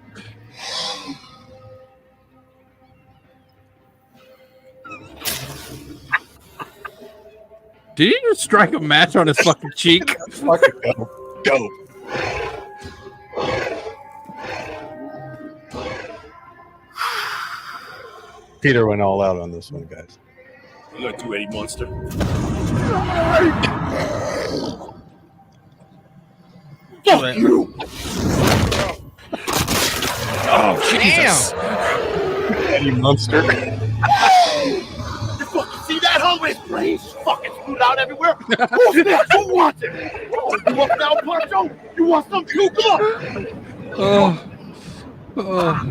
Did he just strike a match on his fucking cheek? Fucking go. Peter went all out on this one, guys. You got 280 monster. Fuck you! Oh, Jesus! Eddie Munster. You fucking see that, homie? His brains fucking spewed out everywhere. Who's next? Who wants it? You want that, Pancho? You want some too? Come on!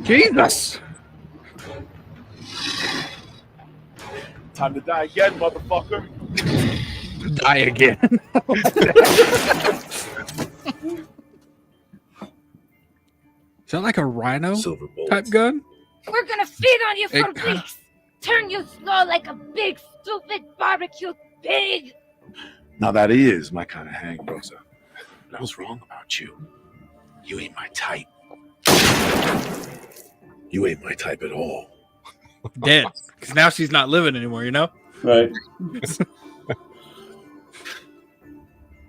Jesus! Time to die again, motherfucker. Die again. Is that like a rhino type gun? We're gonna feed on you It for kinda- weeks. Turn you slow like a big, stupid barbecue pig. Now that is my kind of hang, Rosa. But I was wrong about you. You ain't my type. You ain't my type at all. Dead. Because now she's not living anymore, you know? Right.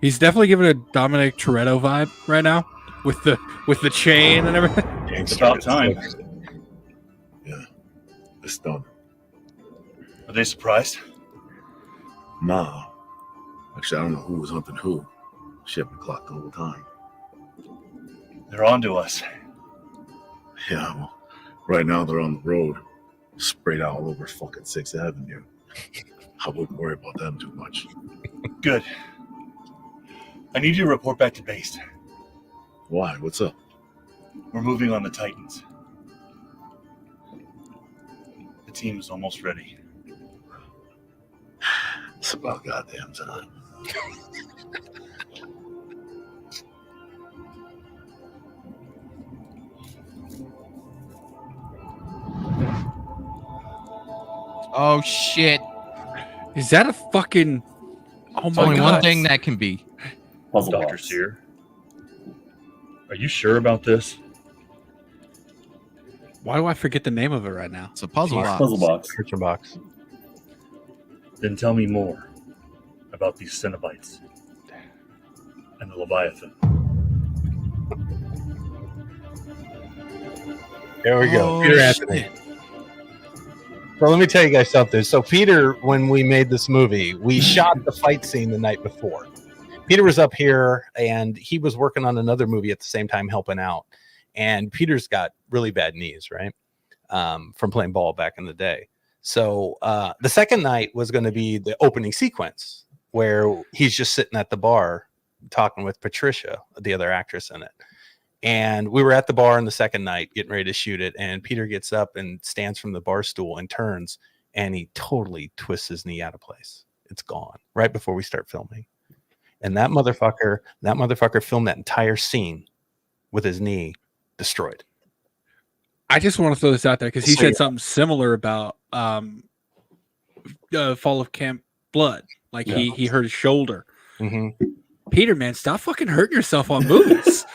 He's definitely giving a Dominic Toretto vibe right now with the chain and everything. It's about time. Yeah, it's done. Are they surprised? Nah. Actually, I don't know who was humping who. Shit been clocked the whole time. They're on to us. Yeah, well, right now they're on the road, sprayed out all over fucking 6th Avenue. I wouldn't worry about them too much. Good. I need you to report back to base. Why? What's up? We're moving on the Titans. The team is almost ready. It's about goddamn time. Oh shit! Is that a fucking? Oh It's my only god! one thing that can be. Dr. Sear, are you sure about this? Why do I forget the name of it right now? It's a puzzle box. Puzzle box. Picture box. Then tell me more about these Cenobites and the Leviathan. There we go. Oh, Peter Anthony. So let me tell you guys something. So Peter, when we made this movie, we shot the fight scene the night before. Peter was up here and he was working on another movie at the same time, helping out. And Peter's got really bad knees, right? From playing ball back in the day. So the second night was going to be the opening sequence where he's just sitting at the bar talking with Patricia, the other actress in it. And we were at the bar on the second night getting ready to shoot it. And Peter gets up and stands from the bar stool and turns and he totally twists his knee out of place. It's gone right before we start filming. And that motherfucker filmed that entire scene with his knee destroyed. I just want to throw this out there because he So, said yeah. something similar about Fall of Camp Blood. Like Yeah. he hurt his shoulder. Mm-hmm. Peter, man, stop fucking hurting yourself on movies.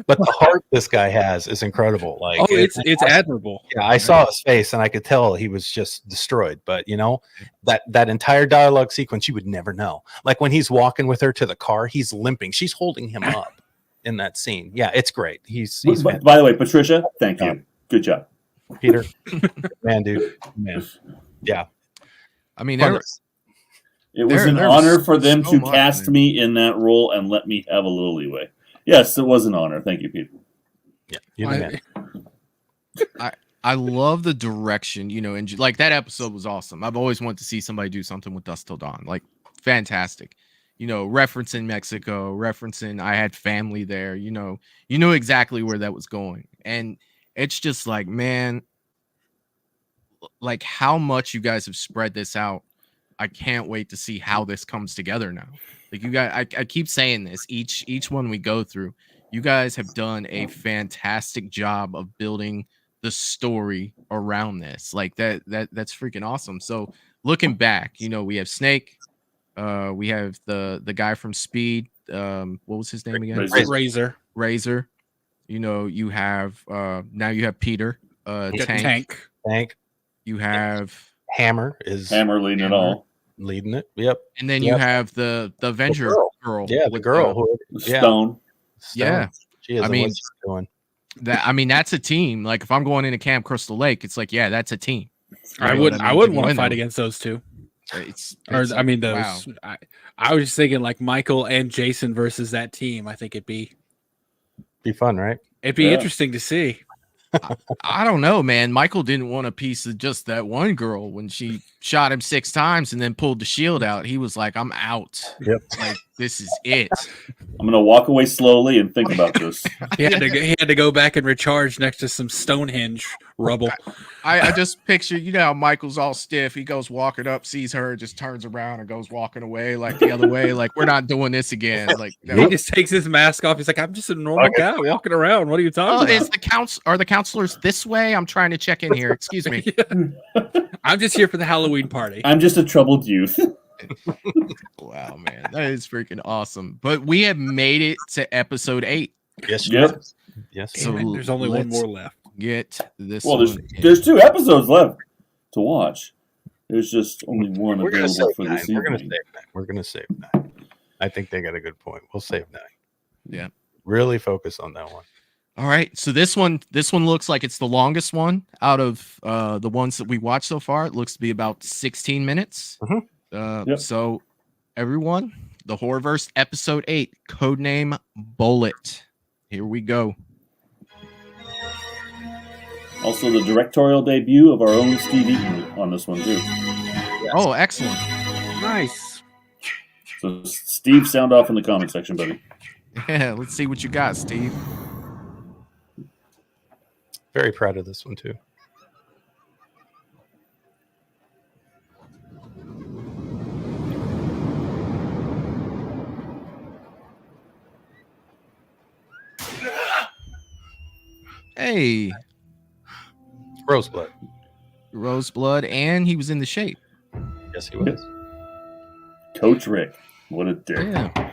But the heart this guy has is incredible. Like, Oh, it's admirable. Yeah, I saw his face and I could tell he was just destroyed. But you know, that entire dialogue sequence, you would never know. Like when he's walking with her to the car, he's limping. She's holding him up in that scene. Yeah, it's great. He's By the way, Patricia, thank you. Good job. Peter. Man, dude. Man. Yeah. I mean, It was an there honor was for them so to much, cast man. me in that role and let me have a little leeway. Yes, it was an honor. Thank you, Peter. Yeah, I love the direction, you know, and like that episode was awesome. I've always wanted to see somebody do something with Dusk Till Dawn, like fantastic. You know, referencing Mexico, referencing I had family there. You know exactly where that was going, and it's just like, man, like how much you guys have spread this out. I can't wait to see how this comes together now. Like you guys, I keep saying this each one we go through. You guys have done a fantastic job of building the story around this. Like that's freaking awesome. So looking back, you know, we have Snake, we have the guy from Speed. What was his name again? Razor. You know, you have now you have Peter, Tank. You have Hammer leading it all. Leading it. Yep. And then you have the Avenger girl. Yeah, the with girl. Stone. Yeah. She is. I mean, that's a team. Like if I'm going into Camp Crystal Lake, it's like, yeah, that's a team. I wouldn't want to fight against those two. I mean, those. Wow. I was just thinking like Michael and Jason versus that team. I think it'd be fun, right? It'd be interesting to see. I don't know, man. Michael didn't want a piece of just that one girl when she shot him 6 times and then pulled the shield out. He was like, I'm out. Yep. Like, this is it. I'm going to walk away slowly and think about this. He had to go back and recharge next to some Stonehenge rubble. I just picture, you know, how Michael's all stiff. He goes walking up, sees her, just turns around and goes walking away like the other way. Like, we're not doing this again. Like, no. He just takes his mask off. He's like, I'm just a normal guy walking around. What are you talking about? Are the counselors this way? I'm trying to check in here. Excuse me. I'm just here for the Halloween party. I'm just a troubled youth. Wow, man. That is freaking awesome. But we have made it to episode 8. Yes, Yes. So there's only one more left. Get this. Well, there's 2 episodes left to watch. There's just only one We're gonna available save for 9. this evening. We're gonna save 9. I think they got a good point. We'll save 9. Yeah. Really focus on that one. All right. So this one looks like it's the longest one out of the ones that we watched so far. It looks to be about 16 minutes. So everyone, the Horrorverse episode 8, codename Bullet. Here we go. Also, the directorial debut of our own Steve Eaton on this one, too. Oh, excellent. Nice. So, Steve, sound off in the comment section, buddy. Yeah, let's see what you got, Steve. Very proud of this one, too. Hey. Roseblood, and he was in the shape. Yes, he was. Coach Rick. What a dick. Yeah.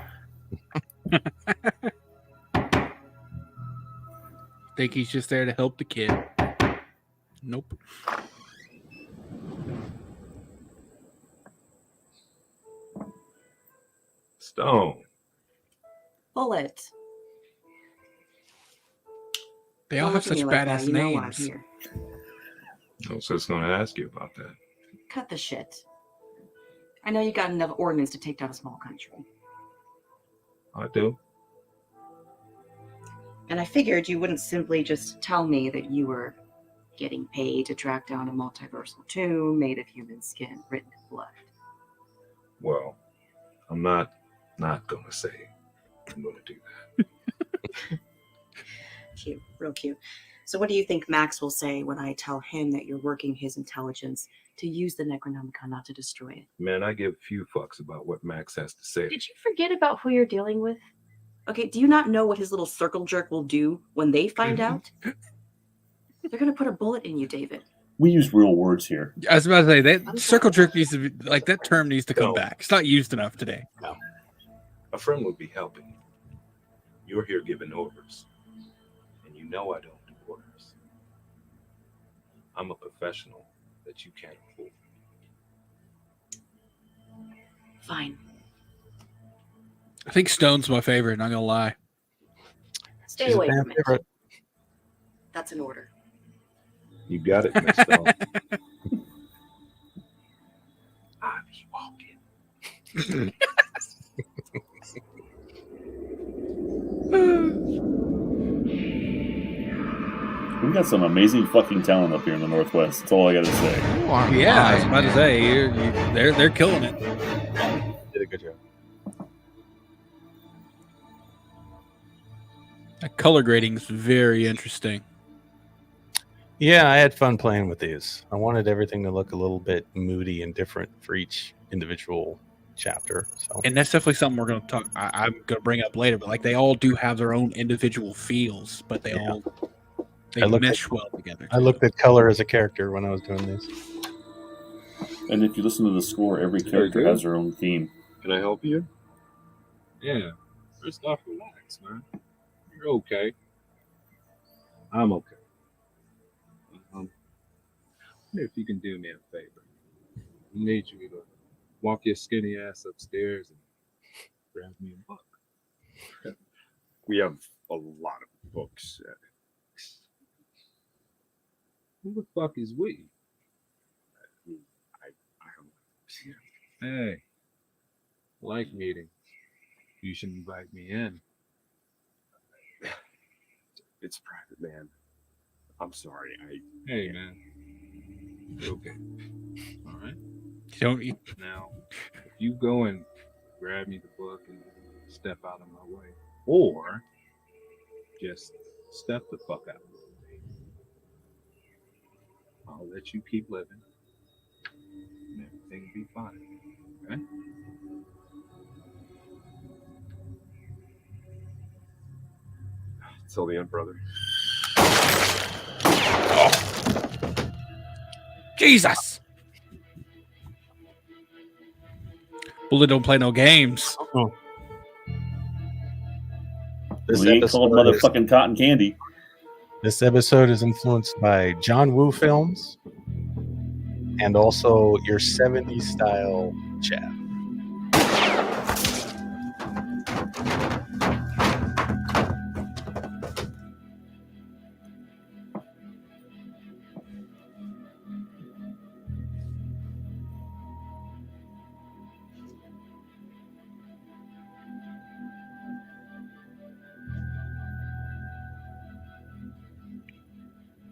Think he's just there to help the kid. Nope. Stone. Bullet. They all Don't have look at such me like that. badass You know why I'm names. here. I was just going to ask you about that. Cut the shit. I know you got enough ordnance to take down a small country. I do. And I figured you wouldn't simply just tell me that you were getting paid to track down a multiversal tomb made of human skin written in blood. Well, I'm not going to say I'm going to do that. Cute, real cute. So what do you think Max will say when I tell him that you're working his intelligence to use the Necronomicon, not to destroy it? Man, I give few fucks about what Max has to say. Did you forget about who you're dealing with? Okay, do you not know what his little circle jerk will do when they find out? They're going to put a bullet in you, David. We use real words here. I was about to say that circle jerk needs to be like that term needs to come back. It's not used enough today. No. A friend would be helping. You're here giving orders. And you know I don't do orders. I'm a professional that you can't fool. Fine. I think Stone's my favorite, not gonna lie. Stay away from it. That's an order. You got it, Miss Stone. I be walking. We've got some amazing fucking talent up here in the Northwest. That's all I got to say. Yeah, I was about to say they're killing it. Did a good job. That color grading is very interesting. Yeah, I had fun playing with these. I wanted everything to look a little bit moody and different for each individual chapter. So, And that's definitely something we're going to talk. I'm going to bring up later. But like, they all do have their own individual feels, but they all They mesh well together. I looked at color as a character when I was doing this. And if you listen to the score, every character has their own theme. Can I help you? Yeah. First off, relax, man. You're okay. I'm okay. If you can do me a favor, I need you to walk your skinny ass upstairs and grab me a book. We have a lot of books. Who the fuck is we? I Hey, like meeting. You should invite me in. It's private, man. I'm sorry. Hey, man. You're okay. All right. Don't you? Now, if you go and grab me the book and step out of my way, or just step the fuck out of my way, I'll let you keep living, and everything will be fine. Okay? Till the end, brother. Jesus! Bullet don't play no games. This We ain't called motherfucking cotton candy. This episode is influenced by John Woo films and also your 70s style chat.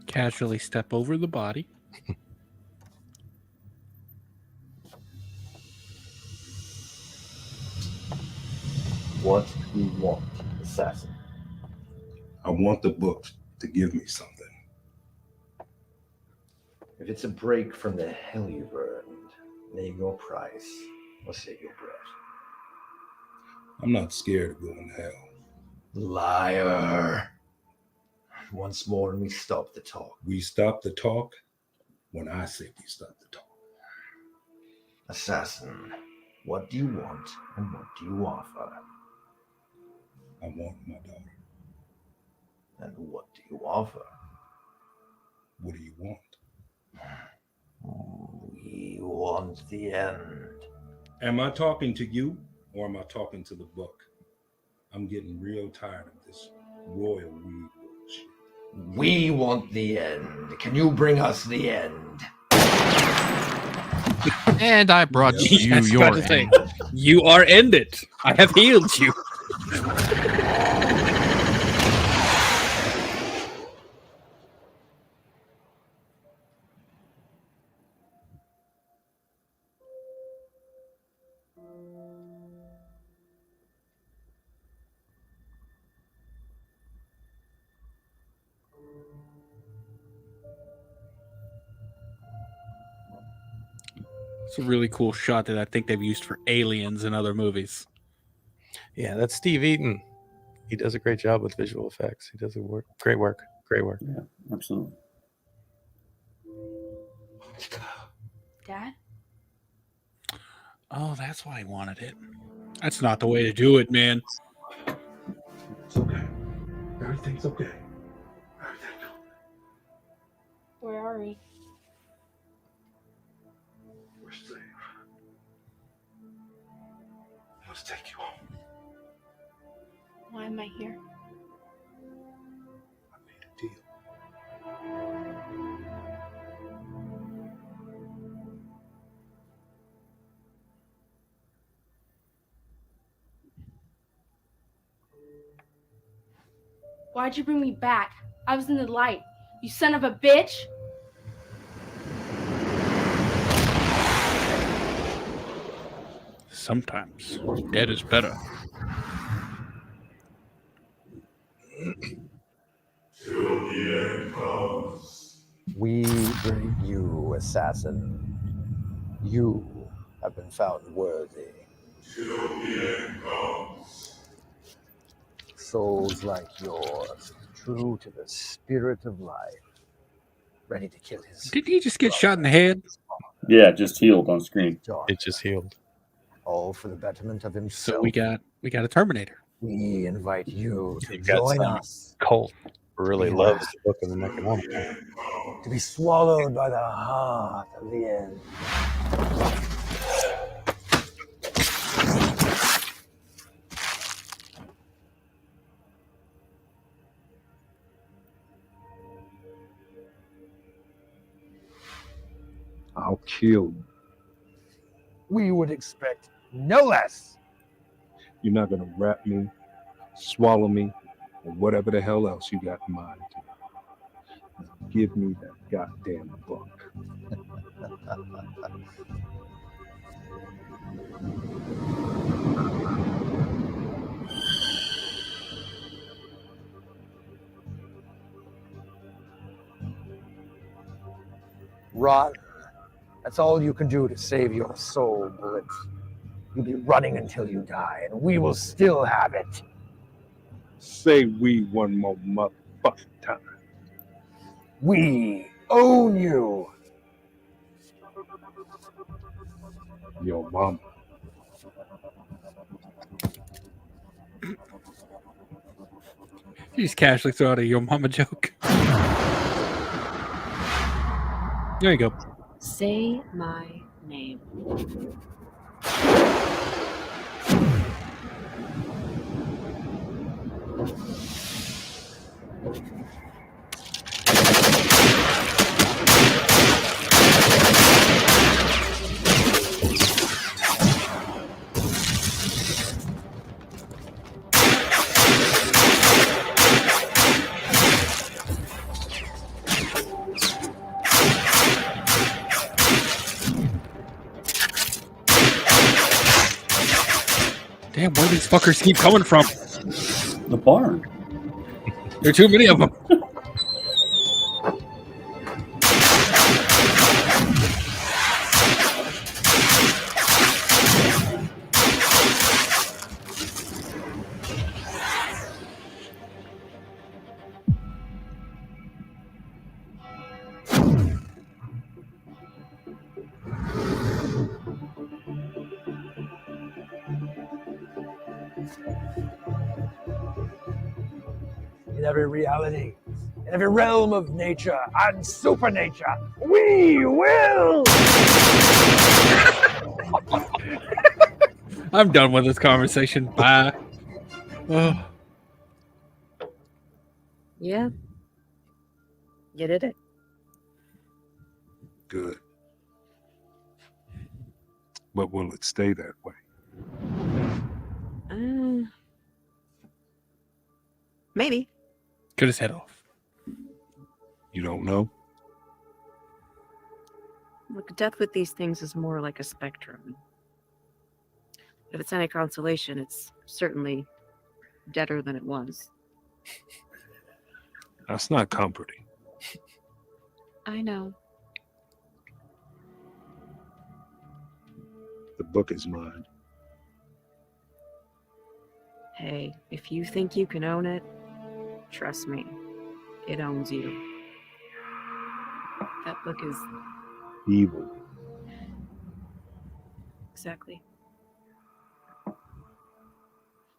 Casually step over the body. What do you want, assassin? I want the book to give me something. If it's a break from the hell you've earned, name your price or save your breath. I'm not scared of going to hell. Liar. Once more and we stop the talk. We stop the talk when I say we stop the talk. Assassin, what do you want and what do you offer? I want my daughter. And what do you offer? What do you want? We want the end. Am I talking to you or am I talking to the book? I'm getting real tired of this royal weed bullshit. We want the end. Can you bring us the end? And I brought you Yes, your about to say, end. you are ended. I have healed you. It's a really cool shot that I think they've used for Aliens and other movies. Yeah, that's Steve Eaton. He does a great job with visual effects. He does great work. Great work. Yeah, absolutely. Dad? Oh, that's why he wanted it. That's not the way to do it, man. It's okay. Everything's okay. Where are we? We're safe. Let's take you home. Why am I here? I made a deal. Why'd you bring me back? I was in the light. You son of a bitch! Sometimes dead is better. Till the end comes. We bring you, assassin. You have been found worthy. Till the end comes. Souls like yours true to the spirit of life, ready to kill his. Didn't he just get shot in the head? Yeah, just healed on screen. It just healed. All for the betterment of himself. So we got a Terminator. We invite you to You've got join some us. cult really loves the Book of the Necronomicon. To be swallowed by the heart of the end. I'll kill you. We would expect no less. You're not gonna wrap me, swallow me, or whatever the hell else you got in mind. Now give me that goddamn book. Run. That's all you can do to save your soul, Bullet. You'll be running until you die, and we will still have it. Say we one more motherfucking time. We own you. Your mama. You just casually throw out a "your mama" joke. There you go. Say my name. Damn, where do these fuckers keep coming from? The barn. There are too many of them. In every reality, in every realm of nature and supernature, we will! I'm done with this conversation. Bye. Oh. Yeah. You did it. Good. But will it stay that way? Maybe. Cut his head off. You don't know? Look, death with these things is more like a spectrum. If it's any consolation, it's certainly deader than it was. That's not comforting. I know. The book is mine. Hey, if you think you can own it, trust me, it owns you. That book is Evil. exactly.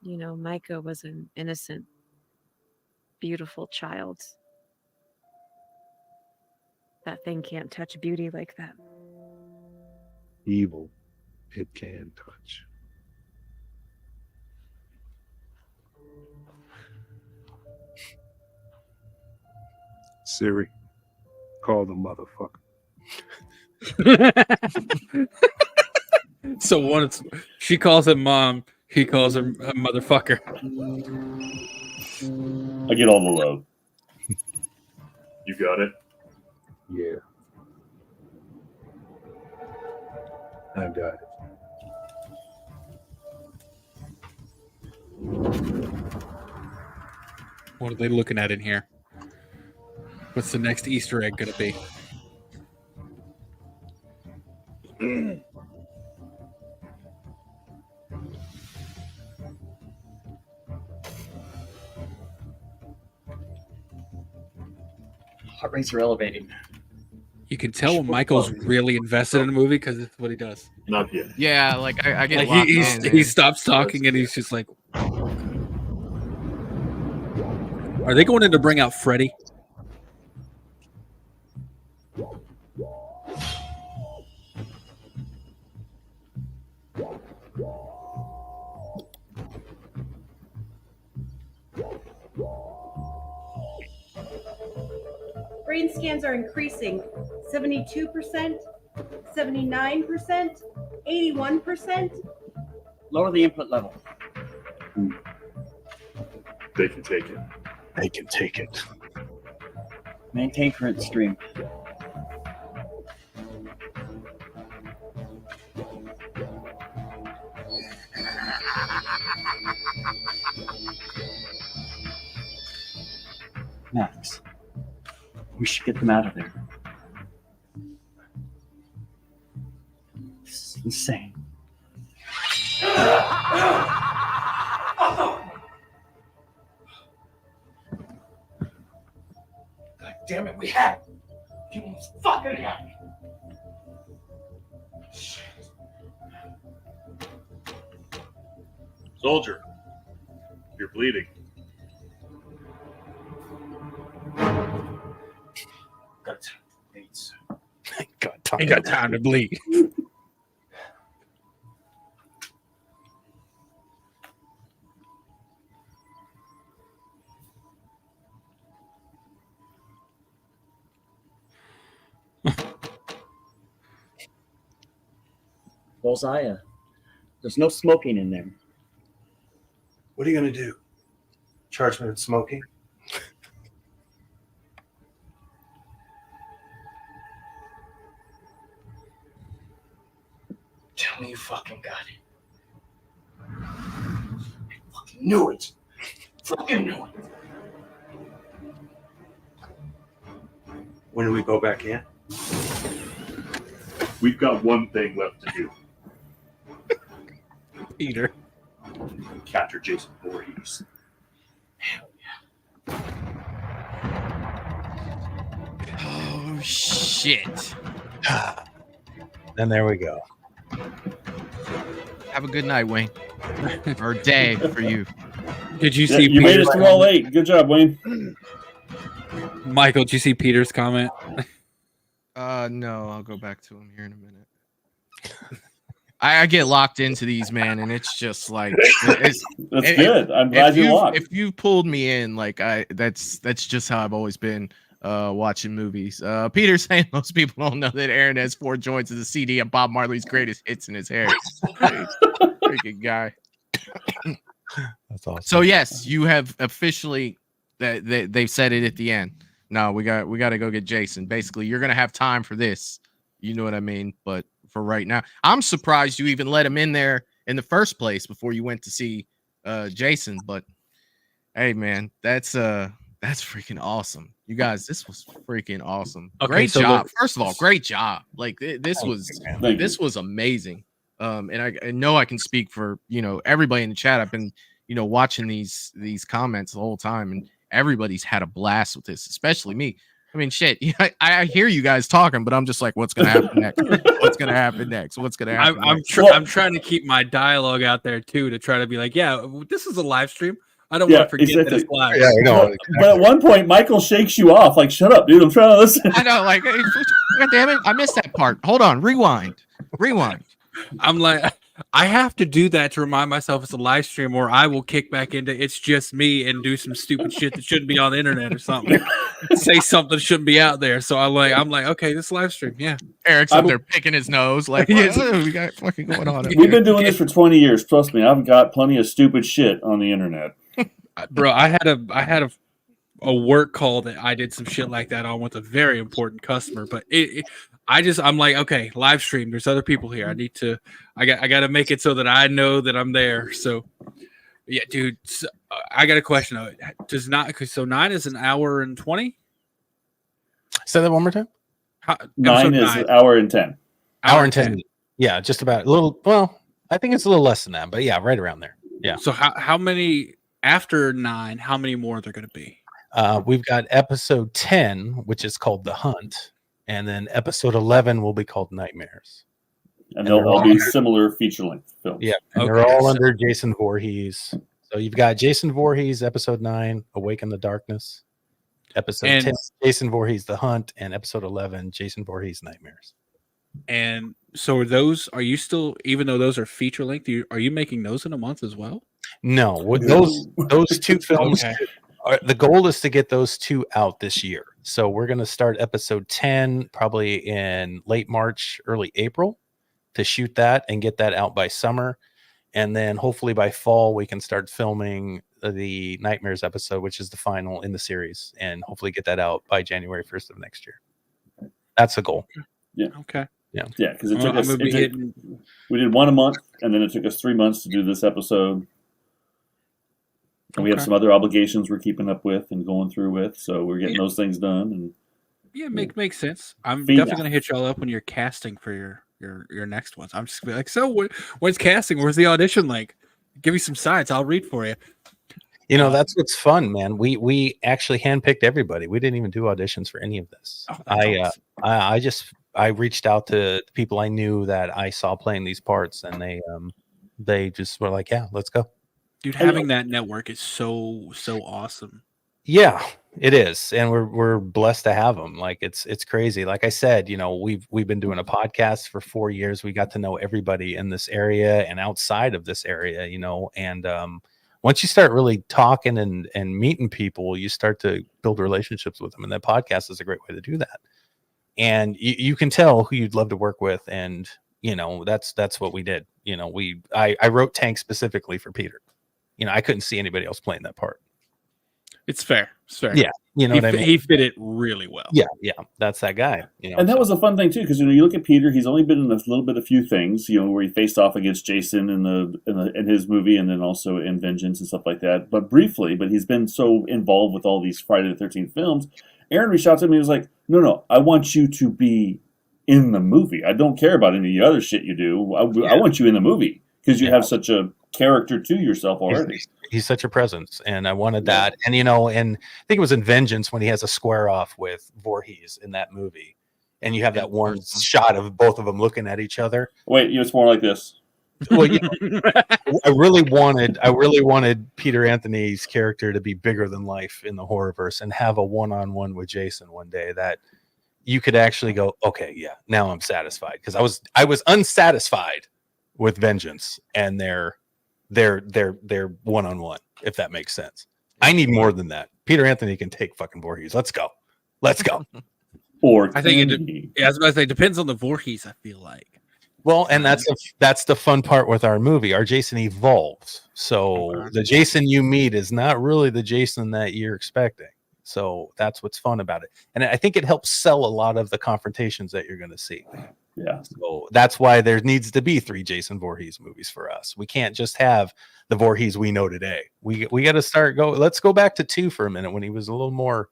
You know, Micah was an innocent, beautiful child. That thing can't touch beauty like that. Evil. It can touch. Siri, call the motherfucker. So once she calls him mom, he calls her a motherfucker. I get all the love. You got it? Yeah. I got it. What are they looking at in here? What's the next Easter egg gonna be? Heart rates are elevating. You can tell when Michael's really invested in a movie because it's what he does. Not yet. Yeah, like I get Like locked in, he man. stops talking and he's just like, are they going in to bring out Freddy? Brain scans are increasing 72%, 79%, 81%. Lower the input level. They can take it. They can take it. Maintain current stream. Max, we should get them out of there. This is insane. God damn it, we had it. You almost fucking had me. Shit. Soldier, you're bleeding. Got AIDS. Ain't got time to bleed. Bullseye, there's no smoking in there. What are you going to do? Charge me with smoking? Tell me you fucking got it. I fucking knew it. Fucking knew it. When do we go back in? We've got one thing left to do. Peter. Capture Jason Voorhees. Oh shit. Then there we go. Have a good night, Wayne. Or day for you. Did you Yeah, see you made Peter's us through all 8. Good job, Wayne. Michael, did you see Peter's comment? No, I'll go back to him here in a minute. I get locked into these, man, and it's just like That's good. I'm glad you're locked. If you pulled me in, like that's just how I've always been watching movies. Peter saying most people don't know that Aaron has 4 joints of the CD of Bob Marley's greatest hits in his hair. Freaking guy. That's awesome. So yes, you have officially they've said it at the end. No, we got to go get Jason. Basically, you're gonna have time for this. You know what I mean? But for right now, I'm surprised you even let him in there in the first place before you went to see Jason. But hey, man, that's freaking awesome. You guys, this was freaking awesome. Okay, Great so job. look- First of all, great job. Like this was amazing. And I know I can speak for everybody in the chat. I've been watching these comments the whole time, and everybody's had a blast with this, especially me. I mean, shit. I hear you guys talking, but I'm just like, what's gonna happen next? What's gonna happen next? What's gonna happen? I'm next? I'm trying to keep my dialogue out there too, to try to be like, yeah, this is a live stream. I don't want to forget that it's live. Yeah, I know. But at one point, Michael shakes you off, like, "Shut up, dude! I'm trying to listen." I know, like, hey, God damn it, I missed that part. Hold on, rewind. I'm like, I have to do that to remind myself it's a live stream, or I will kick back into it's just me and do some stupid shit that shouldn't be on the internet or something. Say something that shouldn't be out there. So I'm like, okay, this live stream, yeah. Eric's up there picking his nose, like, Yes. what we got fucking going on? We've been doing this for 20 years. Trust me, I've got plenty of stupid shit on the internet. Bro, I had a work call that I did some shit like that on with a very important customer, but I'm like, okay, live stream. There's other people here. I got to make it so that I know that I'm there. So, yeah, dude, I got a question. So 9 is an hour and 20? Say that one more time. 9 is an hour and 10. Hour and 10. Yeah, just about a little. Well, I think it's a little less than that, but yeah, right around there. Yeah. So how many after 9? How many more are there going to be? We've got episode 10, which is called The Hunt, and then episode 11 will be called Nightmares. And they'll all be similar feature-length films. Yeah, and they're all under Jason Voorhees. So you've got Jason Voorhees, episode 9, Awake in the Darkness. Episode 10, Jason Voorhees, The Hunt, and episode 11, Jason Voorhees, Nightmares. And so are you still, even though those are feature length, are you making those in a month as well? No, those two films. The goal is to get those two out this year. So we're going to start episode 10 probably in late March, early April to shoot that and get that out by summer. And then hopefully by fall, we can start filming the Nightmares episode, which is the final in the series, and hopefully get that out by January 1st of next year. That's the goal. Yeah. Okay. Yeah. Yeah, because it took us. We did one a month, and then it took us 3 months to do this episode. And we have some other obligations we're keeping up with and going through with, so we're getting those things done. And yeah, makes sense. I'm definitely gonna hit y'all up when you're casting for your next ones. I'm just gonna be like, so when's casting? Where's the audition link? Give me some sides. I'll read for you. You know, that's what's fun, man. We actually handpicked everybody. We didn't even do auditions for any of this. I reached out to people I knew that I saw playing these parts, and they just were like, yeah, let's go. Dude, having that network is so awesome. Yeah, it is, and we're blessed to have them. Like it's crazy. Like I said, you know, we've been doing a podcast for 4 years. We got to know everybody in this area and outside of this area, you know. And once you start really talking and meeting people, you start to build relationships with them, and that podcast is a great way to do that. And you can tell who you'd love to work with, and you know that's what we did. You know, I wrote Tank specifically for Peter. You know, I couldn't see anybody else playing that part. It's fair. It's fair. Yeah, you know what I mean. He fit it really well. Yeah, that's that guy. You know, and that was a fun thing too, because you know, you look at Peter; he's only been in a few things. You know, where he faced off against Jason in his movie, and then also in Vengeance and stuff like that. But briefly, he's been so involved with all these Friday the 13th films. Aaron reached out to me and was like, "No, I want you to be in the movie. I don't care about any of the other shit you do. I want you in the movie because you have such a character to yourself already." He's such a presence, and I wanted that. And you know, and I think it was in Vengeance when he has a square off with Voorhees in that movie, and you have that one shot of both of them looking at each other. Wait, it's more like this. Well, you know, I really wanted Peter Anthony's character to be bigger than life in the Horrorverse and have a one-on-one with Jason one day that you could actually go, okay, yeah, now I'm satisfied, because I was unsatisfied with Vengeance and their one-on-one, if that makes sense. I need more than that. Peter Anthony can take fucking Voorhees. Let's go. Or I think it depends on the Voorhees, I feel like. Well, and that's the fun part with our movie. Our Jason evolves. So the Jason you meet is not really the Jason that you're expecting. So that's what's fun about it. And I think it helps sell a lot of the confrontations that you're going to see. Yeah. So that's why there needs to be 3 Jason Voorhees movies for us. We can't just have the Voorhees we know today. We got to let's go back to 2 for a minute, when he was a little more,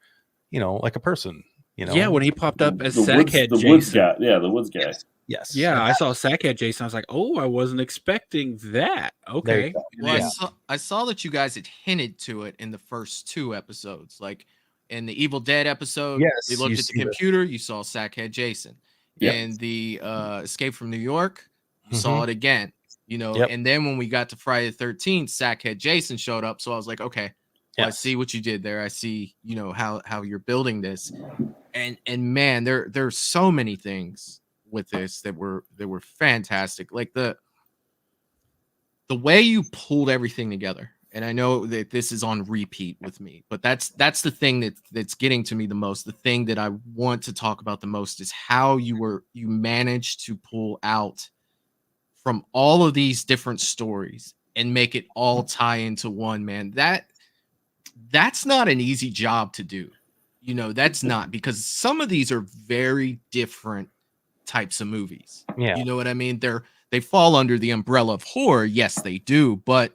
you know, like a person, you know. Yeah, when he popped up as Sackhead Jason. Woods guy. Yeah, the Woods guy. Yes. Yeah, I saw Sackhead Jason. I was like, oh, I wasn't expecting that. Okay. Well, I saw that you guys had hinted to it in the first 2 episodes. Like in the Evil Dead episode, they looked at the computer, you saw Sackhead Jason. Yep. In the Escape from New York, you saw it again. You know, and then when we got to Friday the 13th, Sackhead Jason showed up. So I was like, okay, well, I see what you did there. I see, you know, how you're building this. And man, there's so many things with this that were fantastic. Like the way you pulled everything together. And I know that this is on repeat with me, but that's the thing that's getting to me the most. The thing that I want to talk about the most is how you managed to pull out from all of these different stories and make it all tie into one, man. That's not an easy job to do. You know, that's not, because some of these are very different types of movies. Yeah. You know what I mean? They fall under the umbrella of horror. Yes, they do. But,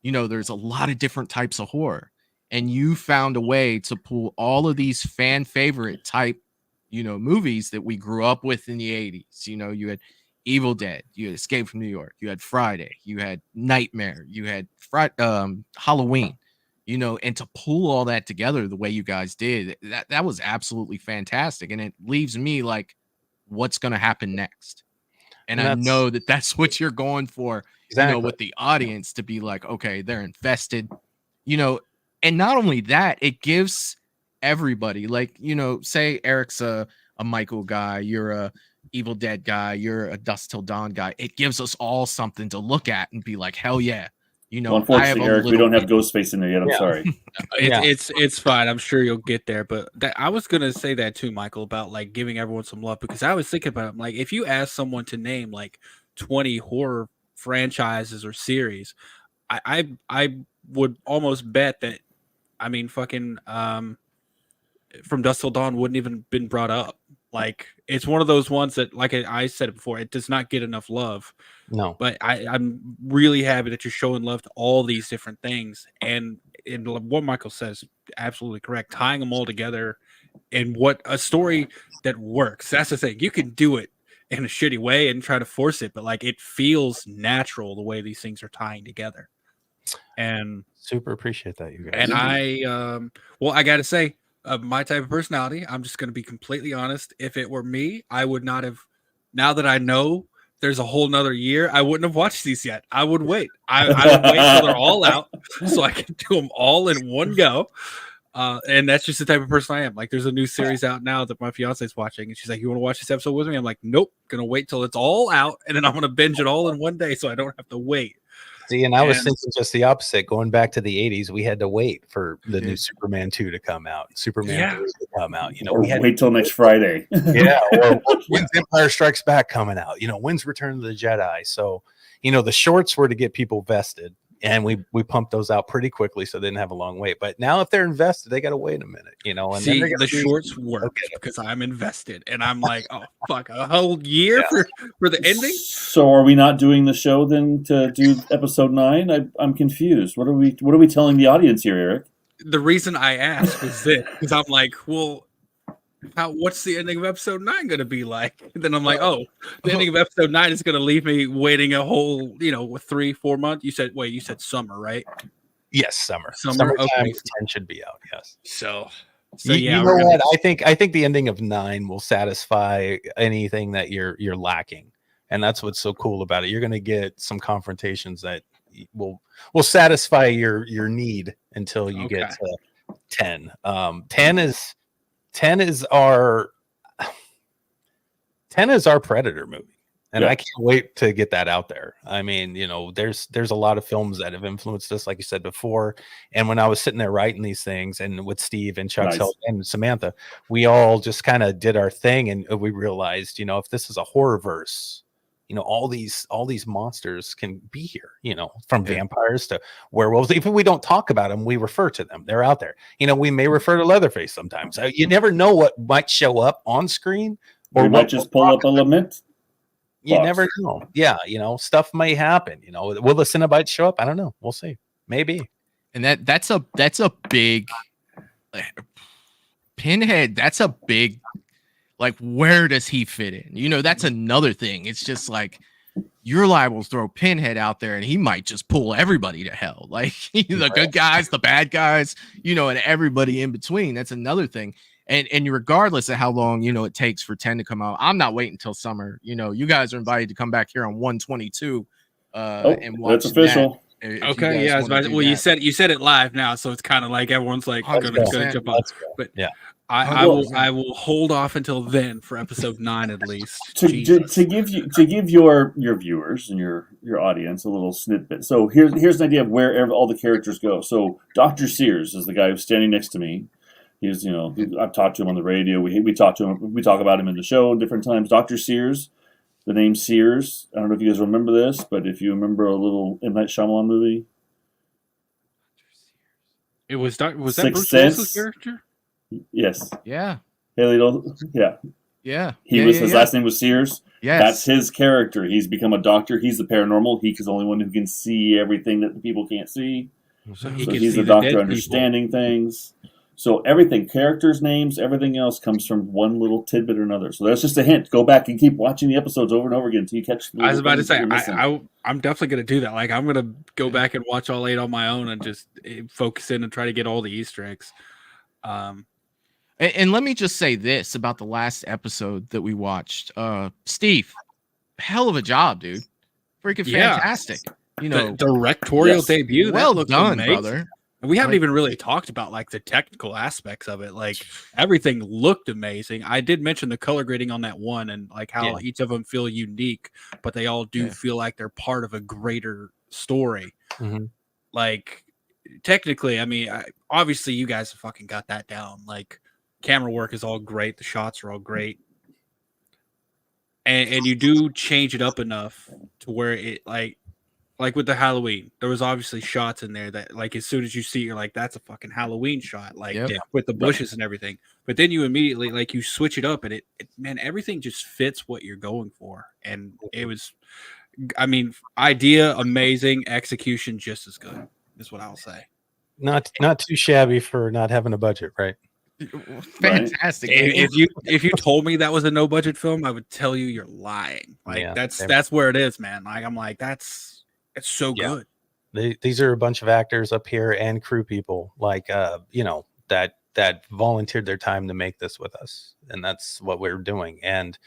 you know, there's a lot of different types of horror. And you found a way to pull all of these fan favorite type, you know, movies that we grew up with in the 80s. You know, you had Evil Dead, you had Escape from New York, you had Friday, you had Nightmare, you had Halloween. you know, and to pull all that together the way you guys did, that was absolutely fantastic. And it leaves me like, what's going to happen next? And I know that that's what you're going for, you know, with the audience to be like, okay, they're invested, you know, and not only that, it gives everybody, like, you know, say Eric's a Michael guy, you're a Evil Dead guy, you're a Dusk Till Dawn guy. It gives us all something to look at and be like, hell yeah. You know, well, unfortunately, Eric, we don't have Ghostface in there yet. I'm sorry. It's fine. I'm sure you'll get there. But I was gonna say that too, Michael, about like giving everyone some love, because I was thinking about it. I'm like, if you ask someone to name like 20 horror franchises or series, I would almost bet that, I mean, fucking From Dusk Till Dawn wouldn't even been brought up. Like, it's one of those ones that, like I said it before, it does not get enough love. No. But I'm really happy that you're showing love to all these different things. And what Michael says, absolutely correct. Tying them all together in what a story that works. That's the thing. You can do it in a shitty way and try to force it, but like it feels natural the way these things are tying together. And super appreciate that, you guys. And I gotta say, my type of personality, I'm just gonna be completely honest. If it were me, I would not have. Now that I know there's a whole nother year, I wouldn't have watched these yet. I would wait. I would wait till they're all out so I can do them all in one go. And that's just the type of person I am. Like, there's a new series out now that my fiance's watching, and she's like, "You want to watch this episode with me?" I'm like, "Nope, gonna wait till it's all out, and then I'm gonna binge it all in one day, so I don't have to wait." See, and I was thinking just the opposite. Going back to the 80s, we had to wait for the new Superman 2 to come out, Superman 3 to come out. You know, or we had wait till next Friday. Yeah, or when's Empire Strikes Back coming out? You know, when's Return of the Jedi? So, you know, the shorts were to get people vested, and we pumped those out pretty quickly, so they didn't have a long wait. But now, if they're invested, they got to wait a minute. You know, and see, then the shorts work because I'm invested, and I'm like, oh fuck, a whole year for the ending. So, are we not doing the show then to do episode 9? I'm confused. What are we telling the audience here, Eric? The reason I asked was this, because I'm like, well, what's the ending of episode 9 going to be like? And then I'm like, oh, the ending of episode 9 is going to leave me waiting a whole, 3-4 months. You said summer, right? Yes, summer. Summer. Okay, 10 should be out. Yes. So yeah, you know what? I think the ending of 9 will satisfy anything that you're lacking, and that's what's so cool about it. You're going to get some confrontations that will satisfy your need until you get to 10. 10 is our Predator movie, and I can't wait to get that out there. I mean, there's a lot of films that have influenced us, like you said before. And when I was sitting there writing these things, and with Steve and Chuck's help and Samantha, we all just kind of did our thing, and we realized, if this is a horrorverse, all these monsters can be here, from vampires to werewolves. Even if we don't talk about them, we refer to them. They're out there. We may refer to Leatherface sometimes. You never know what might show up on screen, or we might just pull up a lament. You never know. Yeah, stuff may happen. Will the Cenobites show up? I don't know. We'll see. Maybe. And that's a big Pinhead. That's a big. Like, where does he fit in? That's another thing. It's just like you're liable to throw Pinhead out there and he might just pull everybody to hell. Like the good guys, the bad guys, and everybody in between. That's another thing. And regardless of how long, it takes for 10 to come out, I'm not waiting until summer. You guys are invited to come back here on 122 and watch. That's official. Okay, yeah. You said it live now, so it's kind of like everyone's like gonna jump on. But yeah. I will hold off until then for episode 9 at least. To give your viewers and your audience a little snippet. So here's an idea of where all the characters go. So Dr. Sears is the guy who's standing next to me. He's I've talked to him on the radio. We talk to him. We talk about him in the show different times. Dr. Sears, the name Sears. I don't know if you guys remember this, but if you remember a little M. Night Shyamalan movie, it was that Bruce Willis's character. Yes. Yeah. Haley. Yeah. Yeah. His last name was Sears. Yes. That's his character. He's become a doctor. He's the paranormal. He's the only one who can see everything that the people can't see. So he's the doctor understanding things. So everything, characters' names, everything else comes from one little tidbit or another. So that's just a hint. Go back and keep watching the episodes over and over again until you catch the I was about to things that say, you're missing. I'm definitely going to do that. Like, I'm going to go back and watch all 8 on my own and just focus in and try to get all the Easter eggs. And let me just say this about the last episode that we watched. Steve, hell of a job, dude. Freaking fantastic. You know, the directorial debut. Well that done, amazing. brother. And we haven't even really talked about like the technical aspects of it. Like everything looked amazing. I did mention the color grading on that one and like how each of them feel unique, but they all do feel like they're part of a greater story. Like technically, I mean, obviously you guys have fucking got that down. Like camera work is all great. The shots are all great. And you do change it up enough to where it like with the Halloween, there was obviously shots in there that like as soon as you see it, you're like, that's a fucking Halloween shot, like with the bushes and everything. But then you immediately like you switch it up and it man, everything just fits what you're going for. And it was, I mean, idea amazing, execution just as good is what I'll say. Not too shabby for not having a budget, right? Fantastic. If you told me that was a no budget film, I would tell you you're lying. Like that's where it is, man. Like I'm like it's so good. These are a bunch of actors up here and crew people, like you know, that volunteered their time to make this with us, and that's what we're doing. And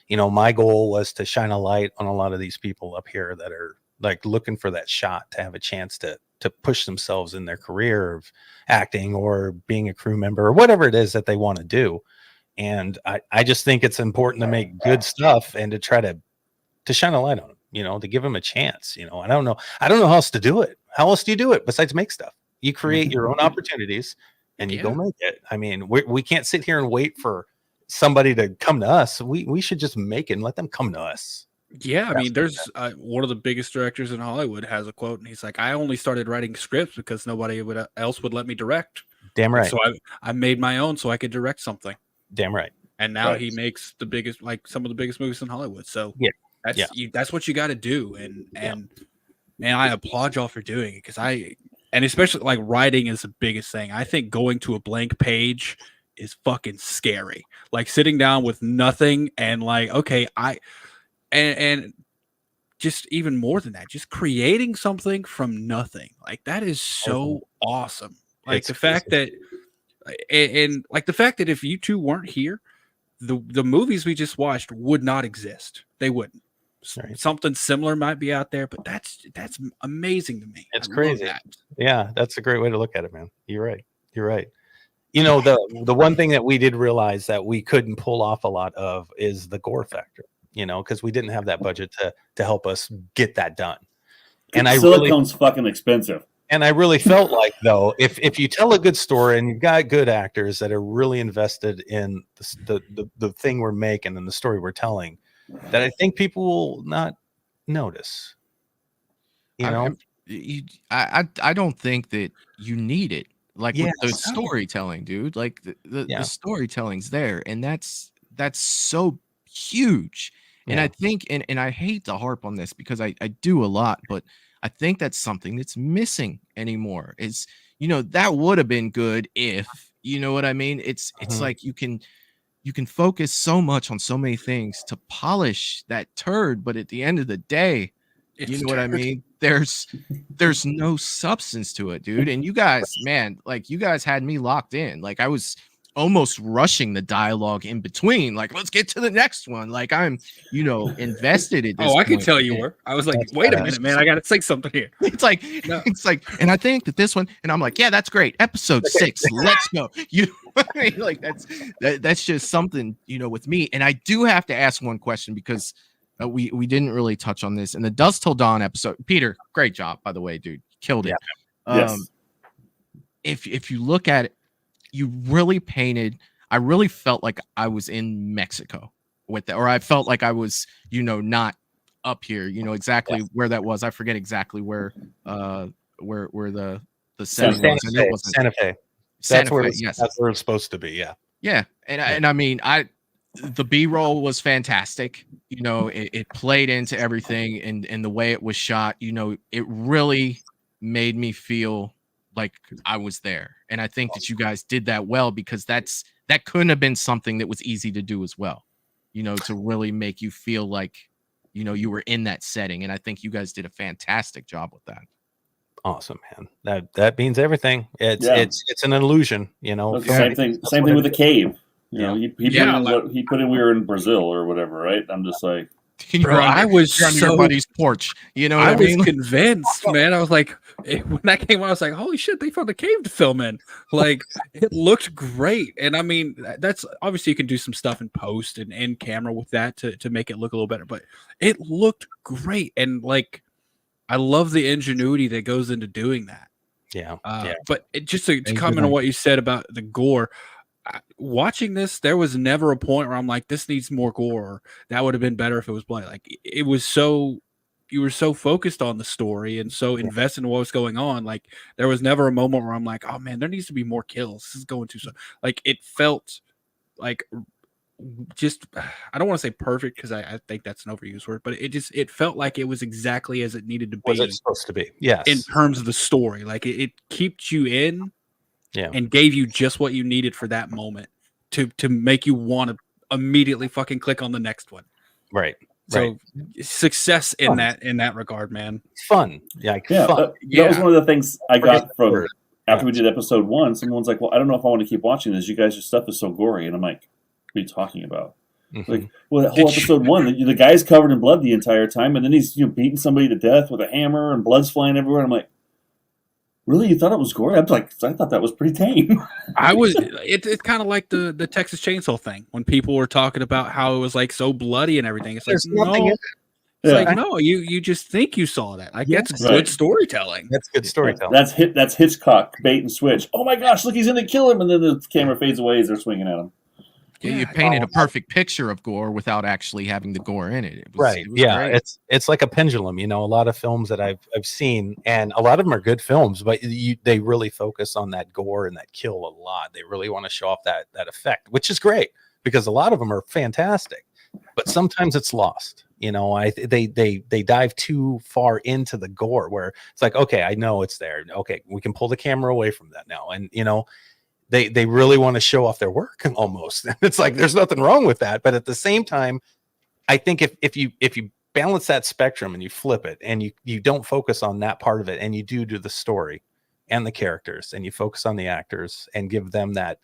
you know, my goal was to shine a light on a lot of these people up here that are like looking for that shot to have a chance to push themselves in their career of acting or being a crew member or whatever it is that they want to do. And I just think it's important to make good stuff and to try to shine a light on them, you know, to give them a chance. You know, I don't know how else to do it. How else do you do it besides make stuff? You create your own opportunities and you go make it. I mean, we can't sit here and wait for somebody to come to us. We should just make it and let them come to us. Yeah, I mean, there's one of the biggest directors in Hollywood has a quote, and he's like, "I only started writing scripts because nobody else would let me direct." Damn right. So I made my own so I could direct something. Damn right. And now he makes the biggest, like some of the biggest movies in Hollywood. So that's what you got to do. And man, I applaud y'all for doing it because and especially like writing is the biggest thing. I think going to a blank page is fucking scary. Like sitting down with nothing and like, okay, and just even more than that, just creating something from nothing. Like that is so awesome. Like It's the fact that, and like the fact that if you two weren't here, the movies we just watched would not exist. They wouldn't. Right. Something similar might be out there, but that's amazing to me. It's crazy. Yeah, that's a great way to look at it, man. You're right. You're right. You know, the one thing that we did realize that we couldn't pull off a lot of is the gore factor. You know, because we didn't have that budget to help us get that done. And Silicone's fucking expensive. And I really felt like, though, if you tell a good story and you've got good actors that are really invested in the thing we're making and the story we're telling, that I think people will not notice. You know, I don't think that you need it. Like with the storytelling, dude. Like the storytelling's there, and that's so huge. And I think, and I hate to harp on this because I do a lot, but I think that's something that's missing anymore. Is, you know, that would have been good if, you know what I mean? It's like you can focus so much on so many things to polish that turd, but at the end of the day, you know what I mean? There's no substance to it, dude. And you guys, man, like you guys had me locked in. Like I was almost rushing the dialogue in between, like let's get to the next one. Like I'm, you know, invested in this. I can tell you were. I was like, wait a minute, man, I gotta say something here. It's like, and I think that this one, and I'm like, yeah, that's great. Episode 6, let's go. You know what I mean? Like that's just something, you know, with me. And I do have to ask one question because we didn't really touch on this in the Dusk Till Dawn episode. Peter, great job, by the way, dude, killed it. Yes. If you look at it, you really painted. I really felt like I was in Mexico with that, or I felt like I was, you know, not up here. You know exactly where that was. I forget exactly where the setting was. Santa Fe. That's where it's supposed to be. Yeah. Yeah, and I mean, the B-roll was fantastic. You know, it played into everything, and the way it was shot. You know, it really made me feel like I was there. And I think that you guys did that well, because that couldn't have been something that was easy to do as well, to really make you feel like, you were in that setting. And I think you guys did a fantastic job with that. Awesome, man. That means everything. It's an illusion, Same thing with the cave. He put in we were in Brazil or whatever, right? I'm just like, Bro, I was on your buddy's porch. I was convinced, man. I was like, when that came out, I was like, holy shit, they found a cave to film in. Like, it looked great. And I mean, that's obviously you can do some stuff in post and in camera with that to make it look a little better, but it looked great. And like, I love the ingenuity that goes into doing that. Yeah. But just to comment on what you said about the gore, watching this, there was never a point where I'm like, this needs more gore. Or that would have been better if it was bloody. Like, it was so, you were so focused on the story and so invested in what was going on. Like, there was never a moment where I'm like, oh man, there needs to be more kills. This is going too slow. Like, it felt like just, I don't want to say perfect, because I think that's an overused word, but it felt like it was exactly as it needed to be. Was it supposed to be? Yes. In terms of the story, like it kept you in. Yeah. And gave you just what you needed for that moment to make you want to immediately fucking click on the next one. Right. So success in that regard, man. Fun. Fun. That was one of the things I got from after we did episode 1. Someone's like, well, I don't know if I want to keep watching this. You guys' stuff is so gory. And I'm like, what are you talking about? Mm-hmm. Like, well, that whole episode 1, the guy's covered in blood the entire time, and then he's beating somebody to death with a hammer and blood's flying everywhere. And I'm like, really? You thought it was gory? I thought that was pretty tame. It's kind of like the Texas Chainsaw thing when people were talking about how it was like so bloody and everything. It's like, no, you just think you saw that. Like, that's good storytelling. That's good storytelling. That's Hitchcock bait and switch. Oh my gosh, look, he's gonna kill him, and then the camera fades away as they're swinging at him. Yeah, you painted a perfect picture of gore without actually having the gore in it. It was Great. It's like a pendulum. A lot of films that I've seen, and a lot of them are good films, but they really focus on that gore and that kill a lot. They really want to show off that effect, which is great because a lot of them are fantastic. But sometimes it's lost. They dive too far into the gore where it's like, okay, I know it's there. Okay, we can pull the camera away from that now, and They really want to show off their work almost. It's like there's nothing wrong with that, but at the same time, I think if you balance that spectrum and you flip it and you don't focus on that part of it and you do the story and the characters and you focus on the actors and give them that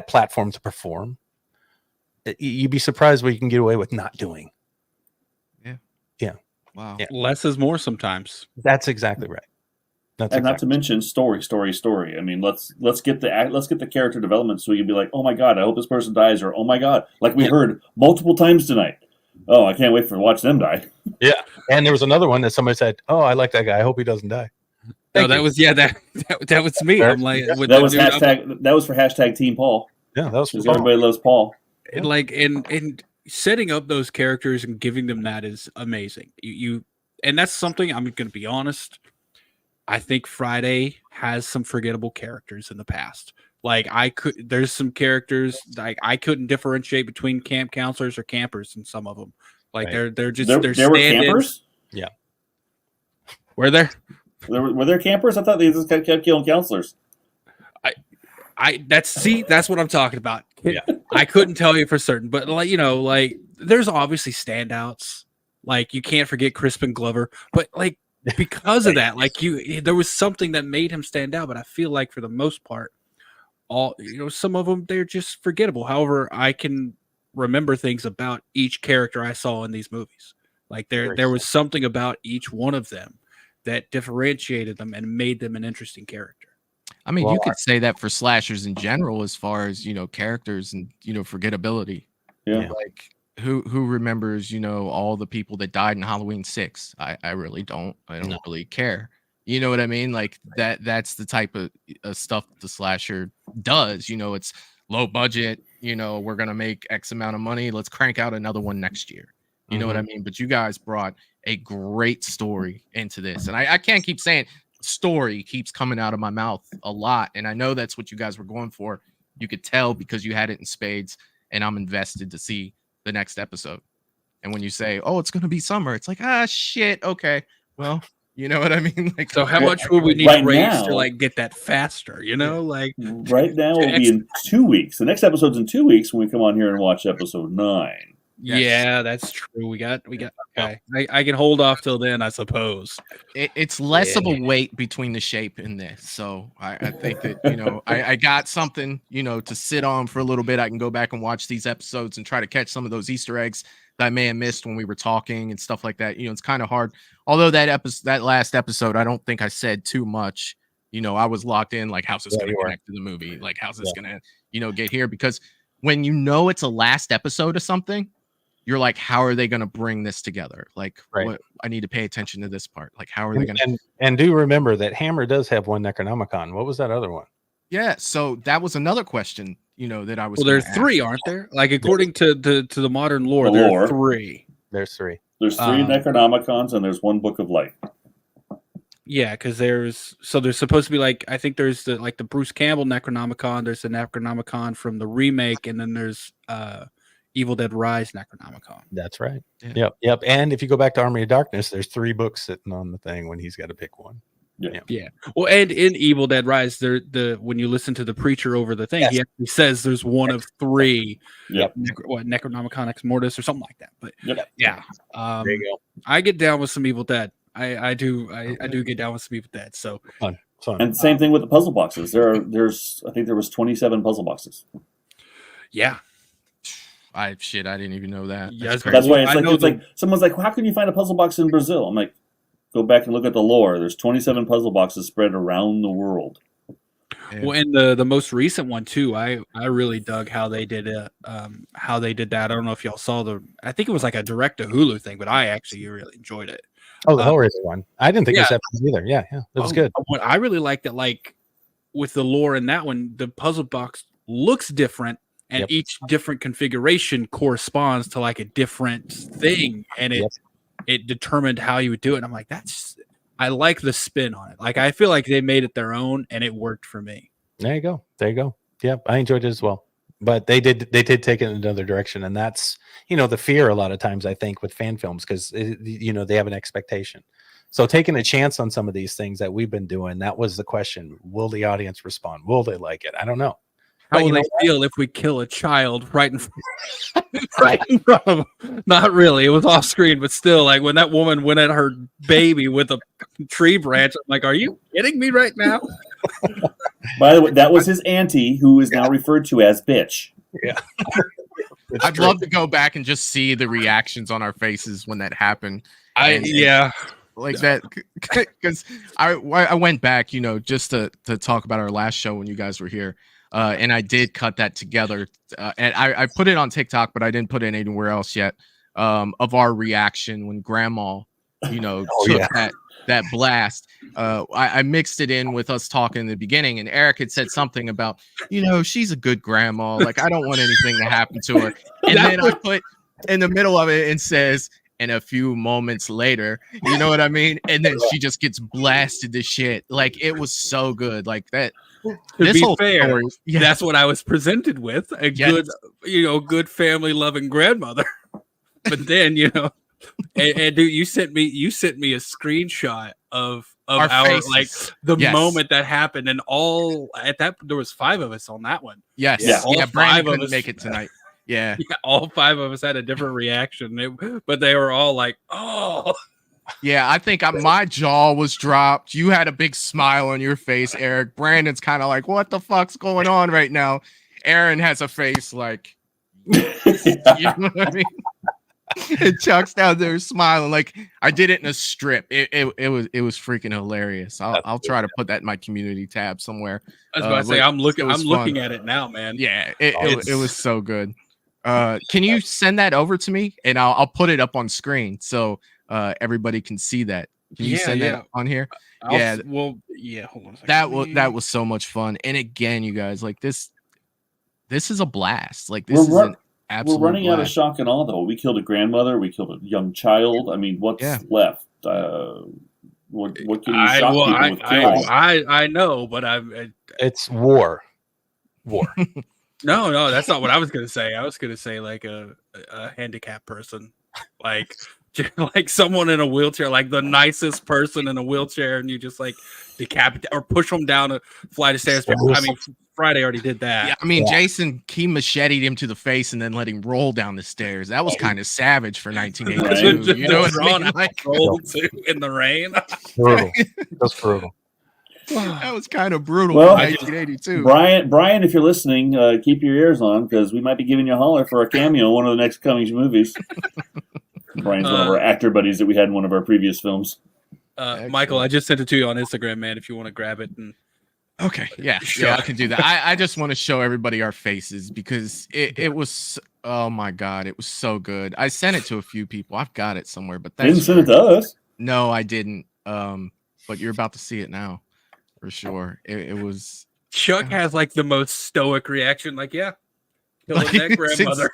platform to perform, you'd be surprised what you can get away with not doing. Yeah. Wow. Yeah. Less is more sometimes. That's exactly right. Not to mention story. I mean, let's get the character development so you can be like, oh my god, I hope this person dies, or oh my god, like we heard multiple times tonight. Oh, I can't wait to watch them die. Yeah, and there was another one that somebody said, oh, I like that guy. I hope he doesn't die. That was me. I'm like, that was for hashtag Team Paul. Yeah, that was for everybody loves Paul. And like in setting up those characters and giving them that is amazing. And that's something I'm going to be honest. I think Friday has some forgettable characters in the past. Like there's some characters like I couldn't differentiate between camp counselors or campers in some of them. Like they're were campers. Yeah, were there campers? I thought they just kept killing counselors. That's what I'm talking about. Yeah, I couldn't tell you for certain, but like there's obviously standouts. Like you can't forget Crispin Glover, but like. Because of that, like there was something that made him stand out, but I feel like for the most part, some of them they're just forgettable. However, I can remember things about each character I saw in these movies. Like there was something about each one of them that differentiated them and made them an interesting character. I mean, you could say that for slashers in general, as far as characters and forgettability. Yeah, like. Who remembers, all the people that died in Halloween 6? I really don't. I don't really care. You know what I mean? Like that's the type of stuff the slasher does. It's low budget. We're going to make X amount of money. Let's crank out another one next year. You know what I mean? But you guys brought a great story into this. And I can't keep saying story keeps coming out of my mouth a lot. And I know that's what you guys were going for. You could tell because you had it in spades, and I'm invested to see the next episode. And when you say, oh, it's going to be summer, it's like, shit. Okay. Well, You know what I mean? Like, so how much would we need to raise to like get that faster? You know, like right now it'll be in 2 weeks. The next episode's in 2 weeks when we come on here and watch episode 9. Yeah, that's true. We got. Okay, I can hold off till then, I suppose. It's less of a weight between the shape and this, so I think that I got something to sit on for a little bit. I can go back and watch these episodes and try to catch some of those Easter eggs that I may have missed when we were talking and stuff like that. It's kind of hard. Although that last episode, I don't think I said too much. I was locked in. Like, how's this going to connect to the movie? Like, how's this going to get here? Because when it's a last episode of something, you're like, how are they going to bring this together? Like, what, I need to pay attention to this part. Like, how are they going to? And do remember that Hammer does have one Necronomicon. What was that other one? Yeah, so that was another question, that I was. Well, there's 3, aren't there? Like, according to the modern lore, there are 3. There's 3. There's 3 Necronomicons, and there's 1 Book of Life. Yeah, because there's supposed to be like, I think there's the Bruce Campbell Necronomicon. There's the Necronomicon from the remake, and then there's Evil Dead Rise Necronomicon. That's right. Yeah. Yep. And if you go back to Army of Darkness, there's 3 books sitting on the thing when he's got to pick one. Yeah. Well, and in Evil Dead Rise, when you listen to the preacher over the thing, he actually says there's one of 3. Yep. Necronomicon Ex Mortis or something like that. But yeah. There you go. I get down with some Evil Dead. I do get down with some Evil Dead. So fun. And same thing with the puzzle boxes. I think there was 27 puzzle boxes. Yeah. I didn't even know that. That's why it's like someone's like, well, how can you find a puzzle box in Brazil? I'm like, go back and look at the lore. There's 27 puzzle boxes spread around the world. Well, and the most recent one too, I really dug how they did it. How they did that. I don't know if y'all saw I think it was like a direct to Hulu thing, but I actually really enjoyed it. Oh, the Hellraiser one. I didn't think it was that either. Yeah, it was good. What I really liked it, like with the lore in that one, the puzzle box looks different. And each different configuration corresponds to like a different thing, and it determined how you would do it. And I'm like, I like the spin on it. Like, I feel like they made it their own, and it worked for me. There you go. Yeah, I enjoyed it as well. But they did take it in another direction, and that's the fear a lot of times, I think, with fan films, because they have an expectation. So taking a chance on some of these things that we've been doing, that was the question: will the audience respond? Will they like it? I don't know. How will they feel if we kill a child right in front of them? Not really. It was off screen, but still, like when that woman went at her baby with a tree branch, I'm like, are you kidding me right now? By the way, that was his auntie, who is now referred to as bitch. Yeah. I'd love to go back and just see the reactions on our faces when that happened. Like that, because I went back, just to talk about our last show when you guys were here. And I did cut that together, and I put it on TikTok, but I didn't put it anywhere else yet. Of our reaction when Grandma, took that blast. I mixed it in with us talking in the beginning, and Eric had said something about, she's a good grandma. Like, I don't want anything to happen to her. And then I put in the middle of it and says, and a few moments later, you know what I mean? And then she just gets blasted to shit. Like, it was so good. Like that. To be fair, that's what I was presented with, a good, good family loving grandmother. But then, and dude, you sent me a screenshot of our like the moment that happened, and all at that there was 5 of us on that one. Yes, all 5 of us make it tonight. Yeah, all 5 of us had a different reaction, but they were all like, "Oh." Yeah, I think my jaw was dropped. You had a big smile on your face, Eric. Brandon's kind of like, what the fuck's going on right now? Aaron has a face like, you know what I mean? And Chuck's down there smiling. Like, I did it in a strip. It was freaking hilarious. I'll try to put that in my community tab somewhere. I was about to say, I'm looking at it now, man. Yeah, it was so good. Can you send that over to me, and I'll put it up on screen so everybody can see that. Can you send that on here? Hold on a second. That was so much fun. And again, you guys, like this is a blast. Like this is an absolute We're running blast. out of shock and awe, though. We killed a grandmother. We killed a young child. I mean, what's left? What can you shock people with killing? I know, but it's war. No, that's not what I was gonna say. I was gonna say like a handicapped person, like like someone in a wheelchair, like the nicest person in a wheelchair, and you just like decapitate or push them down a flight of stairs. I mean, Friday already did that. Yeah, I mean, Jason, he macheted him to the face and then let him roll down the stairs. That was kind of savage for 1982. You know what I mean? Like, roll too in the rain. Brutal. That's brutal. That was kind of brutal Well, for 1982. Brian, if you're listening, keep your ears on because we might be giving you a holler for a cameo in one of the next coming movies. Brian's one of our actor buddies that we had in one of our previous films. Michael, I just sent it to you on Instagram, man. If you want to grab it and okay, yeah, I can do that. I just want to show everybody our faces because it was, oh my god, it was so good. I sent it to a few people. I've got it somewhere, but You didn't send it to us. No, I didn't. But you're about to see it now for sure. It was. Chuck has like the most stoic reaction, like, yeah, kill Like, that grandmother.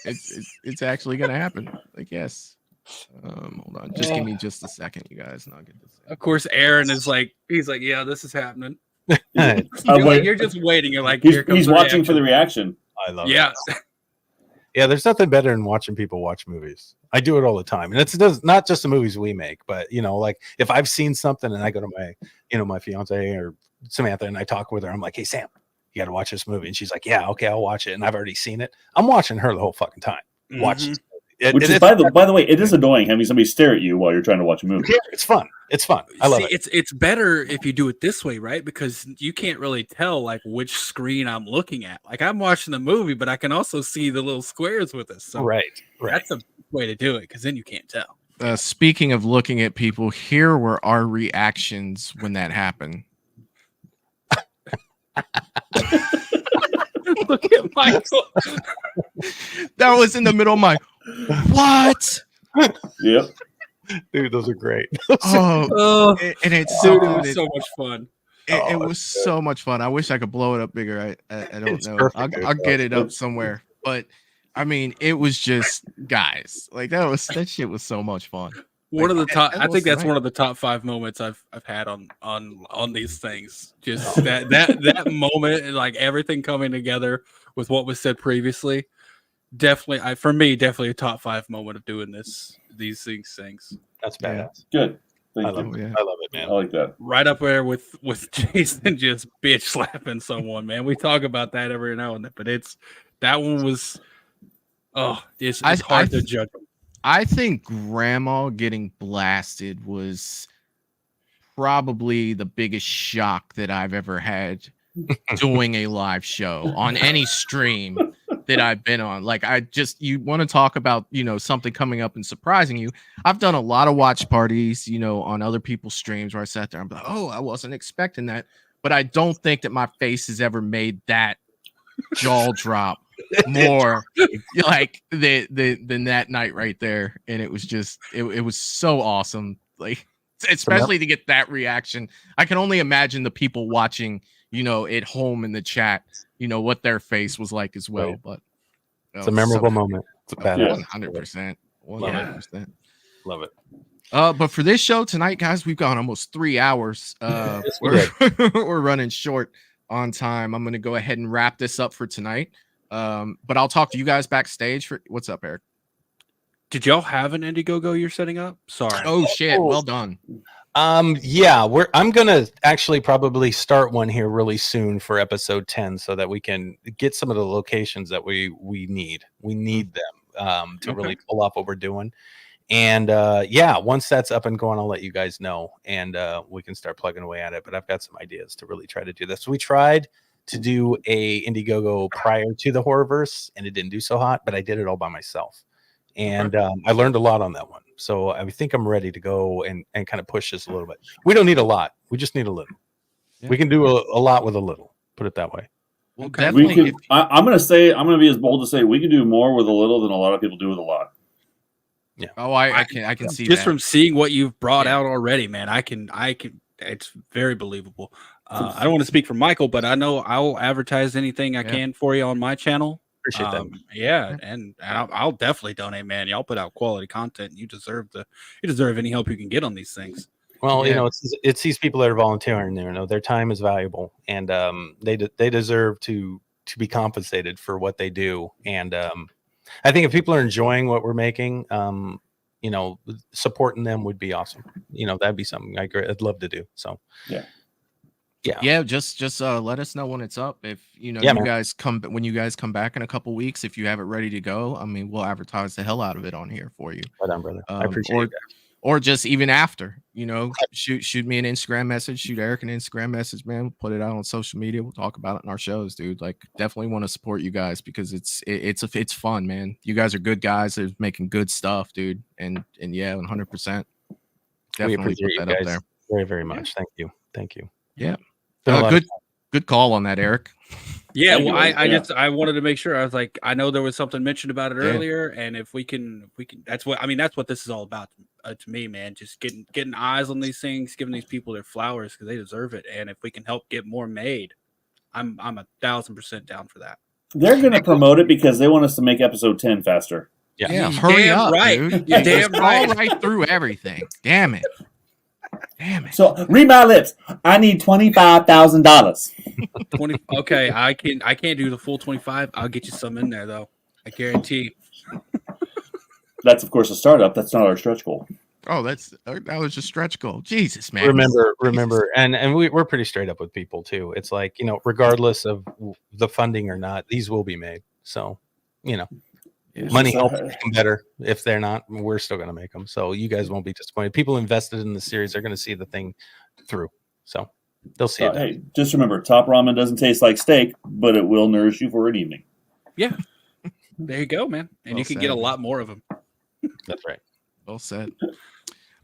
It's actually gonna happen. Like, yes. Hold on, just give me just a second, you guys, and I'll get this. Of course, Aaron is like, he's like, yeah, this is happening. You're just waiting. You're like, here comes he's the watching reaction. for the reaction. I love Yeah. it. Yeah, there's nothing better than watching people watch movies. I do it all the time, and it's not just the movies we make, but like if I've seen something and I go to my, my fiance or Samantha and I talk with her, I'm like, hey Sam, you got to watch this movie, and she's like, yeah, okay, I'll watch it, and I've already seen it. I'm watching her the whole fucking time. Watch this movie. Which is, by the way, it is annoying having somebody stare at you while you're trying to watch a movie. Yeah, it's fun. It's fun. I love it. It's better if you do it this way, right? Because you can't really tell like which screen I'm looking at. Like I'm watching the movie, but I can also see the little squares with us. So right. That's a way to do it because then you can't tell. Speaking of looking at people, here were our reactions when that happened. Look at Michael. That was in the middle of my what? Yep. Dude, those are great. And it's Dude, so it good. was so much fun. It was so much fun. I wish I could blow it up bigger. I don't It's know. perfect, I'll get it up somewhere. But I mean, it was just guys. Like that shit was so much fun. One Like, of the top. I think that's tonight. one of the top 5 moments I've had on these things. Just that moment, and like everything coming together with what was said previously. Definitely, for me, definitely a top 5 moment of doing these things. That's badass. Good. Thank I you. love it. I love it, man. I like that. Right up there with Jason just bitch slapping someone, man. We talk about that every now and then, but that one was it's hard to judge. I think Grandma getting blasted was probably the biggest shock that I've ever had doing a live show on any stream that I've been on. Like you want to talk about, something coming up and surprising you. I've done a lot of watch parties, on other people's streams where I sat there and I'm like, oh, I wasn't expecting that. But I don't think that my face has ever made that jaw drop more like than that night right there. And it was just it was so awesome. Like especially to get that reaction. I can only imagine the people watching, at home in the chat, what their face was like as well. Right. But It's a memorable moment. It's a badass. 100%. 100%. Love it. But for this show tonight, guys, we've gone almost 3 hours. We're running short on time. I'm going to go ahead and wrap this up for tonight. But I'll talk to you guys backstage for what's up, Eric. Did y'all have an Indiegogo you're setting up? Sorry. Oh shit. Well done. Yeah, I'm gonna actually probably start one here really soon for episode 10 so that we can get some of the locations that we need. We need them to really pull off what we're doing. And yeah, once that's up and going, I'll let you guys know, and we can start plugging away at it. But I've got some ideas to really try to do this. We tried to do a Indiegogo prior to the Horrorverse, and it didn't do so hot, but I did it all by myself. And I learned a lot on that one. So I think I'm ready to go and kind of push this a little bit. We don't need a lot. We just need a little. Yeah. We can do a lot with a little. Put it that way. Well, definitely. I'm going to be as bold to say we can do more with a little than a lot of people do with a lot. Yeah. Oh, I can see just that. from seeing what you've brought out already, man. I can. It's very believable. I don't want to speak for Michael, but I know I'll advertise anything I can for you on my channel. Appreciate that. Yeah, and I'll definitely donate, man. Y'all put out quality content. You deserve any help you can get on these things. Well, it's these people that are volunteering there. Their time is valuable, and they deserve to be compensated for what they do. And I think if people are enjoying what we're making, you know, supporting them would be awesome. You know, that'd be something I'd love to do. So yeah. Just let us know when it's up. If you know Yeah, you man. guys when you guys come back in a couple weeks, if you have it ready to go, I mean, we'll advertise the hell out of it on here for you. Right on, brother. I appreciate that. Or just even after, you know, shoot me an Instagram message, shoot Eric an Instagram message, man. We'll put it out on social media. We'll talk about it in our shows, dude. Like, definitely want to support you guys because it's fun, man. You guys are good guys. They're making good stuff, dude. And yeah, 100%. We Definitely appreciate put you that up guys there. very, very much. Thank you. Yeah. Been a lot of Good call on that, Eric. Yeah, Thank well, you. I wanted to make sure. I was like, I know there was something mentioned about it earlier, and if we can, that's what this is all about to me, man. Just getting eyes on these things, giving these people their flowers because they deserve it, and if we can help get more made, I'm 1,000% down for that. They're going to promote it because they want us to make episode 10 faster. Yeah, hurry damn up, right. dude. You're Just damn right. scroll right through everything. Damn it. So read my lips. I need $25,000. 20. Okay, I can't do the full 25. I'll get you some in there though. I guarantee. That's of course a startup. That's not our stretch goal. Oh, that was just stretch goal. Jesus, man. Remember, and we're pretty straight up with people too. It's like, you know, regardless of the funding or not, these will be made. So, you know, money helps make them better. If they're not, we're still going to make them. So you guys won't be disappointed. People invested in the series are going to see the thing through. So they'll see it. Hey, just remember, top ramen doesn't taste like steak, but it will nourish you for an evening. Yeah, there you go, man. And Well you can said. get a lot more of them. That's right. Well said.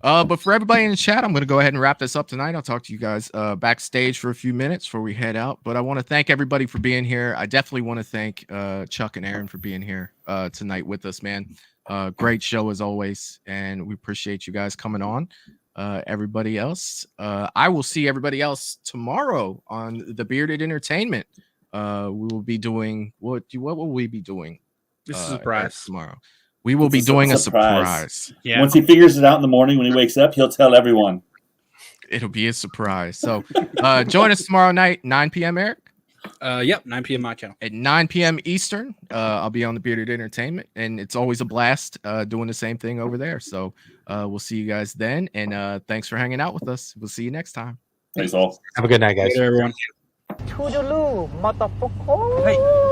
But for everybody in the chat, I'm going to go ahead and wrap this up tonight. I'll talk to you guys backstage for a few minutes before we head out. But I want to thank everybody for being here. I definitely want to thank Chuck and Aaron for being here tonight with us, man. Great show as always, and we appreciate you guys coming on. Everybody else, I will see everybody else tomorrow on the Bearded Entertainment. We will be doing what will we be doing? This is a surprise tomorrow. We will be doing a surprise. Yeah. Once he figures it out in the morning when he wakes up, he'll tell everyone. It'll be a surprise. So join us tomorrow night, 9 p.m. Eric. Yep, 9 p.m. my channel. At 9 p.m. Eastern, I'll be on the Bearded Entertainment, and it's always a blast doing the same thing over there. So we'll see you guys then, and thanks for hanging out with us. We'll see you next time. Thanks all. Have a good night, guys. Later, everyone. Toodaloo, motherfucker. Hey.